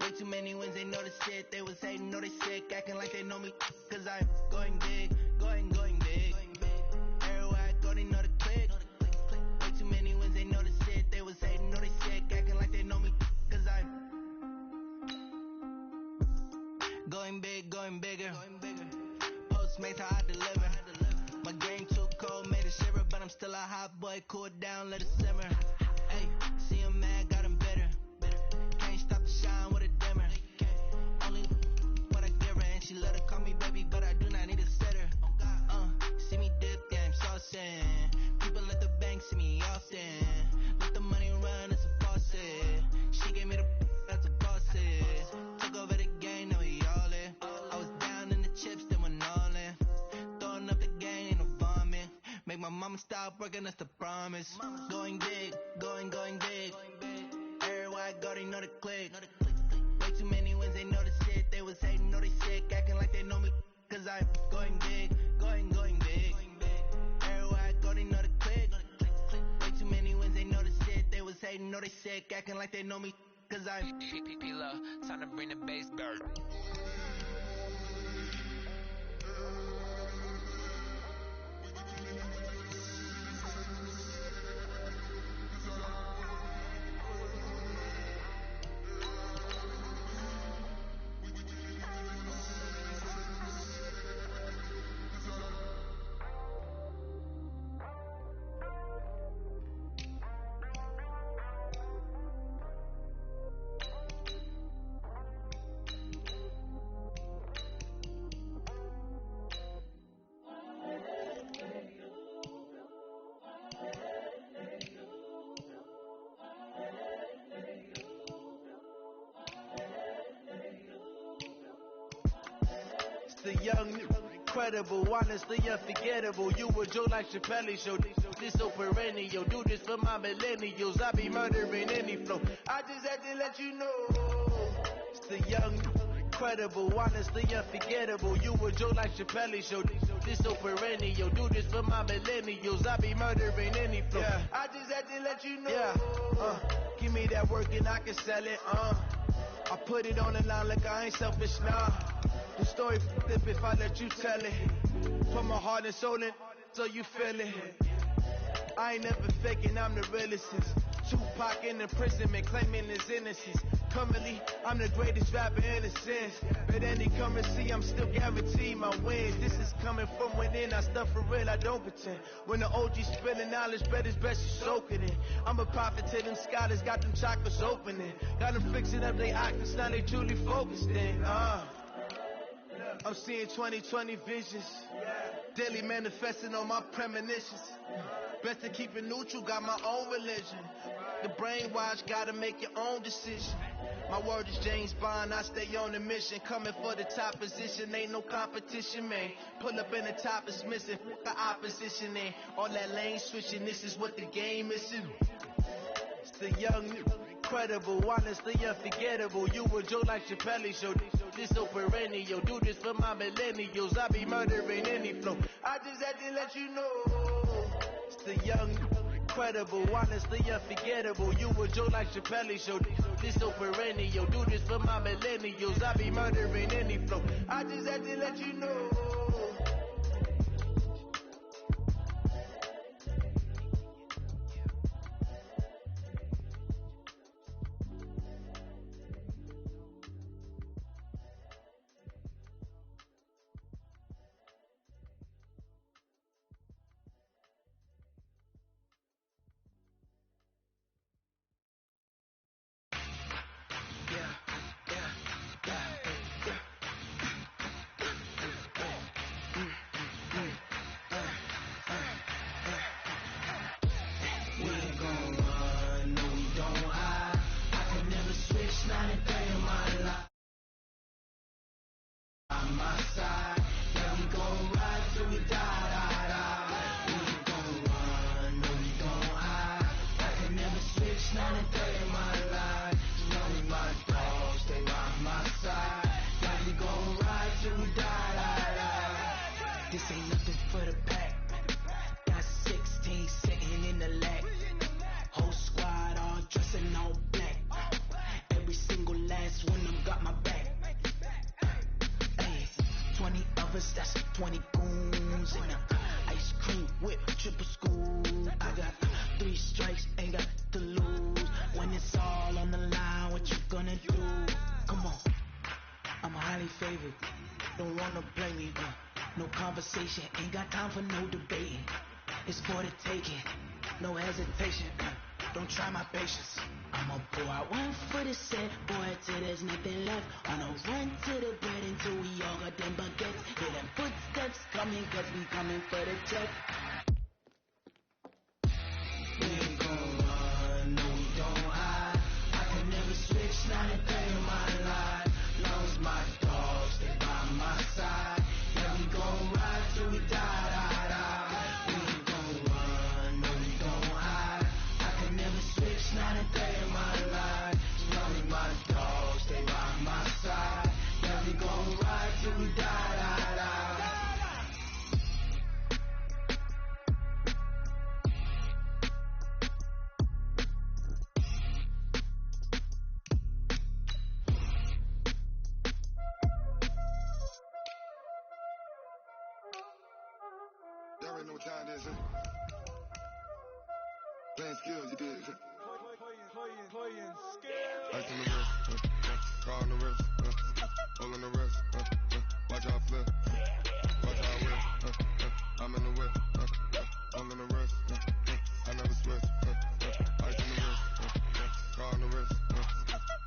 Way too many wins, they know the shit. They was hating, know they sick, acting like they know me. Cause I'm going big, going big. Everywhere I go, they know the click. Way too many wins, they know the shit. They was hating, know they sick, acting like they know me. Cause I'm going big, going bigger. Postmates how I deliver. My game too cold, made a shiver, but I'm still a hot boy. Cool it down, let it simmer. Hey, see him mad, got him bitter. Can't stop the shine with a dimmer. Only what I give her, and she let her call me baby, but I do not need a sitter. See me dip, yeah, I'm saucing. People at the bank see me often. Let the money run, it's a faucet. She gave me the that's a faucet. Took over the game, now we all in. I was down in the chips, then went all in. Throwing up the game, ain't no vomit. Make my mama stop working, that's the promise. Going big, going big. Everywhere I go, they know the click. Way too many wins, they know the shit. They was hating, know they sick, acting like they know me. Cause I'm going big, going big. Everywhere I go, they know the click. Way too many wins, they know the shit. They was hating, know they sick, acting like they know me. Cause I'm P-P-P-Love, time to bring the bass bird. The young, incredible, honestly unforgettable. You were Joe like Chappelle show. This so perennial. Do this for my millennials. I be murdering any flow. I just had to let you know. It's the young, incredible, honestly unforgettable. You were Joe like Chappelle show. This so perennial. Do this for my millennials. I be murdering any flow. Yeah. I just had to let you know. Yeah. Give me that work and I can sell it. I put it on the line like I ain't selfish, nah. The story flip if I let you tell it. Put my heart and soul in so you feel it. I ain't never faking, I'm the realest. Tupac in imprisonment, claiming his innocence. Currently, I'm the greatest rapper in a sense. But any currency, I'm still guaranteed my wins. This is coming from within, I stuff for real, I don't pretend. When the OG spilling knowledge, bet it's best you soak it in. I'm a prophet to them scholars, got them chakras opening. Got them fixing up they octaves, now they truly focused in. I'm seeing 2020 visions. Daily manifesting on my premonitions. Best to keep it neutral, got my own religion. The brainwash, gotta make your own decision. My word is James Bond, I stay on the mission. Coming for the top position, ain't no competition, man. Pull up in the top is missing, the opposition in. All that lane switching, this is what the game is in. It's the young, incredible, honestly unforgettable. You were Joe like Chappelle show. This so perennial, do this for my millennials. I be murdering any flow. I just had to let you know. It's the young, incredible, honestly unforgettable. You a Joe like Chappelle show. This so perennial, do this for my millennials. I be murdering any flow. I just had to let you know. That's 20 goons and ice cream whip, triple school. I got 3 strikes, ain't got to lose. When it's all on the line, what you gonna do? Come on, I'm highly favored. Don't wanna blame me, no conversation. Ain't got time for no debating. It's for the taking, no hesitation. Don't try my patience. I'ma pour out one for the set, boy, till there's nothing left. On a run to the bread until we all got them baguettes. Hear them footsteps coming, cause we coming for the check. We ain't gon' run, no we don't hide. I can never switch, not a day in my life. Long as my dogs stay by my side. Yeah, we gon' ride till we die, die, die. We ain't gon' run, no we don't hide. I can never switch, not a day in my life. Long as my dogs stay by my side. Yeah, we gon' ride till we die, die, die. Y'all already know what time it is, huh? Playing skills, you did. Playing skills. Ice on the wrist, car on the wrist, hole in the wrist, watch how I flip, watch how I whip, I'm in the whip, hole in the wrist, I never switch, ice on the wrist, car on the wrist,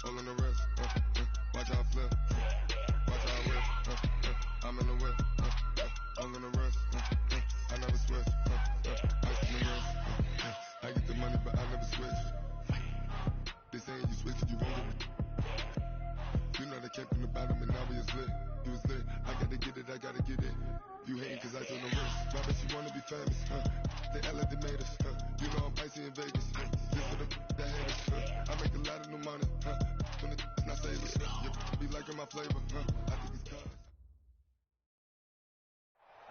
hole in the wrist, watch how I flip, watch how I whip, I'm in the whip, hole in the wrist, I never switch, ice on the wrist, I get the money but I never switch. They saying you switch it, you won't get it. You know they came from the bottom and now we is lit. You was lit, I gotta get it, I gotta get it. You hating cause I told them wrist. My bitch, you wanna be famous, They LA, they made us, You know I'm icy in Vegas, This for the that hate us, I make a lot of new money, When it's not savers, You be liking my flavor, I think it's cause.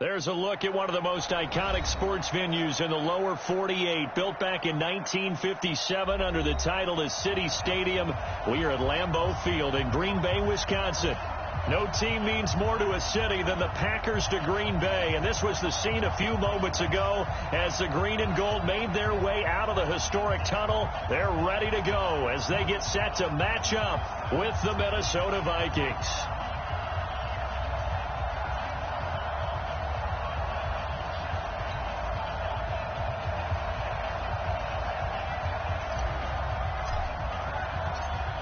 There's a look at one of the most iconic sports venues in the lower 48. Built back in 1957 under the title of City Stadium. We are at Lambeau Field in Green Bay, Wisconsin. No team means more to a city than the Packers to Green Bay. And this was the scene a few moments ago as the green and gold made their way out of the historic tunnel. They're ready to go as they get set to match up with the Minnesota Vikings.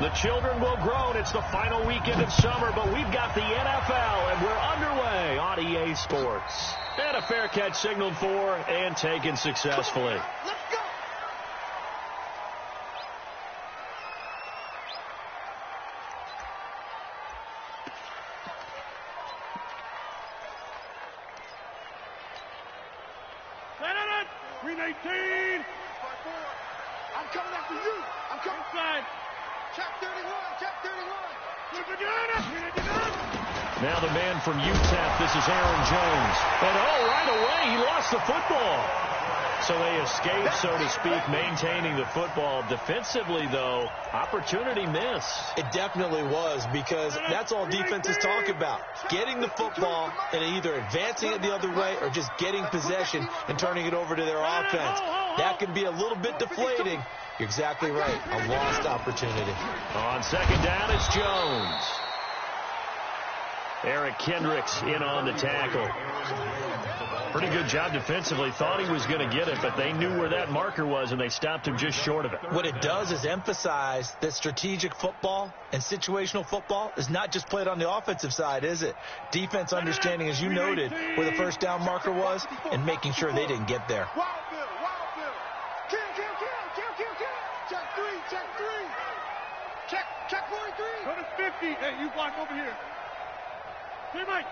The children will groan. It's the final weekend of summer, but we've got the NFL, and we're underway on EA Sports. And a fair catch signaled for and taken successfully. Let's go! Set on it! Green 18! I'm coming after you! I'm coming! Inside! Check 31! Check 31! Now the man from UTEP, this is Aaron Jones. And right away, he lost the football. So they escaped, so to speak, maintaining the football. Defensively, though, opportunity missed. It definitely was, because that's all defenses talk about. Getting the football and either advancing it the other way or just getting possession and turning it over to their offense. That can be a little bit deflating. You're exactly right. A lost opportunity. On second down, it's Jones. Eric Kendricks in on the tackle. Pretty good job defensively. Thought he was going to get it, but they knew where that marker was, and they stopped him just short of it. What it does is emphasize that strategic football and situational football is not just played on the offensive side, is it? Defense understanding, as you noted, where the first down marker was and making sure they didn't get there. Check 43. Go to 50. Hey, you block over here. Hey, Mike.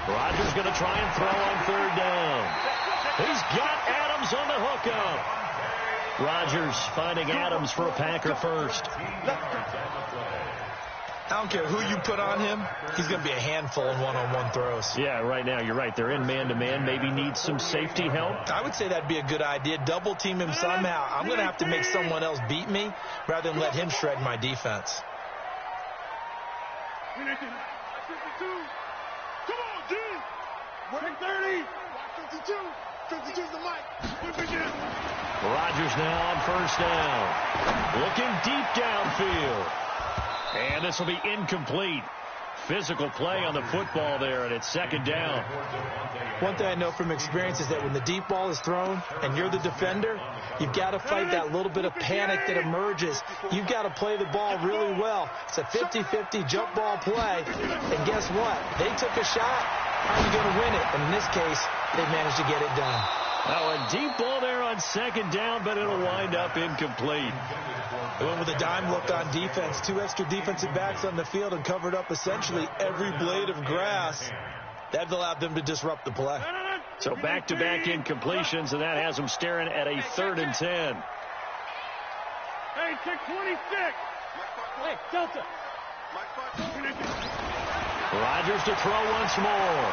Rodgers going to try and throw on third down. He's got Adams on the hookup. Rodgers finding Adams for a Packer first. I don't care who you put on him. He's going to be a handful in one-on-one throws. Yeah, right now, you're right. They're in man-to-man. Maybe need some safety help. I would say that'd be a good idea. Double team him somehow. I'm going to have to make someone else beat me rather than let him shred my defense. Come on, G. 130. 52. 52's the mic. Rodgers now on first down. Looking deep downfield. And this will be incomplete. Physical play on the football there, and it's second down. One thing I know from experience is that when the deep ball is thrown and you're the defender, you've got to fight that little bit of panic that emerges. You've got to play the ball really well. It's a 50-50 jump ball play. And guess what? They took a shot. How are you going to win it? And in this case, they managed to get it done. Oh, a deep ball there on second down, but it'll wind up incomplete. They went with a dime look on defense. 2 extra defensive backs on the field and covered up essentially every blade of grass. That allowed them to disrupt the play. So back-to-back incompletions, and that has them staring at a 3rd and 10. Hey, check 26. Hey, Delta. Rodgers to throw once more.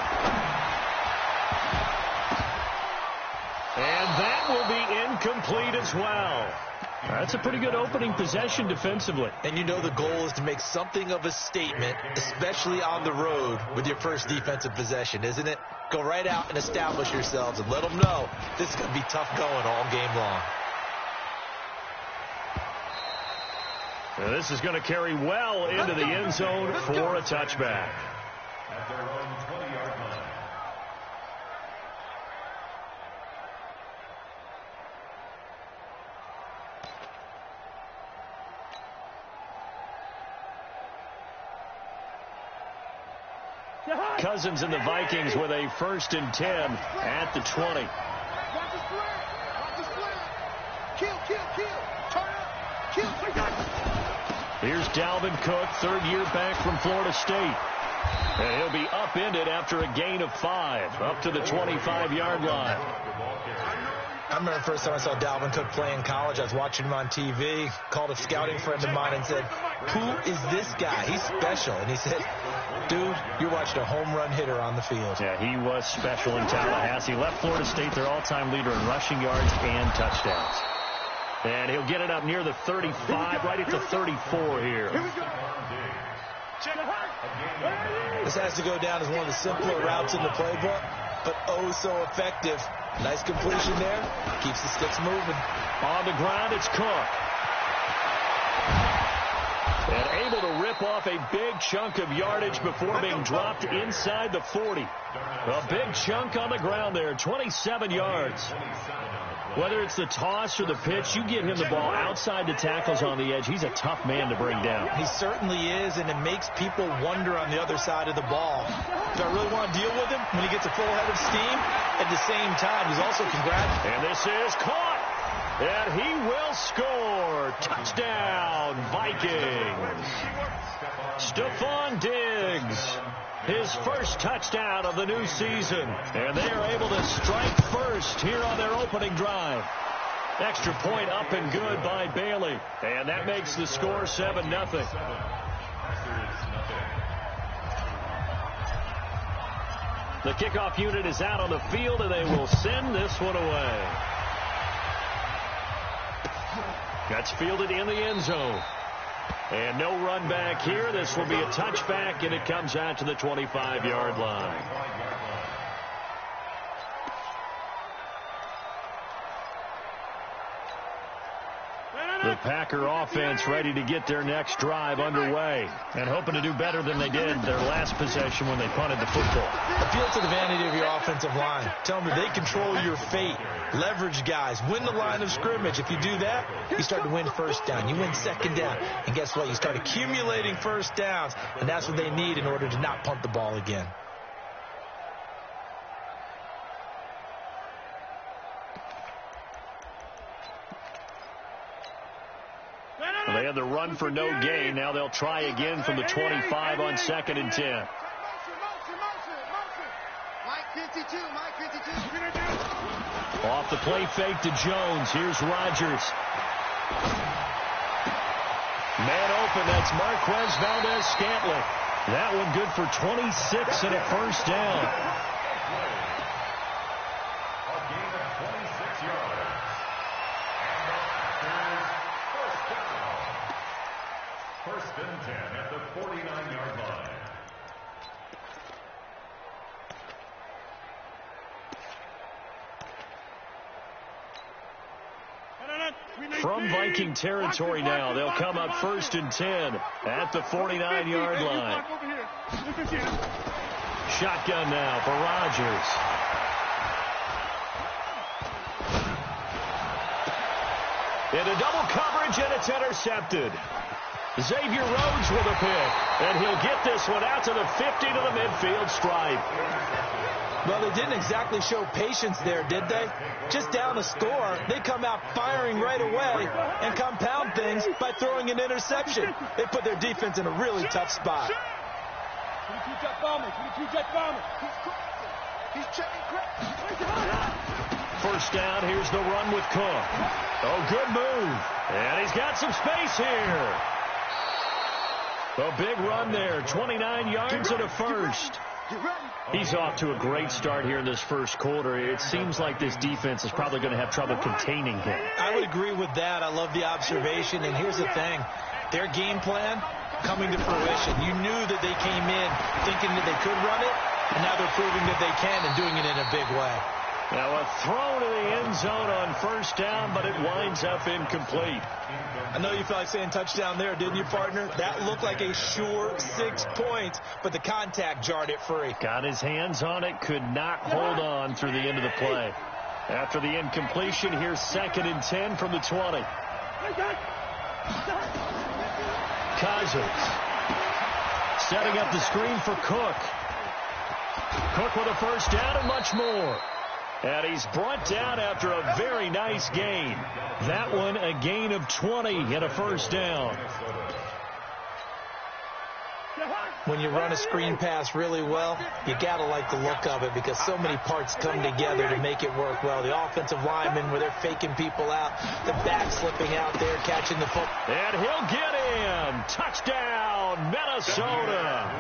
And that will be incomplete as well. That's a pretty good opening possession defensively. And you know the goal is to make something of a statement, especially on the road with your first defensive possession, isn't it? Go right out and establish yourselves and let them know this is going to be tough going all game long. Now this is going to carry well into the end zone for a touchback. At their own 20-yard line. Cousins and the Vikings with a 1st and 10 at the 20. Here's Dalvin Cook, 3rd year back from Florida State. And he'll be upended after a gain of 5, up to the 25-yard line. I remember the first time I saw Dalvin Cook play in college. I was watching him on TV, called a scouting friend of mine and said, "Who is this guy? He's special." And he said, "Dude, you're watching a home run hitter on the field." Yeah, he was special in Tallahassee. Left Florida State their all-time leader in rushing yards and touchdowns. And he'll get it up near the 35, right at the 34 here. This has to go down as one of the simpler routes in the playbook, but oh so effective. Nice completion there. Keeps the sticks moving. On the ground, it's Cook. And able to rip off a big chunk of yardage before being dropped inside the 40. A big chunk on the ground there, 27 yards. Whether it's the toss or the pitch, you get him the ball outside the tackles on the edge. He's a tough man to bring down. He certainly is, and it makes people wonder on the other side of the ball. Do I really want to deal with him when he gets a full head of steam? At the same time, he's also congratulated. And this is caught. And he will score. Touchdown, Vikings. Stephon Diggs. His first touchdown of the new season. And they are able to strike first here on their opening drive. Extra point up and good by Bailey. And that makes the score 7-0. The kickoff unit is out on the field, and they will send this one away. That's fielded in the end zone. And no run back here. This will be a touchback, and it comes out to the 25-yard line. The Packer offense ready to get their next drive underway and hoping to do better than they did their last possession when they punted the football. Appeal to the vanity of your offensive line. Tell them that they control your fate. Leverage guys. Win the line of scrimmage. If you do that, you start to win first down. You win second down. And guess what? You start accumulating first downs. And that's what they need in order to not punt the ball again. They had the run for no gain. Now they'll try again from the 25 on 2nd and 10. Off the play fake to Jones. Here's Rodgers. Man open. That's Marquez Valdez-Scantling. That one good for 26 and a first down. A gain of 26 yards. First and 10 at the 49-yard line. From Viking territory now, they'll come up 1st and 10 at the 49-yard line. Shotgun now for Rodgers. Into double coverage, and it's intercepted. Xavier Rhodes with a pick, and he'll get this one out to the 50 to the midfield stripe. Well, they didn't exactly show patience there, did they? Just down a score, they come out firing right away and compound things by throwing an interception. They put their defense in a really tough spot. First down, here's the run with Cook. Oh, good move. And he's got some space here. A big run there, 29 yards and a first. He's off to a great start here in this first quarter. It seems like this defense is probably going to have trouble containing him. I would agree with that. I love the observation. And here's the thing. Their game plan coming to fruition. You knew that they came in thinking that they could run it, and now they're proving that they can and doing it in a big way. Now a throw to the end zone on first down, but it winds up incomplete. I know you felt like saying touchdown there, didn't you, partner? That looked like a sure 6 points, but the contact jarred it free. Got his hands on it, could not hold on through the end of the play. After the incompletion, here's 2nd and 10 from the 20. Cousins setting up the screen for Cook. Cook with a first down and much more. And he's brought down after a very nice gain. That one a gain of 20 and a first down. When you run a screen pass really well, you got to like the look of it because so many parts come together to make it work well. The offensive linemen where they're faking people out, the back slipping out there, catching the foot. And he'll get in. Touchdown, Minnesota.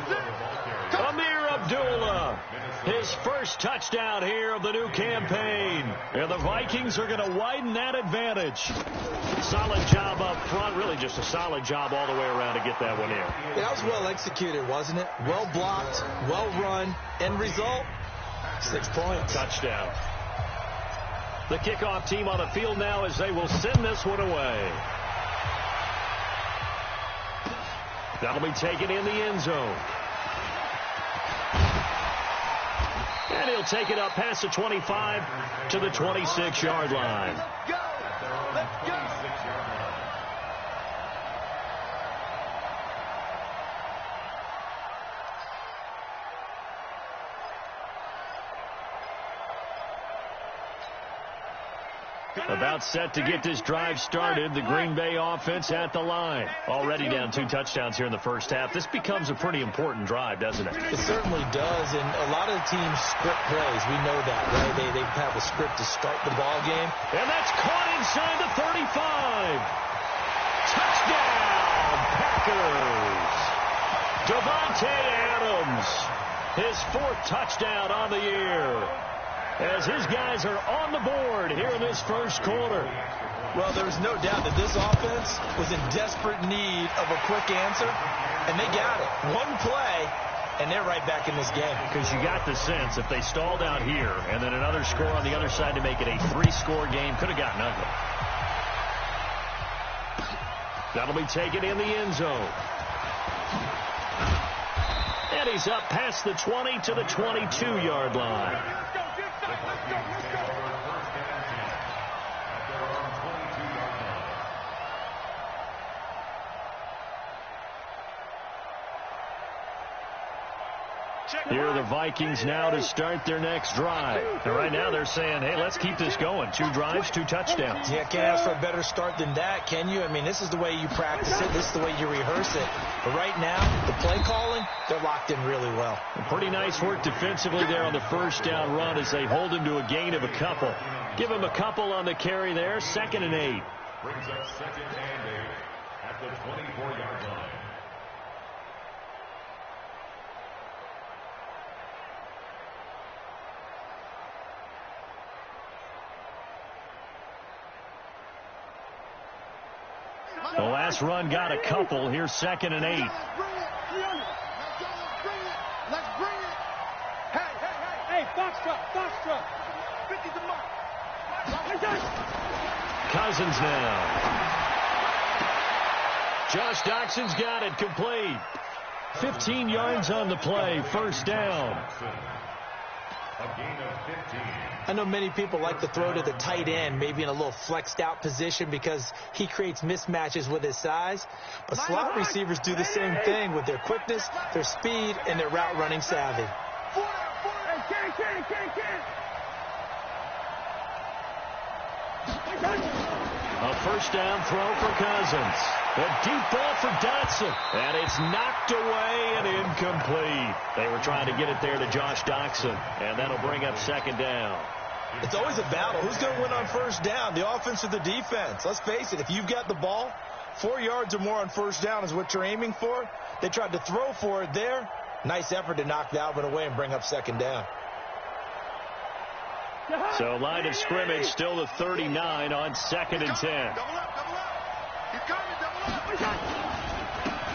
Amir Abdullah, his first touchdown here of the new campaign. And the Vikings are going to widen that advantage. Solid job up front, really just a solid job all the way around to get that one in. Yeah, that was well executed, wasn't it? Well blocked, well run. End result, 6 points. Touchdown. The kickoff team on the field now as they will send this one away. That'll be taken in the end zone. And he'll take it up past the 25 to the 26-yard line. Go! Let's go! About set to get this drive started. The Green Bay offense at the line. Already down 2 touchdowns here in the first half. This becomes a pretty important drive, doesn't it? It certainly does, and a lot of the teams script plays. We know that, right? They have a script to start the ball game. And that's caught inside the 35. Touchdown, Packers. Davante Adams, his 4th touchdown on the year, as his guys are on the board here in this first quarter. Well, there's no doubt that this offense was in desperate need of a quick answer, and they got it. One play, and they're right back in this game. Because you got the sense if they stalled out here and then another score on the other side to make it a 3-score game, could have gotten ugly. That'll be taken in the end zone. And he's up past the 20 to the 22-yard line. Here are the Vikings now to start their next drive. And right now they're saying, hey, let's keep this going. 2 drives, 2 touchdowns. Yeah, can't ask for a better start than that, can you? I mean, this is the way you practice it. This is the way you rehearse it. But right now, the play calling, they're locked in really well. Pretty nice work defensively there on the first down run as they hold him to a gain of a couple. Give him a couple on the carry there. 2nd and 8. Brings up 2nd and 8 at the 24-yard line. The last run got a couple. Here's 2nd and 8. Let's bring it. Hey, box truck. 50 to mark. Cousins now. Josh Doxson's got it complete. 15 yards on the play. First down. A gain of 15. I know many people like to throw to the tight end, maybe in a little flexed out position because he creates mismatches with his size. But slot receivers do the same thing with their quickness, their speed, and their route running savvy. A first down throw for Cousins. A deep ball for Dotson. And it's knocked away and incomplete. They were trying to get it there to Josh Doxson. And that'll bring up 2nd down. It's always a battle. Who's going to win on first down, the offense or the defense? Let's face it, if you've got the ball, 4 yards or more on first down is what you're aiming for. They tried to throw for it there. Nice effort to knock that one away and bring up 2nd down. So line of scrimmage still the 39 on 2nd and 10.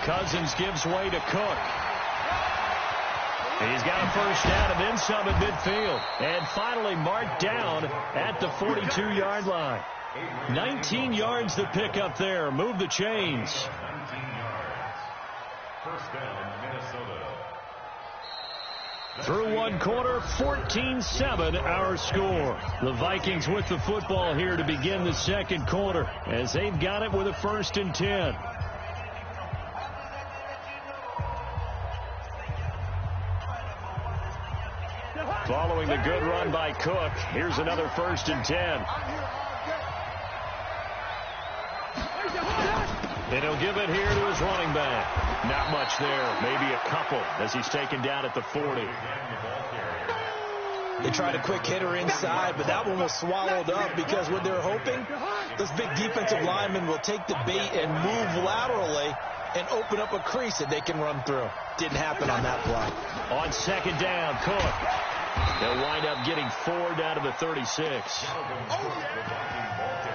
Cousins gives way to Cook. He's got a first down and then some at midfield. And finally marked down at the 42-yard line. 19 yards to pick up there. Move the chains. 19 yards. First down, Minnesota. Through one quarter, 14-7 our score. The Vikings with the football here to begin the second quarter as they've got it with a 1st and 10. Following the good run by Cook, here's another 1st and 10. And he'll give it here to his running back. Not much there, maybe a couple as he's taken down at the 40. They tried a quick hitter inside, but that one was swallowed up because what they're hoping, those big defensive linemen will take the bait and move laterally and open up a crease that they can run through. Didn't happen on that play. On 2nd down, Cook. They'll wind up getting 4 down to the 36.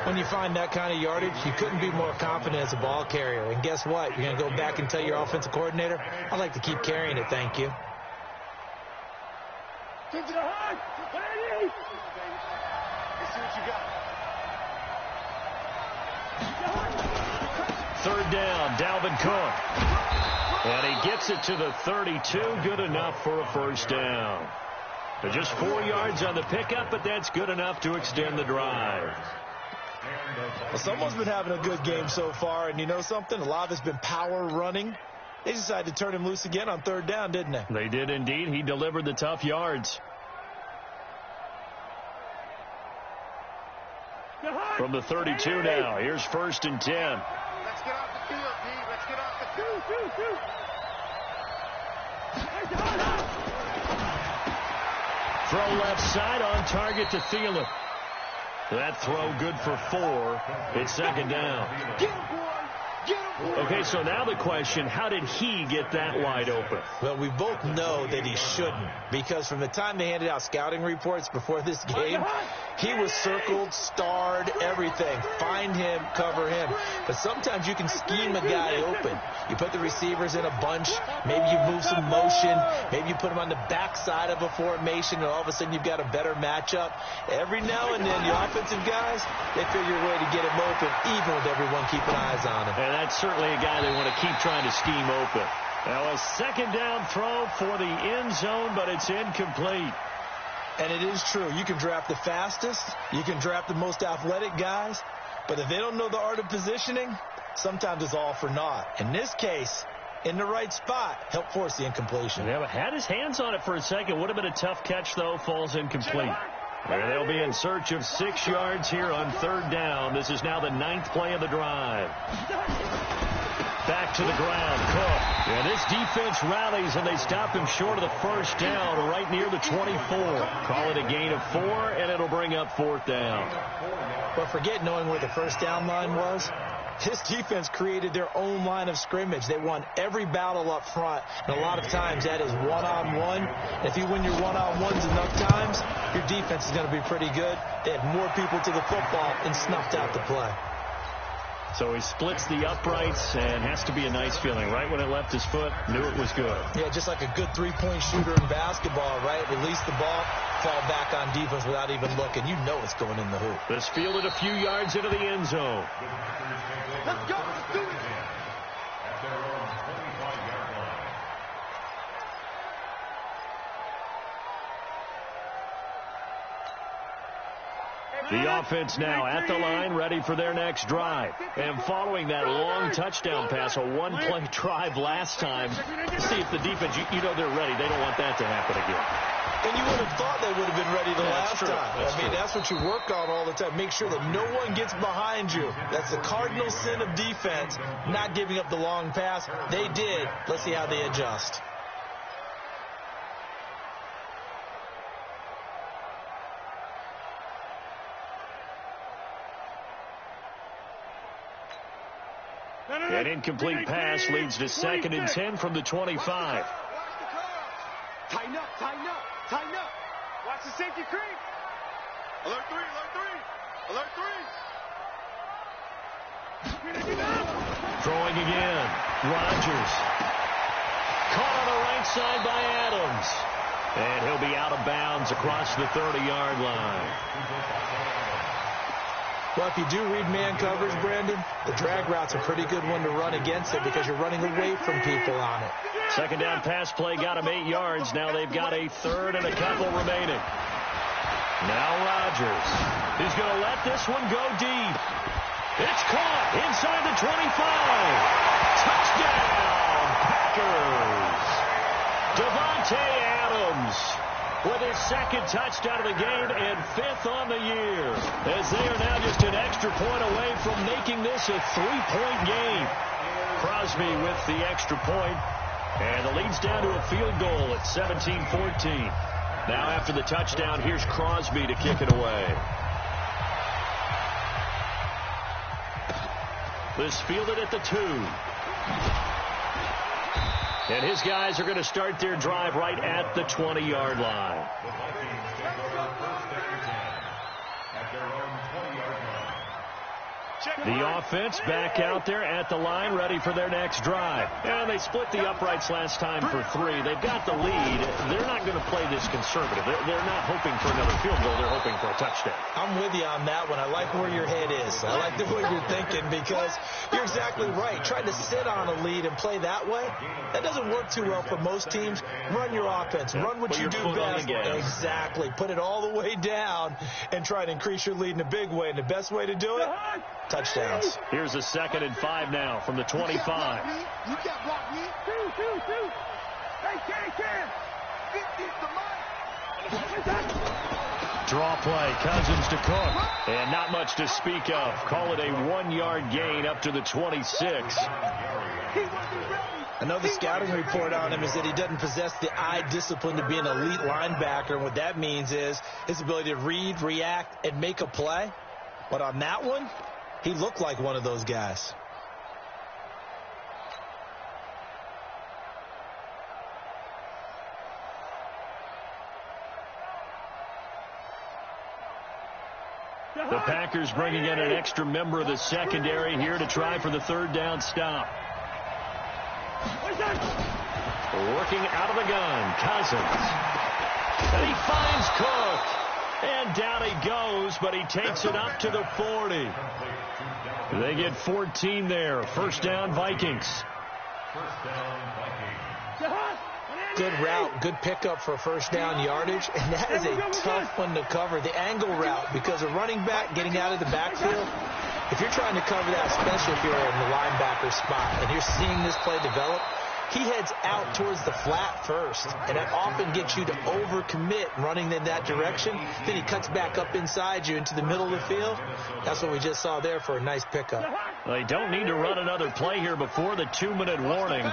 When you find that kind of yardage, you couldn't be more confident as a ball carrier. And guess what? You're going to go back and tell your offensive coordinator, I'd like to keep carrying it, thank you. Let's see what you got. 3rd down, Dalvin Cook. And he gets it to the 32. Good enough for a first down. They're just 4 yards on the pickup, but that's good enough to extend the drive. Well, someone's been having a good game so far, and you know something? A lot of it's been power running. They decided to turn him loose again on 3rd down, didn't they? They did indeed. He delivered the tough yards. From the 32 now, here's 1st and 10. Let's get off the field, D. Let's get off the field. Throw left side on target to Thielen. That throw good for 4. It's 2nd down. Get him, boy. Get him, boy. Okay, so now the question, how did he get that wide open? Well, we both know that he shouldn't, because from the time they handed out scouting reports before this game, he was circled, starred, everything. Find him, cover him. But sometimes you can scheme a guy open. You put the receivers in a bunch. Maybe you move some motion. Maybe you put him on the backside of a formation, and all of a sudden you've got a better matchup. Every now and then, the offensive guys, they figure a way to get him open, even with everyone keeping eyes on him. And that's certainly a guy they want to keep trying to scheme open. Now a 2nd down throw for the end zone, but it's incomplete. And it is true. You can draft the fastest. You can draft the most athletic guys. But if they don't know the art of positioning, sometimes it's all for naught. In this case, in the right spot, help force the incompletion. Yeah, but had his hands on it for a second. Would have been a tough catch, though. Falls incomplete. There they'll be in search of 6 yards here on 3rd down. This is now the 9th play of the drive. Back to the ground, Cook. And this defense rallies, and they stop him short of the 1st down, right near the 24. Call it a gain of 4, and it'll bring up 4th down. But forget knowing where the 1st down line was. This defense created their own line of scrimmage. They won every battle up front, and a lot of times that is one-on-one. If you win your one-on-ones enough times, your defense is going to be pretty good. They had more people to the football and snuffed out the play. So he splits the uprights, and has to be a nice feeling. Right when it left his foot, knew it was good. Yeah, just like a good three-point shooter in basketball, right? Release the ball, fall back on defense without even looking. You know it's going in the hoop. This fielded a few yards into the end zone. Let's go. Let's do it. At their own 25-yard line. The offense now at the line, ready for their next drive. And following that long touchdown pass, a one-play drive last time, see if the defense, you know they're ready. They don't want that to happen again. And you would have thought they would have been ready the last time. That's what you work on all the time. Make sure that no one gets behind you. That's the cardinal sin of defense, not giving up the long pass. They did. Let's see how they adjust. An incomplete pass leads to 2nd and 10 from the 25. Tighten up, tighten up, tighten up. Watch the safety creep. Alert 3, alert 3, alert 3. Throwing again. Rodgers. Caught on the right side by Adams. And he'll be out of bounds across the 30-yard line. Well, if you do read man coverage, Brandon, the drag route's a pretty good one to run against it because you're running away from people on it. 2nd down pass play got him 8 yards. Now they've got a 3rd and a couple remaining. Now Rodgers. He's going to let this one go deep. It's caught inside the 25. Touchdown, Packers. Devontae Adams with his 2nd touchdown of the game and 5th on the year, as they are now just an extra point away from making this a 3-point game. Crosby with the extra point, and the lead's down to a field goal at 17-14. Now after the touchdown, here's Crosby to kick it away. This fielded at the 2. And his guys are going to start their drive right at the 20-yard line. The offense back out there at the line, ready for their next drive. And they split the uprights last time for 3. They've got the lead. They're not going to play this conservative. They're not hoping for another field goal. They're hoping for a touchdown. I'm with you on that one. I like where your head is. I like the way you're thinking because you're exactly right. Trying to sit on a lead and play that way, that doesn't work too well for most teams. Run your offense. Run what you do best. Exactly. Put it all the way down and try to increase your lead in a big way. And the best way to do it, touchdowns. Here's a 2nd and 5 now from the 25. You can't block me. Hey, Cam. Draw play, Cousins to Cook. And not much to speak of. Call it a 1-yard gain up to the 26. I know the scouting report on him is that he doesn't possess the eye discipline to be an elite linebacker. And what that means is his ability to read, react, and make a play. But on that one, he looked like one of those guys. The Packers bringing in an extra member of the secondary here to try for the third down stop. Working out of the gun, Cousins. And he finds Cook. And down he goes, but he takes it up to the 40. They get 14 there. First down, Vikings. Good route, good pickup for first down yardage, and that is a tough one to cover. The angle route, because a running back getting out of the backfield, if you're trying to cover that, especially if you're in the linebacker spot, and you're seeing this play develop, he heads out towards the flat first, and that often gets you to overcommit running in that direction. Then he cuts back up inside you into the middle of the field. That's what we just saw there for a nice pickup. They don't need to run another play here before the 2-minute warning.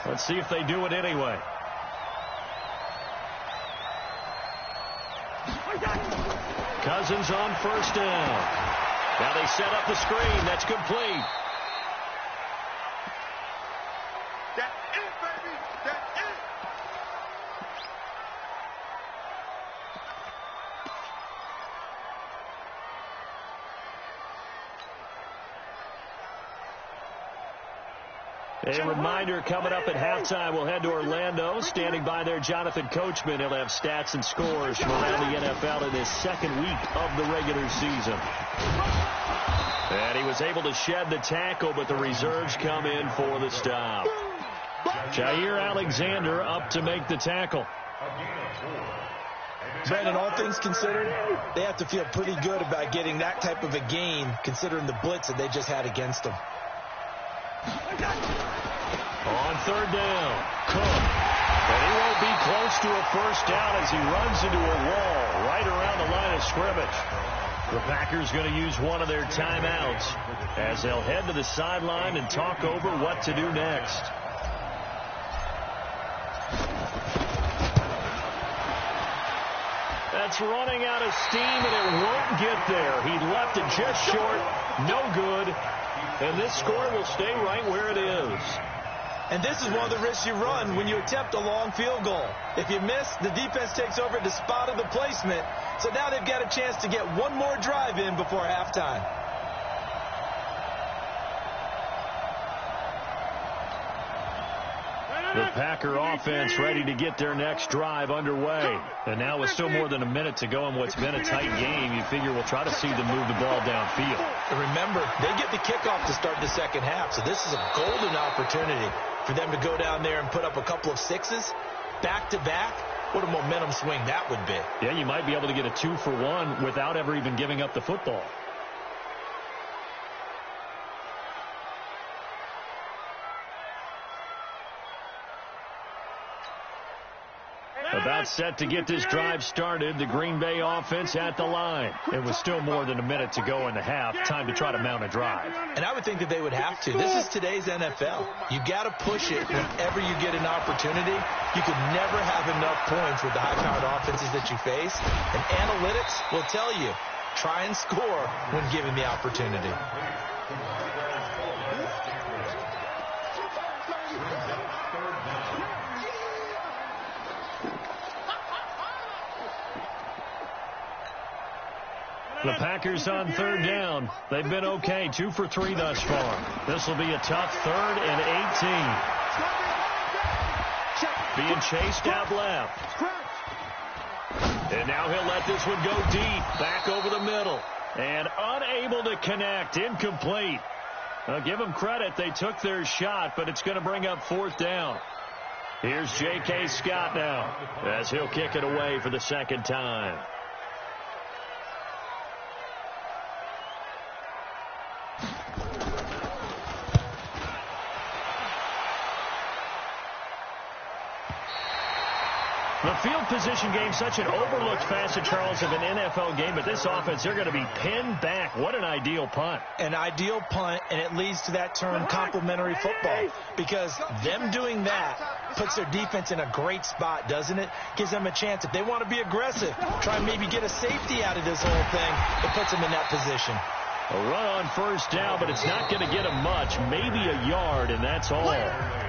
Let's see if they do it anyway. Cousins on first down. Now they set up the screen. That's complete. That's it, baby. That's it. A reminder coming up at halftime. We'll head to Orlando. Standing by there, Jonathan Coachman. He'll have stats and scores from around the NFL in his second week of the regular season. And he was able to shed the tackle, but the reserves come in for the stop. Jair Alexander up to make the tackle. Brandon, all things considered, they have to feel pretty good about getting that type of a gain, considering the blitz that they just had against them. On third down, Cook. And he won't be close to a first down as he runs into a wall right around the line of scrimmage. The Packers going to use one of their timeouts as they'll head to the sideline and talk over what to do next. That's running out of steam, and it won't get there. He left it just short. No good. And this score will stay right where it is. And this is one of the risks you run when you attempt a long field goal. If you miss, the defense takes over at the spot of the placement. So now they've got a chance to get one more drive in before halftime. The Packer offense ready to get their next drive underway. And now with still more than a minute to go in what's been a tight game, you figure we'll try to see them move the ball downfield. And remember, they get the kickoff to start the second half, so this is a golden opportunity for them to go down there and put up a couple of sixes back-to-back. What a momentum swing that would be. Yeah, you might be able to get a 2-for-1 without ever even giving up the football. About set to get this drive started. The Green Bay offense at the line. It was still more than a minute to go in the half. Time to try to mount a drive. And I would think that they would have to. This is today's NFL. You got to push it whenever you get an opportunity. You could never have enough points with the high-powered offenses that you face. And analytics will tell you, try and score when given the opportunity. The Packers on third down. They've been okay, 2 for 3 thus far. This will be a tough 3rd and 18. Being chased out left. And now he'll let this one go deep, back over the middle. And unable to connect, incomplete. I'll give them credit, they took their shot, but it's going to bring up 4th down. Here's J.K. Scott now, as he'll kick it away for the second time. The field position game, such an overlooked facet, Charles, of an NFL game, but this offense, they're going to be pinned back. What an ideal punt. An ideal punt, and it leads to that term complementary football, because them doing that puts their defense in a great spot, doesn't it? Gives them a chance. If they want to be aggressive, try and maybe get a safety out of this whole thing, it puts them in that position. A run on first down, but it's not going to get them much, maybe a yard, and that's all.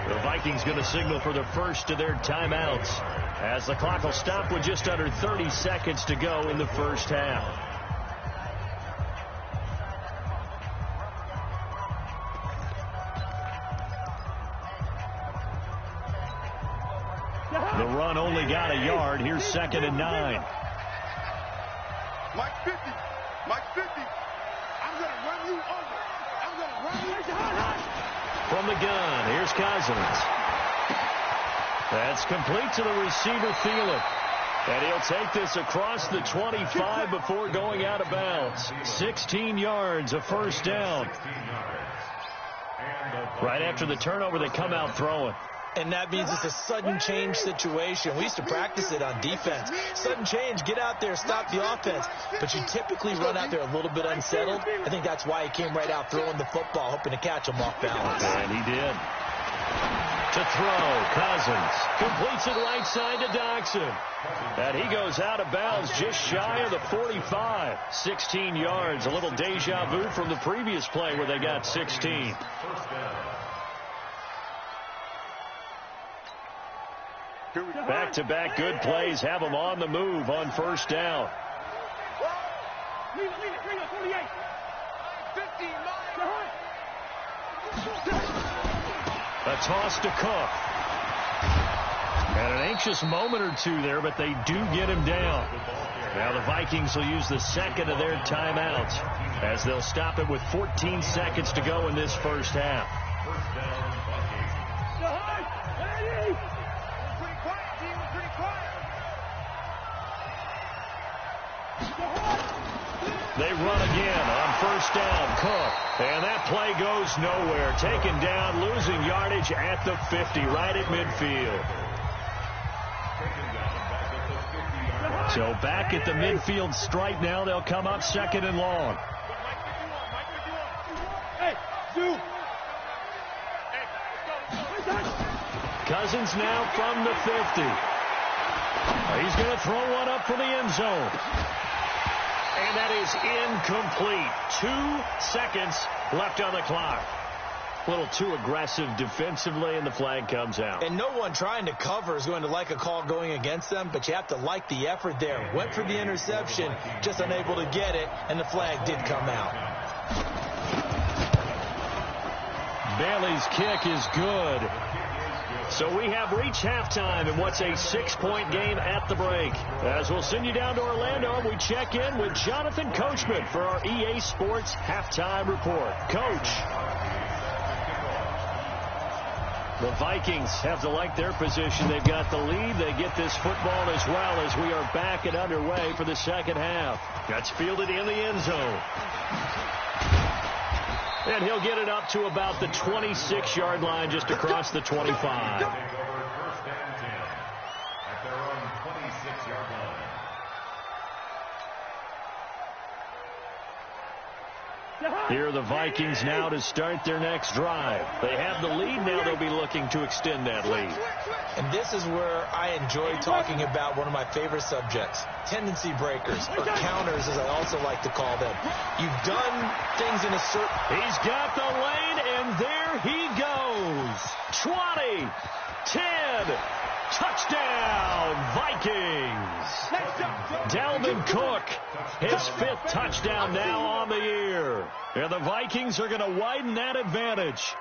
The Vikings going to signal for the first of their timeouts, as the clock will stop with just under 30 seconds to go in the first half. The run only got a yard. Here's 2nd and 9. Mike 50. Mike 50. I'm going to run you over. I'm going to run you over. From the gun, here's Cousins. That's complete to the receiver, Thielen. And he'll take this across the 25 before going out of bounds. 16 yards, a first down. Right after the turnover, they come out throwing. And that means it's a sudden change situation. We used to practice it on defense. Sudden change, get out there, stop the offense. But you typically run out there a little bit unsettled. I think that's why he came right out throwing the football, hoping to catch him off balance. And he did. To throw, Cousins. Completes it right side to Doxson. And he goes out of bounds just shy of the 45. 16 yards, a little deja vu from the previous play where they got 16. Back-to-back good plays have them on the move on first down. A toss to Cook. And an anxious moment or two there, but they do get him down. Now the Vikings will use the second of their timeouts as they'll stop it with 14 seconds to go in this first half. They run again on first down. Cook. And that play goes nowhere. Taken down, losing yardage at the 50, right at midfield. So back at the midfield stripe now. They'll come up 2nd and long. Cousins now from the 50. He's going to throw one up for the end zone. And that is incomplete. 2 seconds left on the clock. A little too aggressive defensively, and the flag comes out. And no one trying to cover is going to like a call going against them, but you have to like the effort there. Went for the interception, just unable to get it, and the flag did come out. Bailey's kick is good. So we have reached halftime in what's a 6-point game at the break. As we'll send you down to Orlando, we check in with Jonathan Coachman for our EA Sports Halftime Report. Coach. The Vikings have to like their position. They've got the lead. They get this football as well as we are back and underway for the second half. That's fielded in the end zone. And he'll get it up to about the 26-yard line, just across the 25. First and 10 at their own 26-yard line. Here are the Vikings now to start their next drive. They have the lead now. They'll be looking to extend that lead. And this is where I enjoy talking about one of my favorite subjects, tendency breakers, or counters, as I also like to call them. You've done things in a certain... He's got the lane, and there he goes. 20, 10, touchdown, Vikings. Dalvin Cook, his 5th touchdown now on the year. And the Vikings are going to widen that advantage.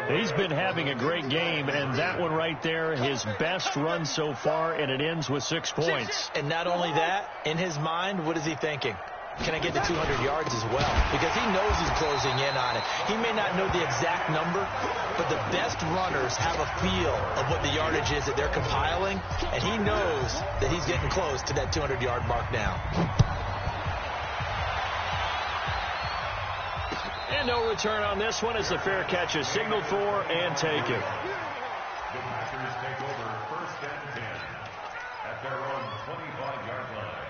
He's been having a great game, and that one right there, his best run so far, and it ends with 6 points. And not only that, in his mind, what is he thinking? Can I get to 200 yards as well? Because he knows he's closing in on it. He may not know the exact number, but the best runners have a feel of what the yardage is that they're compiling, and he knows that he's getting close to that 200-yard mark now. And no return on this one as the fair catch is signaled for and taken. The Packers take over 1st and 10 at their own 25-yard line.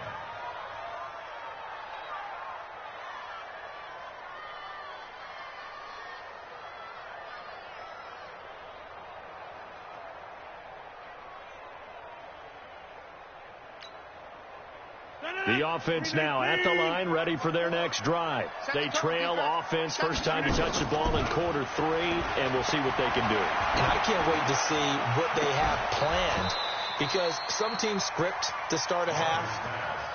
The offense now at the line, ready for their next drive. They trail offense, first time to touch the ball in quarter 3, and we'll see what they can do. And I can't wait to see what they have planned, because some teams script to start a half.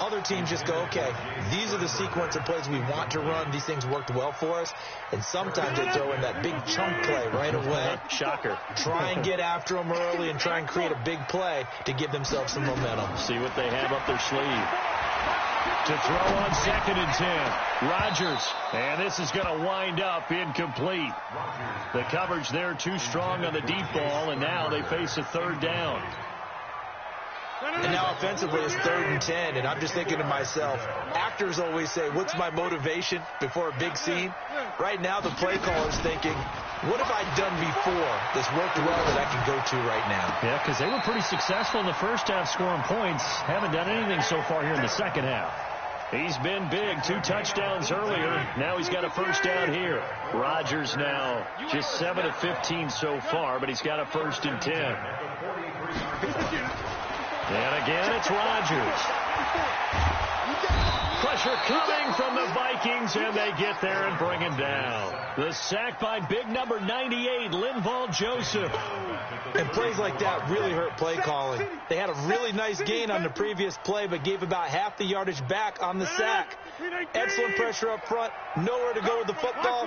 Other teams just go, okay, these are the sequence of plays we want to run. These things worked well for us. And sometimes they throw in that big chunk play right away. Shocker. Try and get after them early and try and create a big play to give themselves some momentum. See what they have up their sleeve. To throw on 2nd and 10. Rodgers. And this is going to wind up incomplete. The coverage there too strong on the deep ball, and now they face a 3rd down. And now offensively it's 3rd and 10, and I'm just thinking to myself, actors always say, what's my motivation before a big scene? Right now the play caller's thinking, what have I done before this worked well that I can go to right now? Yeah, because they were pretty successful in the first half scoring points. Haven't done anything so far here in the second half. He's been big, 2 touchdowns earlier. Now he's got a 1st down here. Rodgers now just 7 of 15 so far, but he's got a 1st and 10. And again, it's Rodgers. Pressure coming from the Vikings, and they get there and bring him down. The sack by big number 98, Linval Joseph. And plays like that really hurt play calling. They had a really nice gain on the previous play, but gave about half the yardage back on the sack. Excellent pressure up front. Nowhere to go with the football.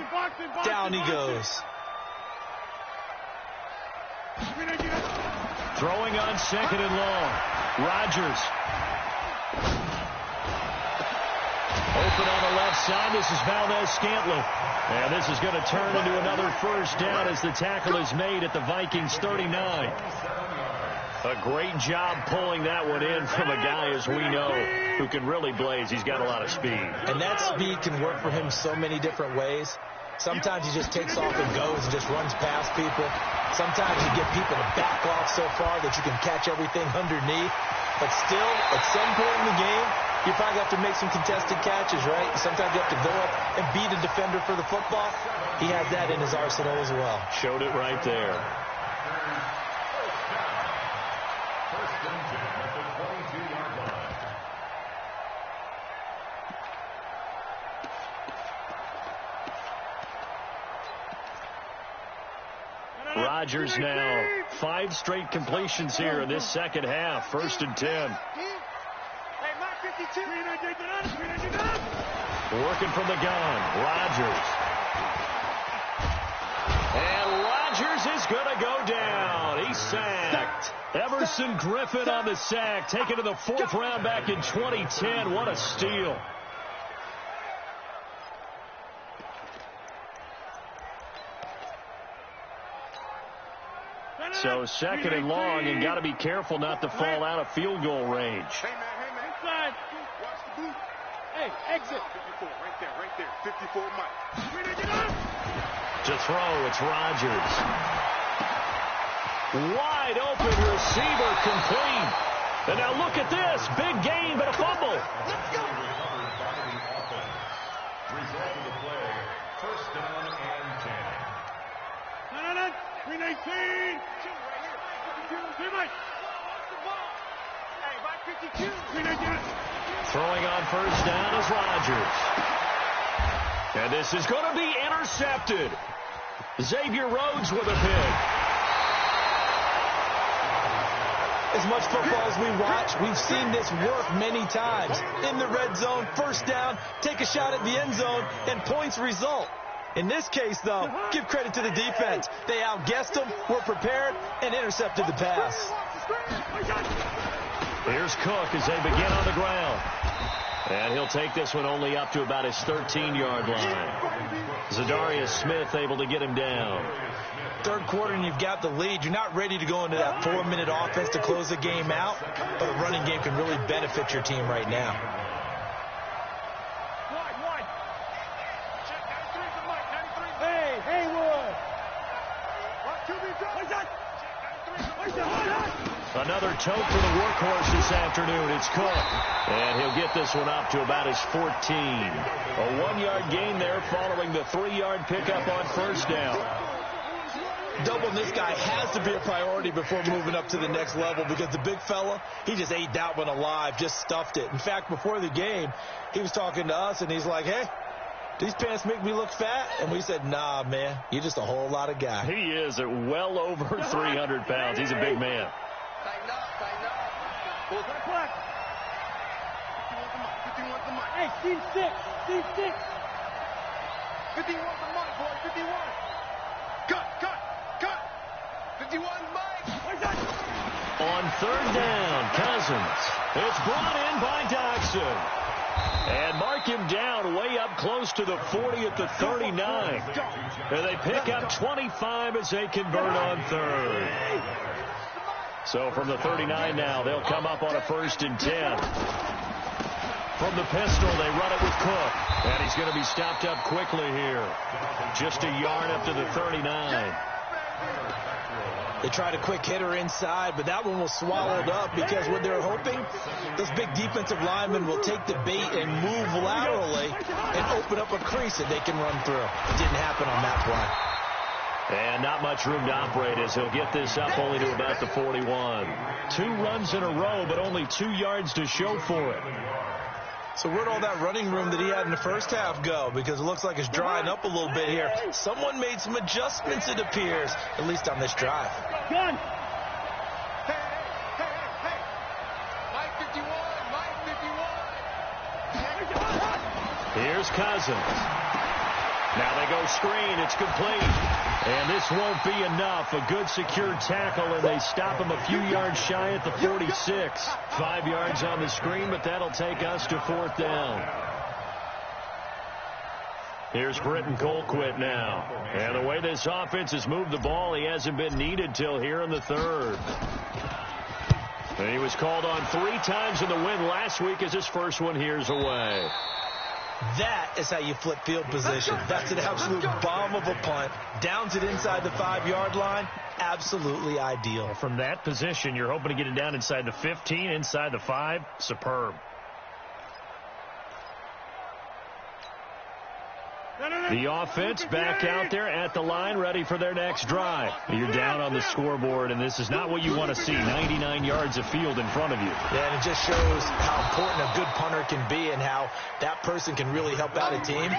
Down he goes. Throwing on 2nd and long. Rodgers. Open on the left side. This is Valdez-Scantling. And this is going to turn into another 1st down as the tackle is made at the Vikings 39. A great job pulling that one in from a guy, as we know, who can really blaze. He's got a lot of speed. And that speed can work for him so many different ways. Sometimes he just takes off and goes and just runs past people. Sometimes you get people to back off so far that you can catch everything underneath. But still, at some point in the game, you probably have to make some contested catches, right? Sometimes you have to go up and beat a defender for the football. He has that in his arsenal as well. Showed it right there. First and 10 at the 22-yard line. Rodgers now 5 straight completions here in this second half. 1st and 10. Working from the gun. Rodgers. And Rodgers is going to go down. He's sacked. Everson Griffin on the sack. Taken to the 4th round back in 2010. What a steal. So 2nd and long, and got to be careful not to fall out of field goal range. Hey, man. Inside. Watch the boot. Hey, exit. 54, right there. 54, Mike. To throw, it's Rodgers. Wide open receiver, complete. And now look at this. Big gain, but a fumble. Let's go. Result of the play, 1st down and 10. 319. Throwing on 1st down is Rodgers. And this is going to be intercepted. Xavier Rhodes with a pick. As much football as we watch, we've seen this work many times. In the red zone, 1st down, take a shot at the end zone, and points result. In this case, though, give credit to the defense. They outguessed them, were prepared, and intercepted the pass. Here's Cook as they begin on the ground. And he'll take this one only up to about his 13-yard line. Zadarius Smith able to get him down. 3rd quarter and you've got the lead. You're not ready to go into that 4-minute offense to close the game out, but a running game can really benefit your team right now. Another tote for the workhorse this afternoon. It's Cook. And he'll get this one up to about his 14. A 1-yard gain there following the 3-yard pickup on first down. Doubling this guy has to be a priority before moving up to the next level because the big fella, he just ate that one alive, just stuffed it. In fact, before the game, he was talking to us, and he's like, hey, these pants make me look fat? And we said, nah, man, you're just a whole lot of guy. He is at well over 300 pounds. He's a big man. Tighten up, tighten up. Pull the flag. 51's the mic. Hey, team 6. 51's the mic, boy. 51. Cut. 51's mic. On third down, Cousins. It's brought in by Doxson. And mark him down way up close to the 40 at the 39. And they pick up 25 as they convert on third. So from the 39 now, they'll come up on a 1st and 10. From the pistol, they run it with Cook. And he's going to be stopped up quickly here. Just a yard up to the 39. They tried a quick hitter inside, but that one was swallowed up because what they're hoping, those big defensive linemen will take the bait and move laterally and open up a crease that they can run through. It didn't happen on that play. And not much room to operate as he'll get this up only to about the 41. 2 runs in a row, but only 2 yards to show for it. So where'd all that running room that he had in the first half go? Because it looks like it's drying up a little bit here. Someone made some adjustments, it appears, at least on this drive. Gun. Hey. Mike 51. Here's Cousins. Now they go screen. It's complete. And this won't be enough. A good secure tackle, and they stop him a few yards shy at the 46. 5 yards on the screen, but that'll take us to 4th down. Here's Britton Colquitt now. And the way this offense has moved the ball, he hasn't been needed till here in the 3rd. And he was called on 3 times in the win last week as his first one here's away. That is how you flip field position. That's an absolute bomb of a punt. Downs it inside the 5-yard line. Absolutely ideal. From that position, you're hoping to get it down inside the 15, inside the 5. Superb. The offense back out there at the line, ready for their next drive. You're down on the scoreboard, and this is not what you want to see. 99 yards of field in front of you. Yeah, and it just shows how important a good punter can be and how that person can really help out a team.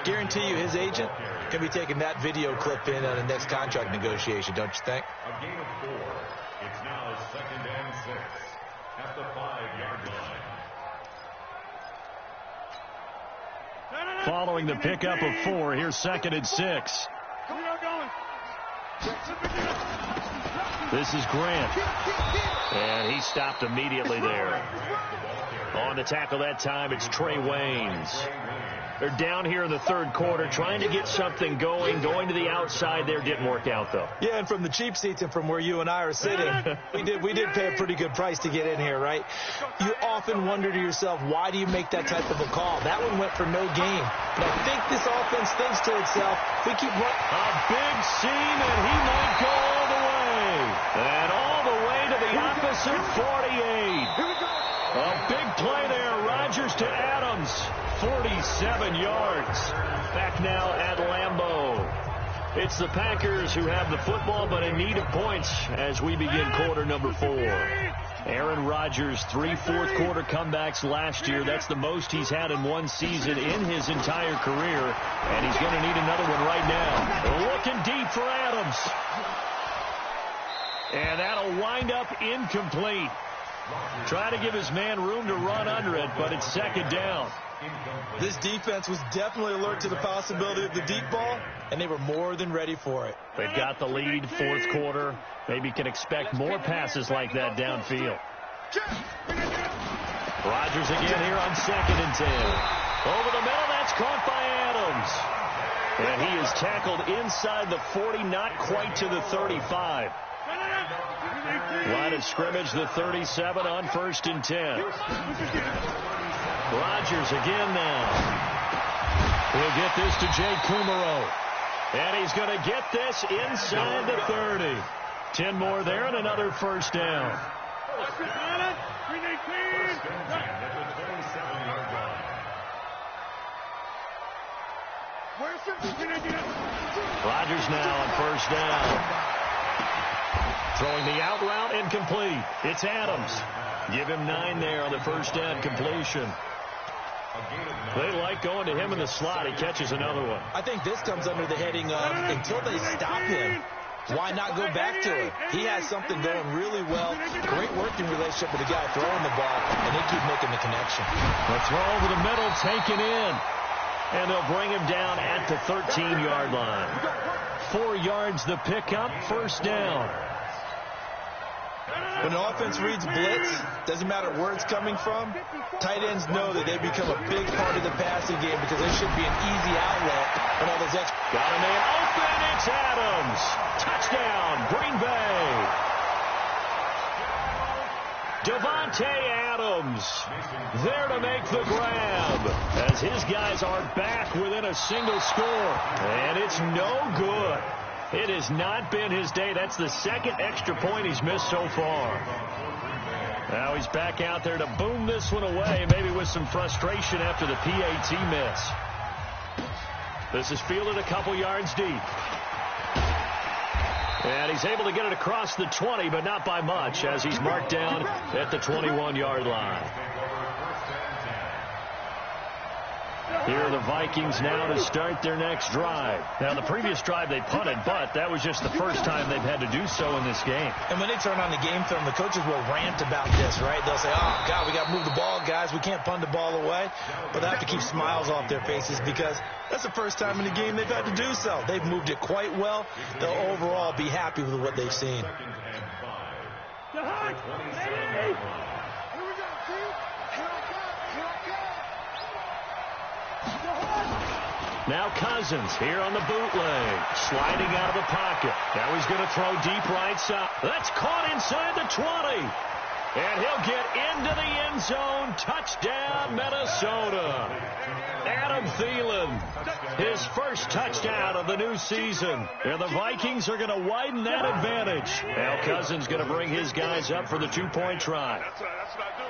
Guarantee you his agent can be taking that video clip in on the next contract negotiation, don't you think? A gain of 4. It's now 2nd and 6 at the 5-yard line. Following the pickup of 4, here's 2nd and 6. This is Grant. And he stopped immediately there. On the tackle that time, it's Trey Waynes. They're down here in the 3rd quarter, trying to get something going to the outside there. Didn't work out, though. Yeah, and from the cheap seats and from where you and I are sitting, we did pay a pretty good price to get in here, right? You often wonder to yourself, why do you make that type of a call? That one went for no gain. But I think this offense thinks to itself, if we keep running. A big seam, and he might go all the way. And all the way to the opposite 48. A big play there. Rodgers to Adams. 47 yards. Back now at Lambeau. It's the Packers who have the football, but in need of points as we begin quarter number 4. Aaron Rodgers, 3 fourth-quarter comebacks last year. That's the most he's had in one season in his entire career, and he's going to need another one right now. Looking deep for Adams. And that'll wind up incomplete. Try to give his man room to run under it, but it's 2nd down. This defense was definitely alert to the possibility of the deep ball, and they were more than ready for it. They've got the lead, 4th quarter. Maybe can expect more passes like that downfield. Rodgers again here on 2nd and 10. Over the middle, that's caught by Adams. And he is tackled inside the 40, not quite to the 35. Line of scrimmage, the 37 on 1st and 10. Rodgers again now. He'll get this to Jay Kumaro. And he's going to get this inside the 30. 10 more there and another first down. Rodgers now on first down. Throwing the out route incomplete. It's Adams. Give him 9 there on the first down completion. They like going to him in the slot. He catches another one. I think this comes under the heading of until they stop him, why not go back to it? He has something going really well. Great working relationship with the guy throwing the ball, and they keep making the connection. The throw over the middle, taken in. And they'll bring him down at the 13-yard line. 4 yards the pickup, first down. When the offense reads blitz, doesn't matter where it's coming from, tight ends know that they become a big part of the passing game because they should be an easy outlet when all those extra. Got a man open, it's Adams. Touchdown, Green Bay. Devontae Adams there to make the grab as his guys are back within a single score. And it's no good. It has not been his day. That's the second extra point he's missed so far. Now he's back out there to boom this one away, maybe with some frustration after the PAT miss. This is fielded a couple yards deep. And he's able to get it across the 20, but not by much, as he's marked down at the 21-yard line. Here are the Vikings now to start their next drive. Now, the previous drive they punted, but that was just the first time they've had to do so in this game. And when they turn on the game film, the coaches will rant about this, right? They'll say, oh, God, we got to move the ball, guys. We can't punt the ball away. But they have to keep smiles off their faces because that's the first time in the game they've had to do so. They've moved it quite well. They'll overall be happy with what they've seen. Now Cousins here on the bootleg, sliding out of the pocket. Now he's going to throw deep right side. That's caught inside the 20. And he'll get into the end zone. Touchdown, Minnesota. Adam Thielen, his first touchdown of the new season. And the Vikings are going to widen that advantage. Now Cousins going to bring his guys up for the 2-point try. That's what I do.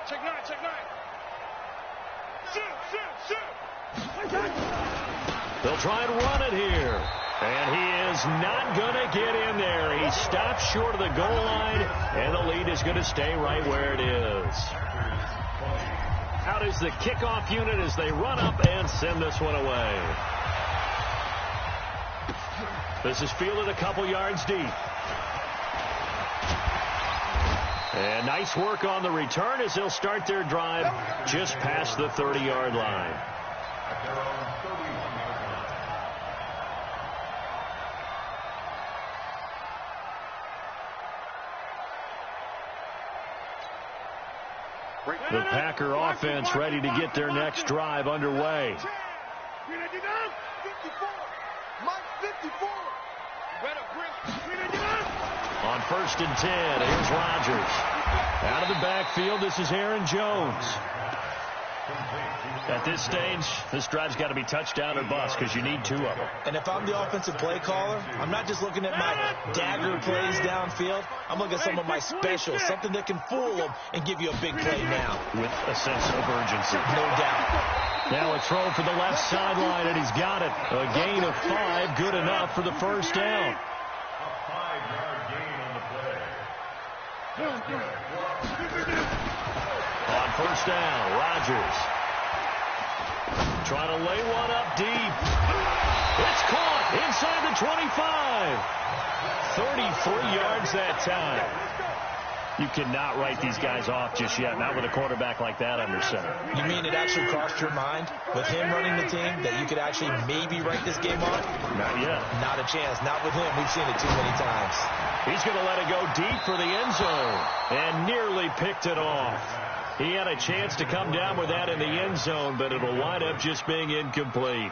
Check 9, check 9. Sit. They'll try and run it here. And he is not going to get in there. He stops short of the goal line, and the lead is going to stay right where it is. Out is the kickoff unit as they run up and send this one away. This is fielded a couple yards deep. And nice work on the return as they'll start their drive just past the 30-yard line. The Packer offense ready to get their next drive underway. On 1st and 10, here's Rodgers. Out of the backfield, this is Aaron Jones. At this stage, this drive's got to be touchdown or bust because you need 2 of them. And if I'm the offensive play caller, I'm not just looking at my dagger plays downfield. I'm looking at some of my specials, something that can fool them and give you a big play now. With a sense of urgency. No doubt. Now a throw for the left sideline, and he's got it. A gain of 5, good enough for the first down. A 5-yard gain on the play. On first down, Rodgers. Trying to lay one up deep. It's caught inside the 25. 33 yards that time. You cannot write these guys off just yet, not with a quarterback like that under center. You mean it actually crossed your mind with him running the team that you could actually maybe write this game off? Not yet. Not a chance. Not with him. We've seen it too many times. He's going to let it go deep for the end zone and nearly picked it off. He had a chance to come down with that in the end zone, but it'll wind up just being incomplete.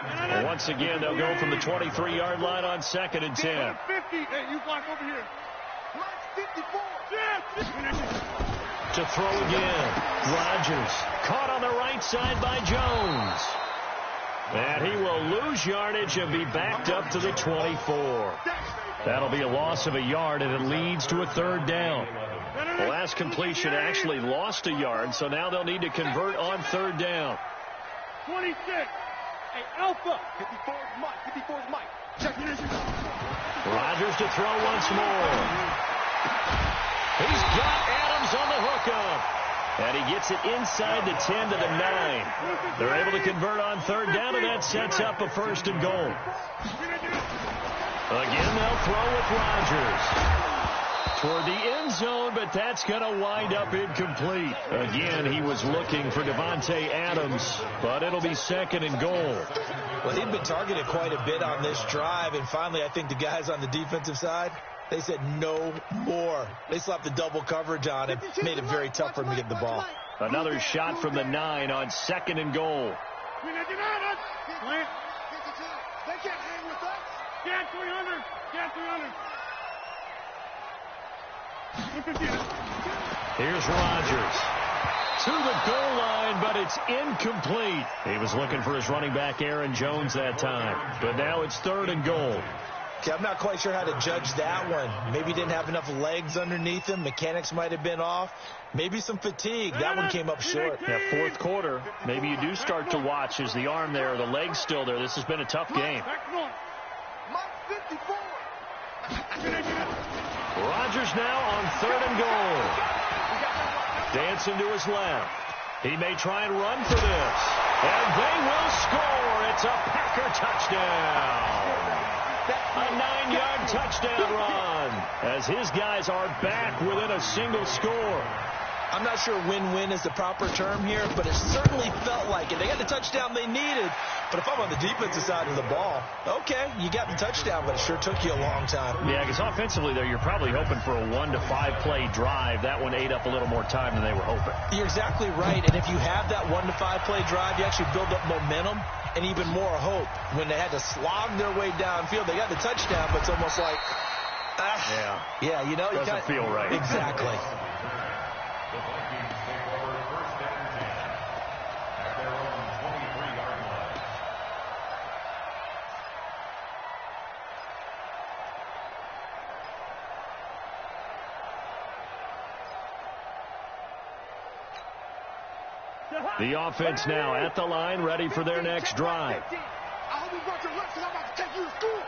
And once again, they'll go from the 23-yard line on 2nd and 10. 50. Hey, you block over here. 54. To throw again. Rodgers caught on the right side by Jones. And he will lose yardage and be backed up to the 24. That'll be a loss of a yard, and it leads to a third down. The last completion actually lost a yard, so now they'll need to convert on third down. 26. Hey, Alpha. 54 is Mike. 54 is Mike. Check it. Rodgers to throw once more. He's got Adams on the hookup. And he gets it inside the 10 to the 9. They're able to convert on third down, and that sets up a first and goal. Again, they'll throw with Rodgers toward the end zone, but that's going to wind up incomplete. Again, he was looking for Devontae Adams, but it'll be second and goal. Well, he'd been targeted quite a bit on this drive, and finally I think the guys on the defensive side, they said no more. They slapped the double coverage on him, made it very tough for him to get the ball. Another shot from the 9 on second and goal. They can't hang with us. Get 300. Get 300. Here's Rodgers to the goal line, but it's incomplete. He was looking for his running back, Aaron Jones, that time. But now it's third and goal. Okay, I'm not quite sure how to judge that one. Maybe he didn't have enough legs underneath him. Mechanics might have been off. Maybe some fatigue. That one came up short. Yeah, fourth quarter. Maybe you do start to watch as the arm there, the leg's still there. This has been a tough game. Rodgers now on third and goal. Dancing to his left. He may try and run for this. And they will score. It's a Packer touchdown. A 9-yard touchdown run as his guys are back within a single score. I'm not sure win-win is the proper term here, but it certainly felt like it. They got the touchdown they needed, but if I'm on the defensive side of the ball, okay, you got the touchdown, but it sure took you a long time. Yeah, because offensively there, you're probably hoping for a 1 to 5 play drive. That one ate up a little more time than they were hoping. You're exactly right, and if you have that 1 to 5 play drive, you actually build up momentum and even more hope. When they had to slog their way downfield, they got the touchdown, but it's almost like, yeah, you know, doesn't feel right. Exactly. The Vikings take over first and 10 at their own 23-yard line. The offense now at the line, ready for their next drive. I hope you got your reps, and I'm about to take you to school.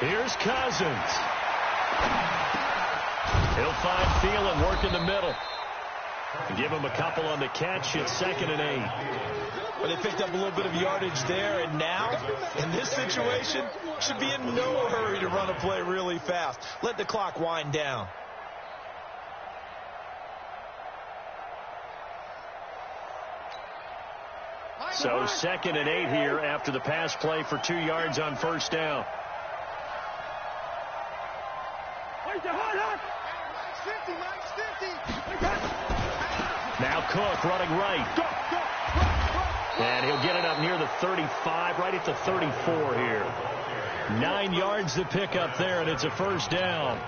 Here's Cousins. He'll find Thielen work in the middle. Give him a couple on the catch. It's 2nd and 8. Well, they picked up a little bit of yardage there, and now, in this situation, should be in no hurry to run a play really fast. Let the clock wind down. So 2nd and 8 here after the pass play for 2 yards on first down. Now Cook running right. And he'll get it up near the 35, right at the 34 here. 9 yards to pick up there, and it's a first down.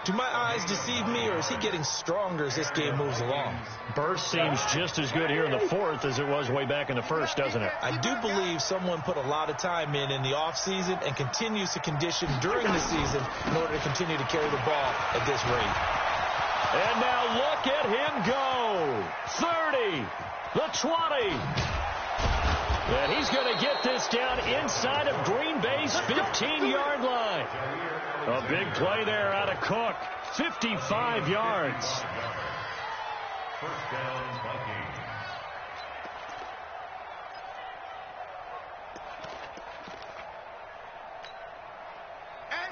Do my eyes deceive me, or is he getting stronger as this game moves along? Burst seems just as good here in the fourth as it was way back in the first, doesn't it? I do believe someone put a lot of time in the offseason and continues to condition during the season in order to continue to carry the ball at this rate. And now look at him go. 30, the 20. And he's going to get this down inside of Green Bay's 15-yard line. A big play there out of Cook. 55 yards. First down, Vikings.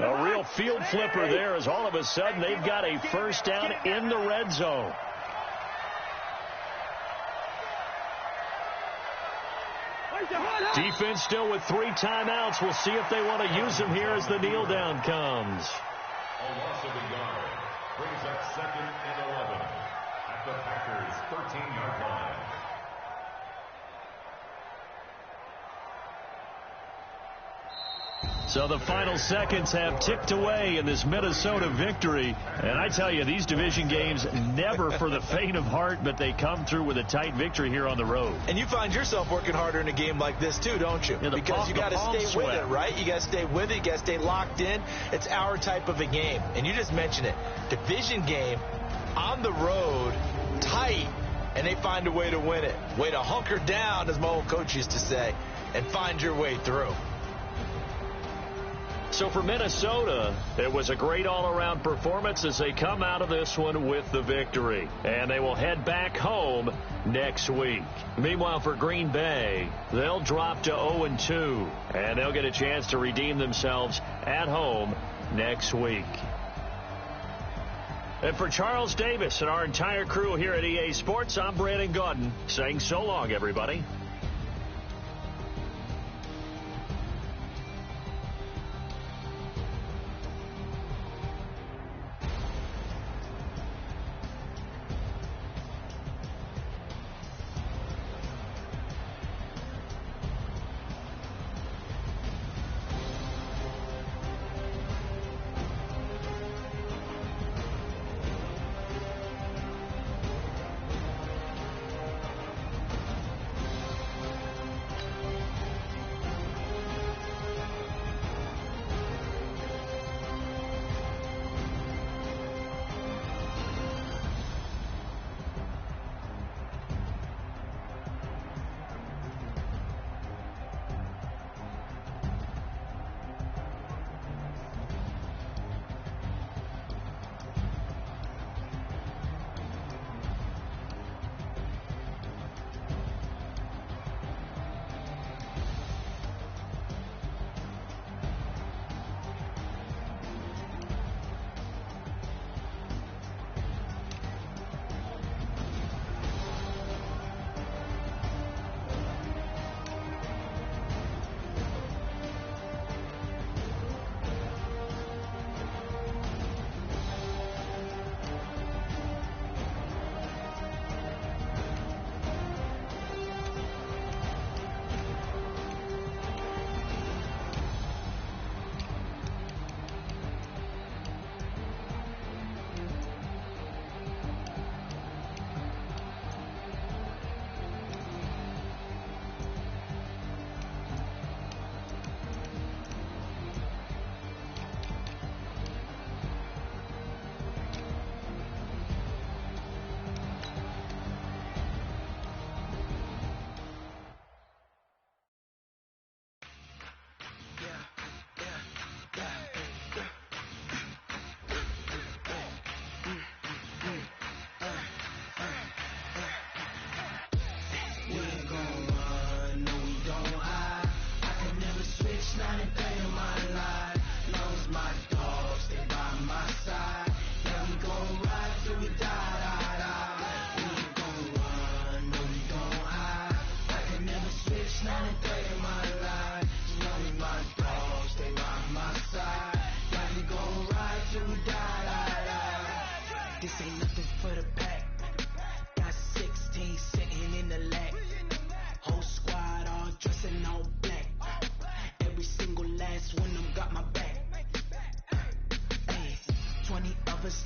A real field flipper there as all of a sudden they've got a first down in the red zone. Defense still with 3 timeouts. We'll see if they want to use them here as the kneel down comes. A loss of a yard brings up 2nd and 11 at the Packers' 13-yard line. So the final seconds have ticked away in this Minnesota victory. And I tell you, these division games never for the faint of heart, but they come through with a tight victory here on the road. And you find yourself working harder in a game like this too, don't you? Yeah, because you got to stay sweat with it, right? You got to stay with it. You got to stay locked in. It's our type of a game. And you just mentioned it. Division game on the road, tight, and they find a way to win it. Way to hunker down, as my old coach used to say, and find your way through. So for Minnesota, it was a great all-around performance as they come out of this one with the victory. And they will head back home next week. Meanwhile, for Green Bay, they'll drop to 0-2, and they'll get a chance to redeem themselves at home next week. And for Charles Davis and our entire crew here at EA Sports, I'm Brandon Gaudin saying so long, everybody.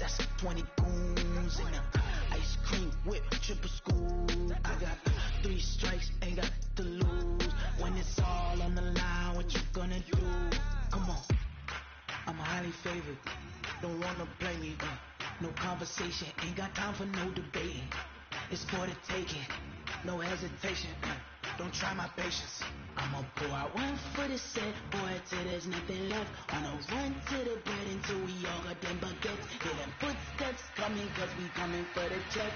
That's 20 goons in a ice cream whip, triple school. I got 3 strikes, ain't got to lose. When it's all on the line, what you gonna do? Come on, I'm highly favored. Don't wanna play me, no conversation. Ain't got time for no debating. It's for the taking, no hesitation. Don't try my patience. I'ma pull out 1 foot of set, boy, till there's nothing left. On a run to the bread until we all got them baguettes. Hear them footsteps coming, cause we coming for the check.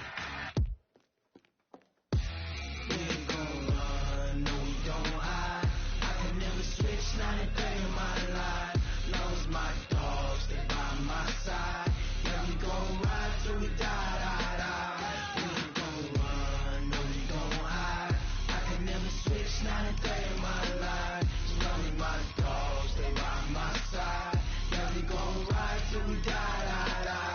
We ain't gon' run, no we don't hide. I can never switch, not a day in my life. Long as my dogs, they by my side. Yeah, we gon' ride till we die, die, die. We ain't gon' run, no we don't hide. I can never switch, not a day in my life. Long as my dogs, they by my side. Yeah, we gon' ride till we die, die, die.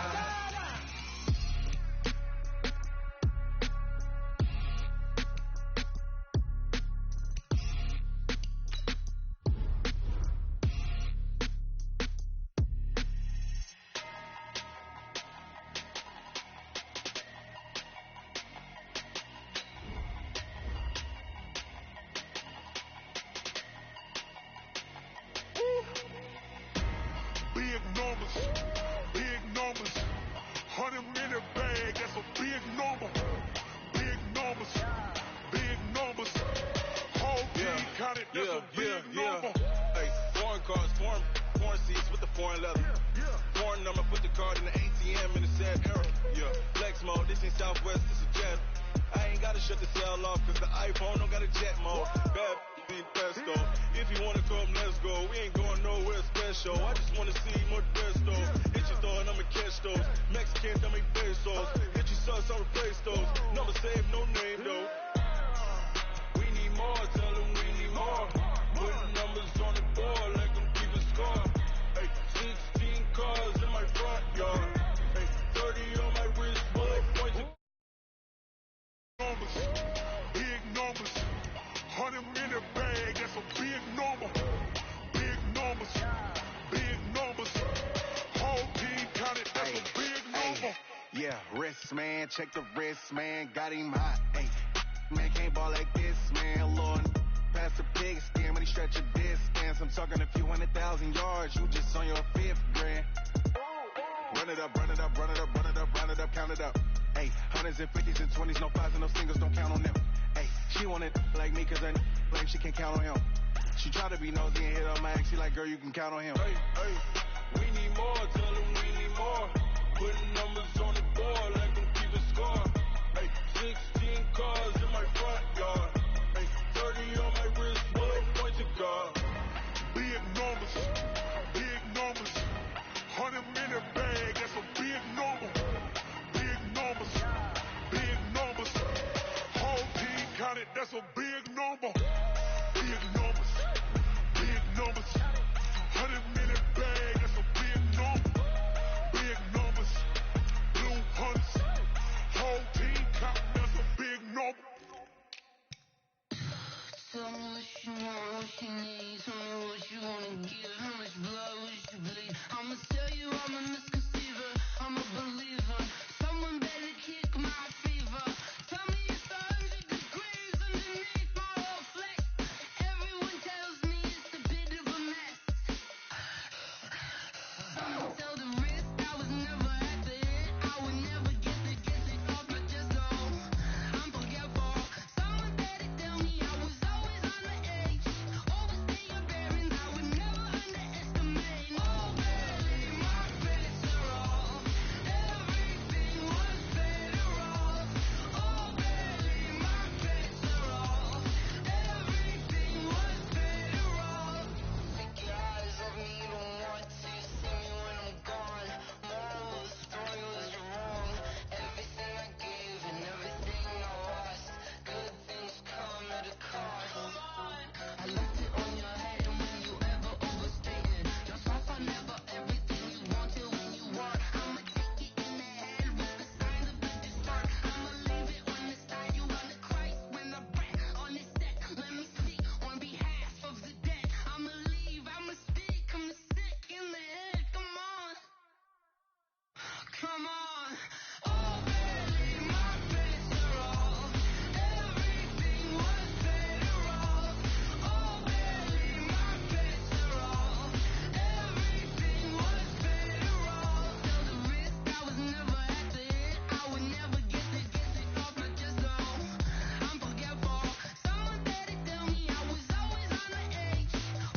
foreign leather. Foreign number, put the card in the ATM in the sad era. Yeah, flex mode, this ain't Southwest, this is jet. I ain't gotta shut the cell off, cause the iPhone don't got a jet mode. Bad ain't pesto. If you wanna come, let's go. We ain't going nowhere special. I just wanna see more Desto. Hit your throw and I'ma catch those. Mexicans, I make pesos. Hit your sauce, I'll replace those. Never save no name though. We need more, tell them we need more. Putting numbers on the board like I'm keeping score. Hey, 16 cars in my front yard. Hey, 30 on my wrist, bullet points. Numbers, big numbers. 100 in the bag, that's a big number. Big numbers, big numbers. Whole team counted, that's a big number. Yeah, wrist man, check the wrist man, got him hot. Ay, man can't ball like this, man. Lord, pass the pig skin when he stretch a distance. I'm talking a few 100,000 yards, you just on your 5th grand. Run it up, run it up, run it up, run it up, run it up, count it up. Ay, 100s and 50s and 20s, no 5s and no singles, don't count on them. Ay, she wanted like me cause her blame, she can't count on him. She try to be nosy and hit on my ex, she like, girl, you can count on him. Hey, we need more, tell them we need more. Putting numbers on the board like I'm keeping score. Hey, 16 cars in my front yard. Hey, 30 on my wrist, bullet points to God. Big numbers, big numbers. 100 in the bag, that's a big number. Big numbers, big numbers. Whole team counted, that's a big number. Big numbers, big numbers. 100 in the bag, that's a big number. Big numbers, blue hunts. Whole team counting, that's a big number. Tell me what you want, what you need. Tell me what you wanna give. How much blood would you bleed? I'ma tell you I'm a misconceiver. I'm a believer. Someone better kick my fever. Tell me it's 100 degrees underneath my whole flex. Everyone tells me it's a bit of a mess. Someone tell the risk I was never at the hit. I would never get it off my chest. So I'm forgetful. Someone better tell me I was always on the edge. Overstay your bearings, I would never underestimate. Oh baby, my bets are off. Everything was better off. Oh baby, my bets are off. Everything was better off. Take your eyes off me, you don't want to see me when I'm gone. Moral of the story was you're wrong. Everything I gave and everything I lost. Good things come at a cost. I left it on your head and when you ever overstated. Yourself I never everything you wanted when you want. I'ma take it in the head with the signs of a discern. I'ma leave it on the side. You on the Christ when I breath on the set. Let me speak on behalf of the dead. I'ma leave, I'ma speak, I'm sick in the head. Come on. Come on. Oh baby, my bets are off. Everything was better off. Oh baby, my bets are off. Everything was better off. Tell the risk I was never at the hit. I would never get it off my chest. So I'm forgetful. Someone better tell me I was always on the edge.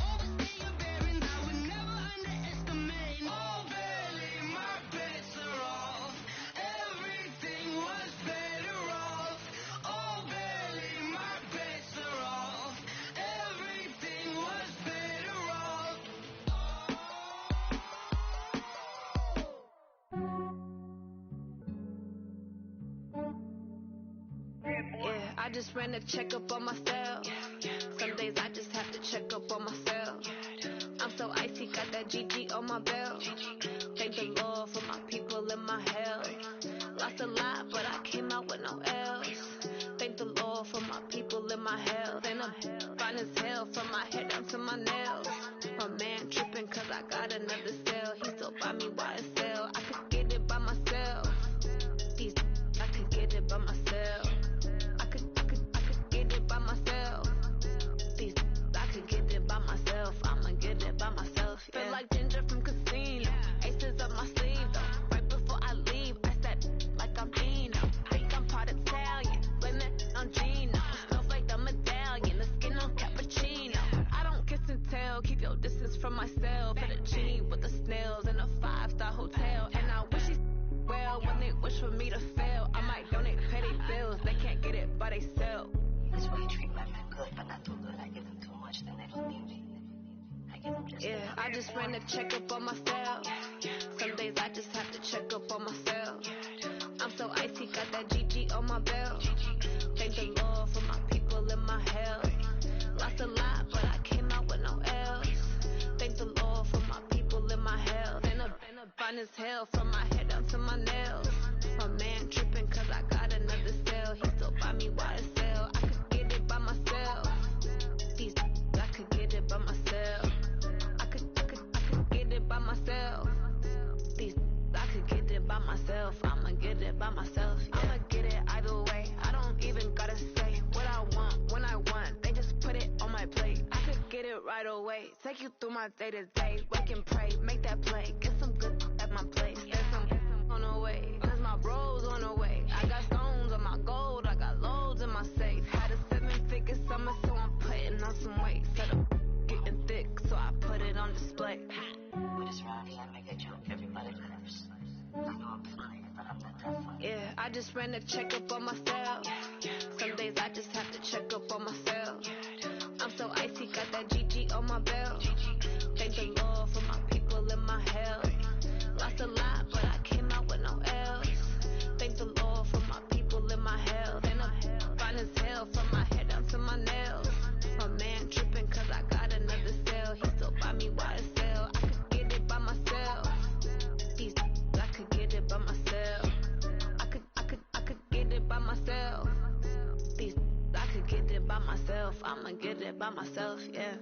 Overstay your bearings, I would never underestimate. Oh baby, my bets are off. Everything was better off. Oh baby, my bets are off. Everything was better off. Yeah, I just ran a checkup on myself. Some days I just have to check up on myself. I'm so icy, got that GG on my belt. Thank the Lord for my people and my health. Lost a lot, but I came out with no L's. Thank the Lord for my people and my health. And I'm fine as hell from my head down to my nails. My man tripping cause I got another cell. He still buy me YSL. I could get it by myself. These I could get it by myself. I could get it by myself. These I could get it by myself. I'ma get it by myself. Yeah. Feel like Ginger from Casino. Aces up my sleeve though. Right before I leave, I said like I'm Dino. Think I'm part Italian, blame it on Gino. Snowflake the medallion, the skin on cappuccino. I don't kiss and tell, keep your distance from myself. Fettuccine with the snail. Yeah, I just ran a checkup on myself. Some days I just have to check up on myself. I'm so icy, got that GG on my belt. Thank the Lord for my people and my health. Lost a lot, but I came out with no L's. Thank the Lord for my people and my health. And a fine as hell from my head down to my nails. My man tripping cause I got another cell. He still buy me YSL. I could get it by myself. These I could get it by myself. I could get it by myself. These I could get it by myself. I'ma get it by myself. I'ma get it either way. I don't even gotta say what I want when I want. They just put it on my plate. I could get it right away. Take you through my day to day. Wake and pray, make that play. Get some good at my place. There's some on the way. Cause my bros on the way. I got stones on my gold. I got loads in my safe. Had a 7-figure summer, so I'm putting on some weight. Set up getting thick, so I put it on display. With this round, I make a joke, everybody laughs. I know I'm funny, but I'm not that funny. Yeah, I just ran a checkup on myself. Some days I just have to check up on myself. I'm so icy, got that GG on my belt. Thank the Lord for my people and my health. Lost a lot, but I came out with no L's. Thank the Lord for my people and my health. And I'm fine as hell from my head down to my nails. My man tripping cause I got another cell. He still buy me YSL. I could get it by myself. These I could get it by myself. I could get it by myself. These I could get it by myself. I'ma get it by myself, yeah.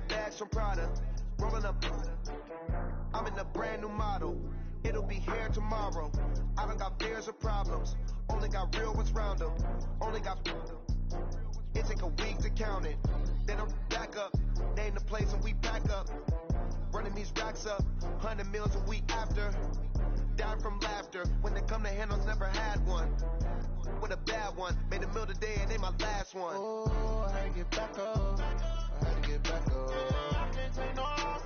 Bags from Prada, rolling up. I'm in a brand new model. It'll be here tomorrow. I don't got fears or problems. Only got real ones round them. Only got. It take a week to count it. Then I'm back up. Name the place and we pack up. Running these racks up. 100 meals a week after. Down from laughter. When they come to handles, never had one. With a bad one. Made a meal today and ain't my last one. Oh, I had to get back up. I had to get back up. I can't take no off.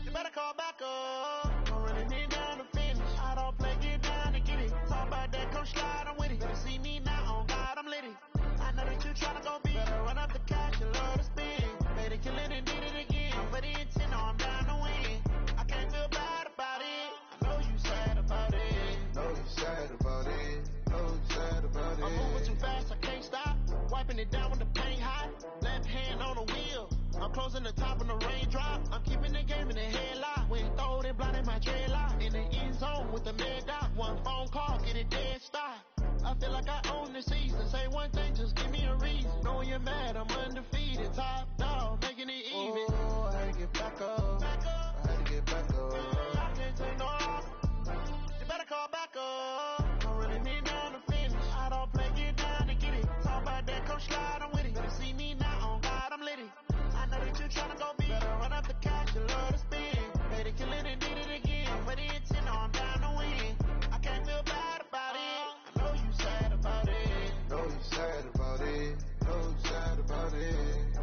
You better call back up. I'm running it down to finish. I don't play, get down to get it. Talk about that, come slide, I'm with it. Better see me now, on God, I'm litty. I know that you tryna go big. Better run up the cash, you love to spin. Made it, kill it, and did it again. But the intent, no, I'm down to win. I can't feel bad about it. I know you sad about it. Know you sad about it. Know you sad about it. I'm moving too fast, I can't stop. Wiping it down when the paint hot. Left hand on the wheel. I'm closing the top when the raindrop. I'm keeping the game in the headlock. When throw it, blinding my dreadlock. In the end zone with the mad dot. One phone call, get it dead stop. I feel like I own the season. Say one thing, just give me a reason. Knowing you're mad, I'm undefeated. Top dog, making it even. Oh, I had to get back up. I had to get back up. I can't take no off. You better call back up. I'm running it down to finish. I don't play, get down to get it. Talk about that, come slide, I'm with it. Better see me now, on God, I'm litty. I know that you tryna go big. Better run up the cash, you love to spin. Made it, kill it, and did it again. But the intent, no, I'm down to win. I can't feel bad about it. I know you sad about it. Know you sad about it. Know you sad about it.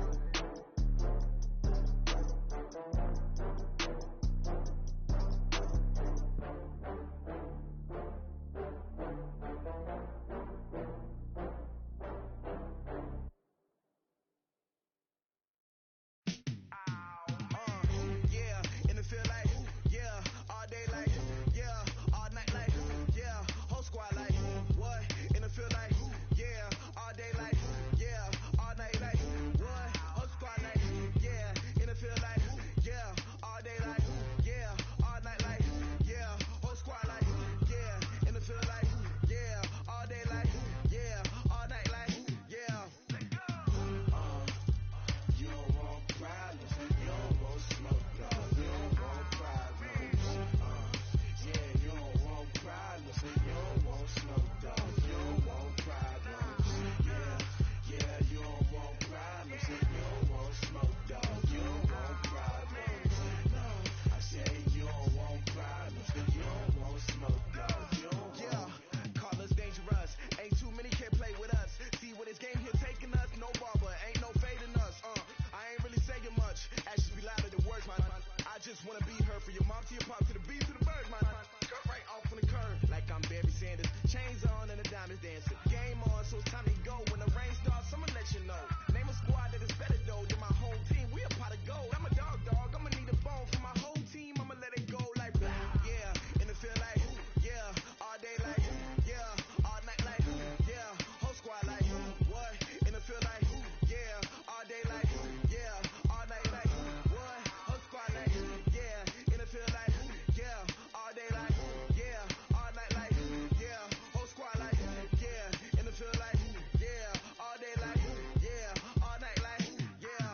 see it pop to the beat to the bird, man. Cut right off on the curb, like I'm Barry Sanders. Chains on and the diamonds dancing. Game on, so it's time to go. When the rain starts, I'ma let you know. Name a squad that is better though than my home team. We a pot of gold. I'm a dog. I'ma need a bone for my whole team. I'ma let it go like blah. Yeah, and it feel like yeah, all day like yeah, all night like yeah, whole squad like what? And it feel like yeah, all day like yeah, all night like what? Whole squad like yeah, and it feel like yeah, all day like yeah, all night like yeah, whole squad like yeah, and it feel like yeah, all day like yeah, all night like yeah.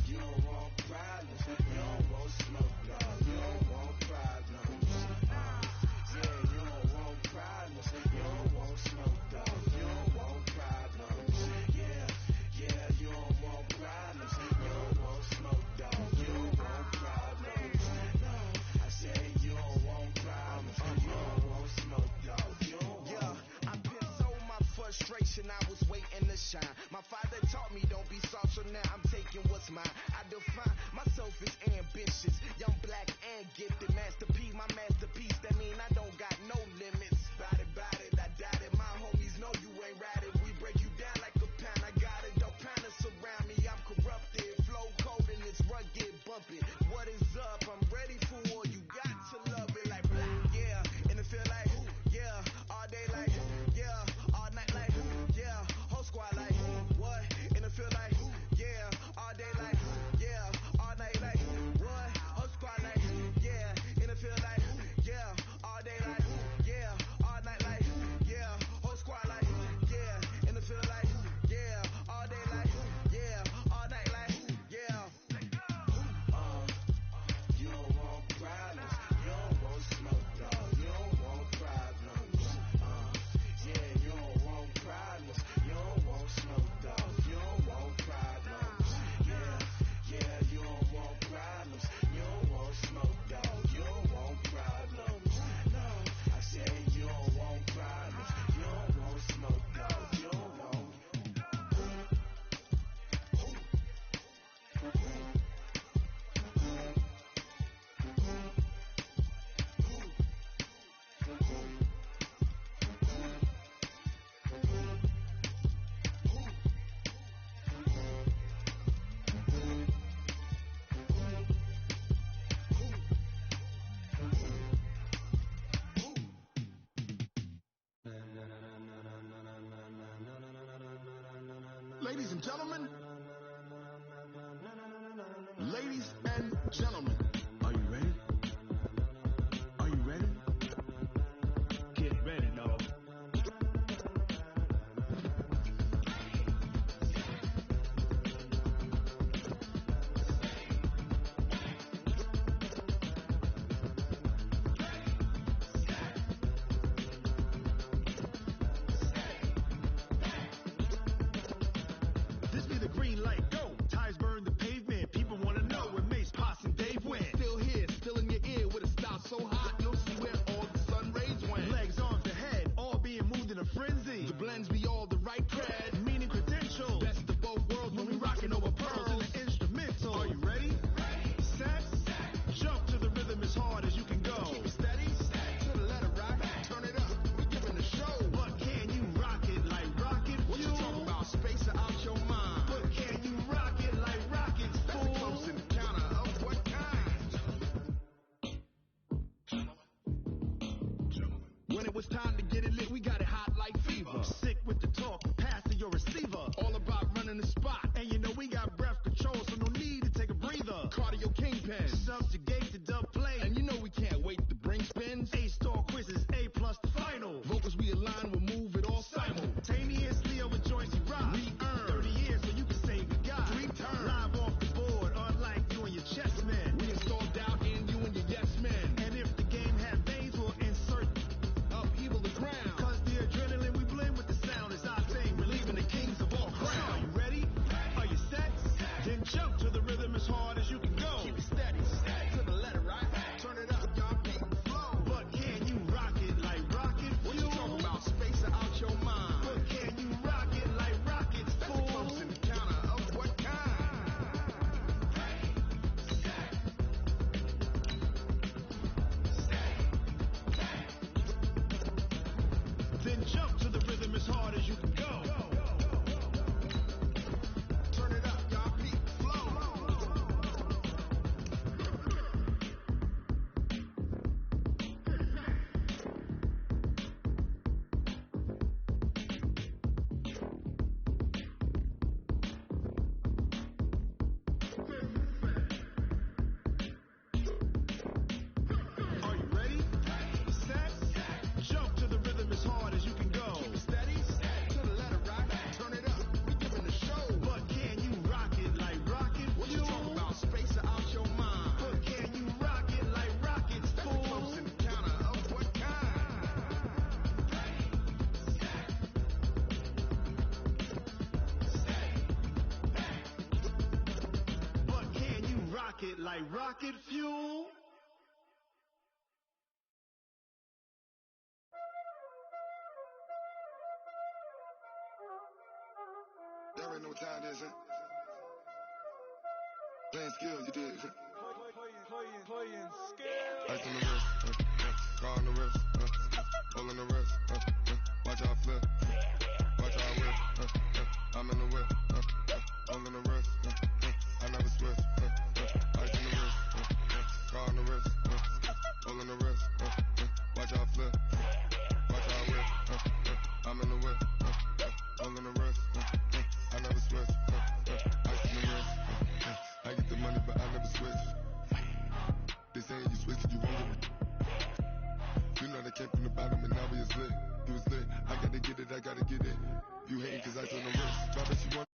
You don't want problems, you don't want smoke, dog. You don't want problems. Yeah, you don't want problems, you don't want smoke, dog. You don't want problems. Yeah, you don't want problems, you don't want smoke, dog. You don't want problems. No, I said you don't want problems, you don't want smoke, dog. You don't want. Yeah, I pissed so my frustration, I was waiting to shine. My father taught me don't be soft, so now I'm taking what's mine. I define myself as ambitious, young, black, and gifted. Master P, my masterpiece, that mean I don't got no limits. Bout it, I doubt it. My homies know you ain't ratted. We break you down like a pound. I got it, don't pound us around me. I'm corrupted, flow cold and it's rugged, bumpy. What is up? I'm ready for war. You got to love it like black, yeah. And it feel like yeah, all day like yeah, all night like yeah, whole squad like what? And it feel like yeah, all day like yeah, all night like what? Whole squad like yeah, and it feel like yeah, all day like yeah, all night like yeah, whole squad like yeah, and it feel like yeah, all day like yeah, all night like yeah. You don't want problems, you don't want smoke, dog. You don't want problems. Yeah, you don't want problems, you don't want smoke, dog. You don't want problems. Yeah, you don't want problems, you don't want smoke, dog. You don't want problems. No, I said you don't want problems, you don't want smoke, dog. You don't want. Ladies and gentlemen, ladies and gentlemen, are you ready? Are you ready? Get ready, dog. This be the green light, go. Tires burn the pavement. People want to know where Mace, Posse, and Dave went. Still here, still in your ear with a style so hot, you'll see where all the sun rays went. Legs, arms, the head, all being moved in a frenzy. The blends be all the right cred, meaning credentials. Best of both worlds when we rocking over pearls in the instrumental. Are you ready? Set, jump to the rhythm as hard as you can go. Keep it steady, to the letter rock, turn it up. We're giving the show. But can you rock it like rocket? What you talking about? Space out your mind. But can you rock it like rockets? That's a close encounter of what kind? When it was time to get it lit, we got it hot like fever. Sick with the talk, pass to your receiver. All about running the spot. And you know we got breath control, so no need to take a breather. Cardio kingpin, subjugate the dub play. And you know we can't wait to bring spins. A-star quizzes, A+ the final. Vocals we align, we'll move it all simultaneously over joints you rock. We earn 30 years so you can say we got 3 turns. Live off the board, unlike you and your chess men. We install doubt in you and your yes men. And if the game has veins, we'll insert upheaval the ground. Cause the adrenaline we blend with the sound is our thing, relieving the kings of all crowns. Are you ready? Are you set? Then jump to the rhythm as hard as you can go. Keep it steady, to it like rocket fuel. Y'all already know what time it is, huh? Playing skill, you did. Playing skill. Ice on the wrist, car on the wrist, hole in the wrist, watch how I flip, watch how I whip, I'm in the whip, hole in the wrist, I never switch, ice on the wrist, car on the wrist, hole in the wrist, watch how I flip, watch how I whip, I'm in the whip, hole in the wrist, I never switch, ice on the wrist, I get the money but I never switch. They saying you switch, you won't get it. You know they came from the bottom and now we is lit. You was lit, I gotta get it, I gotta get it. You hating cause I told the wrist, Bobby, she want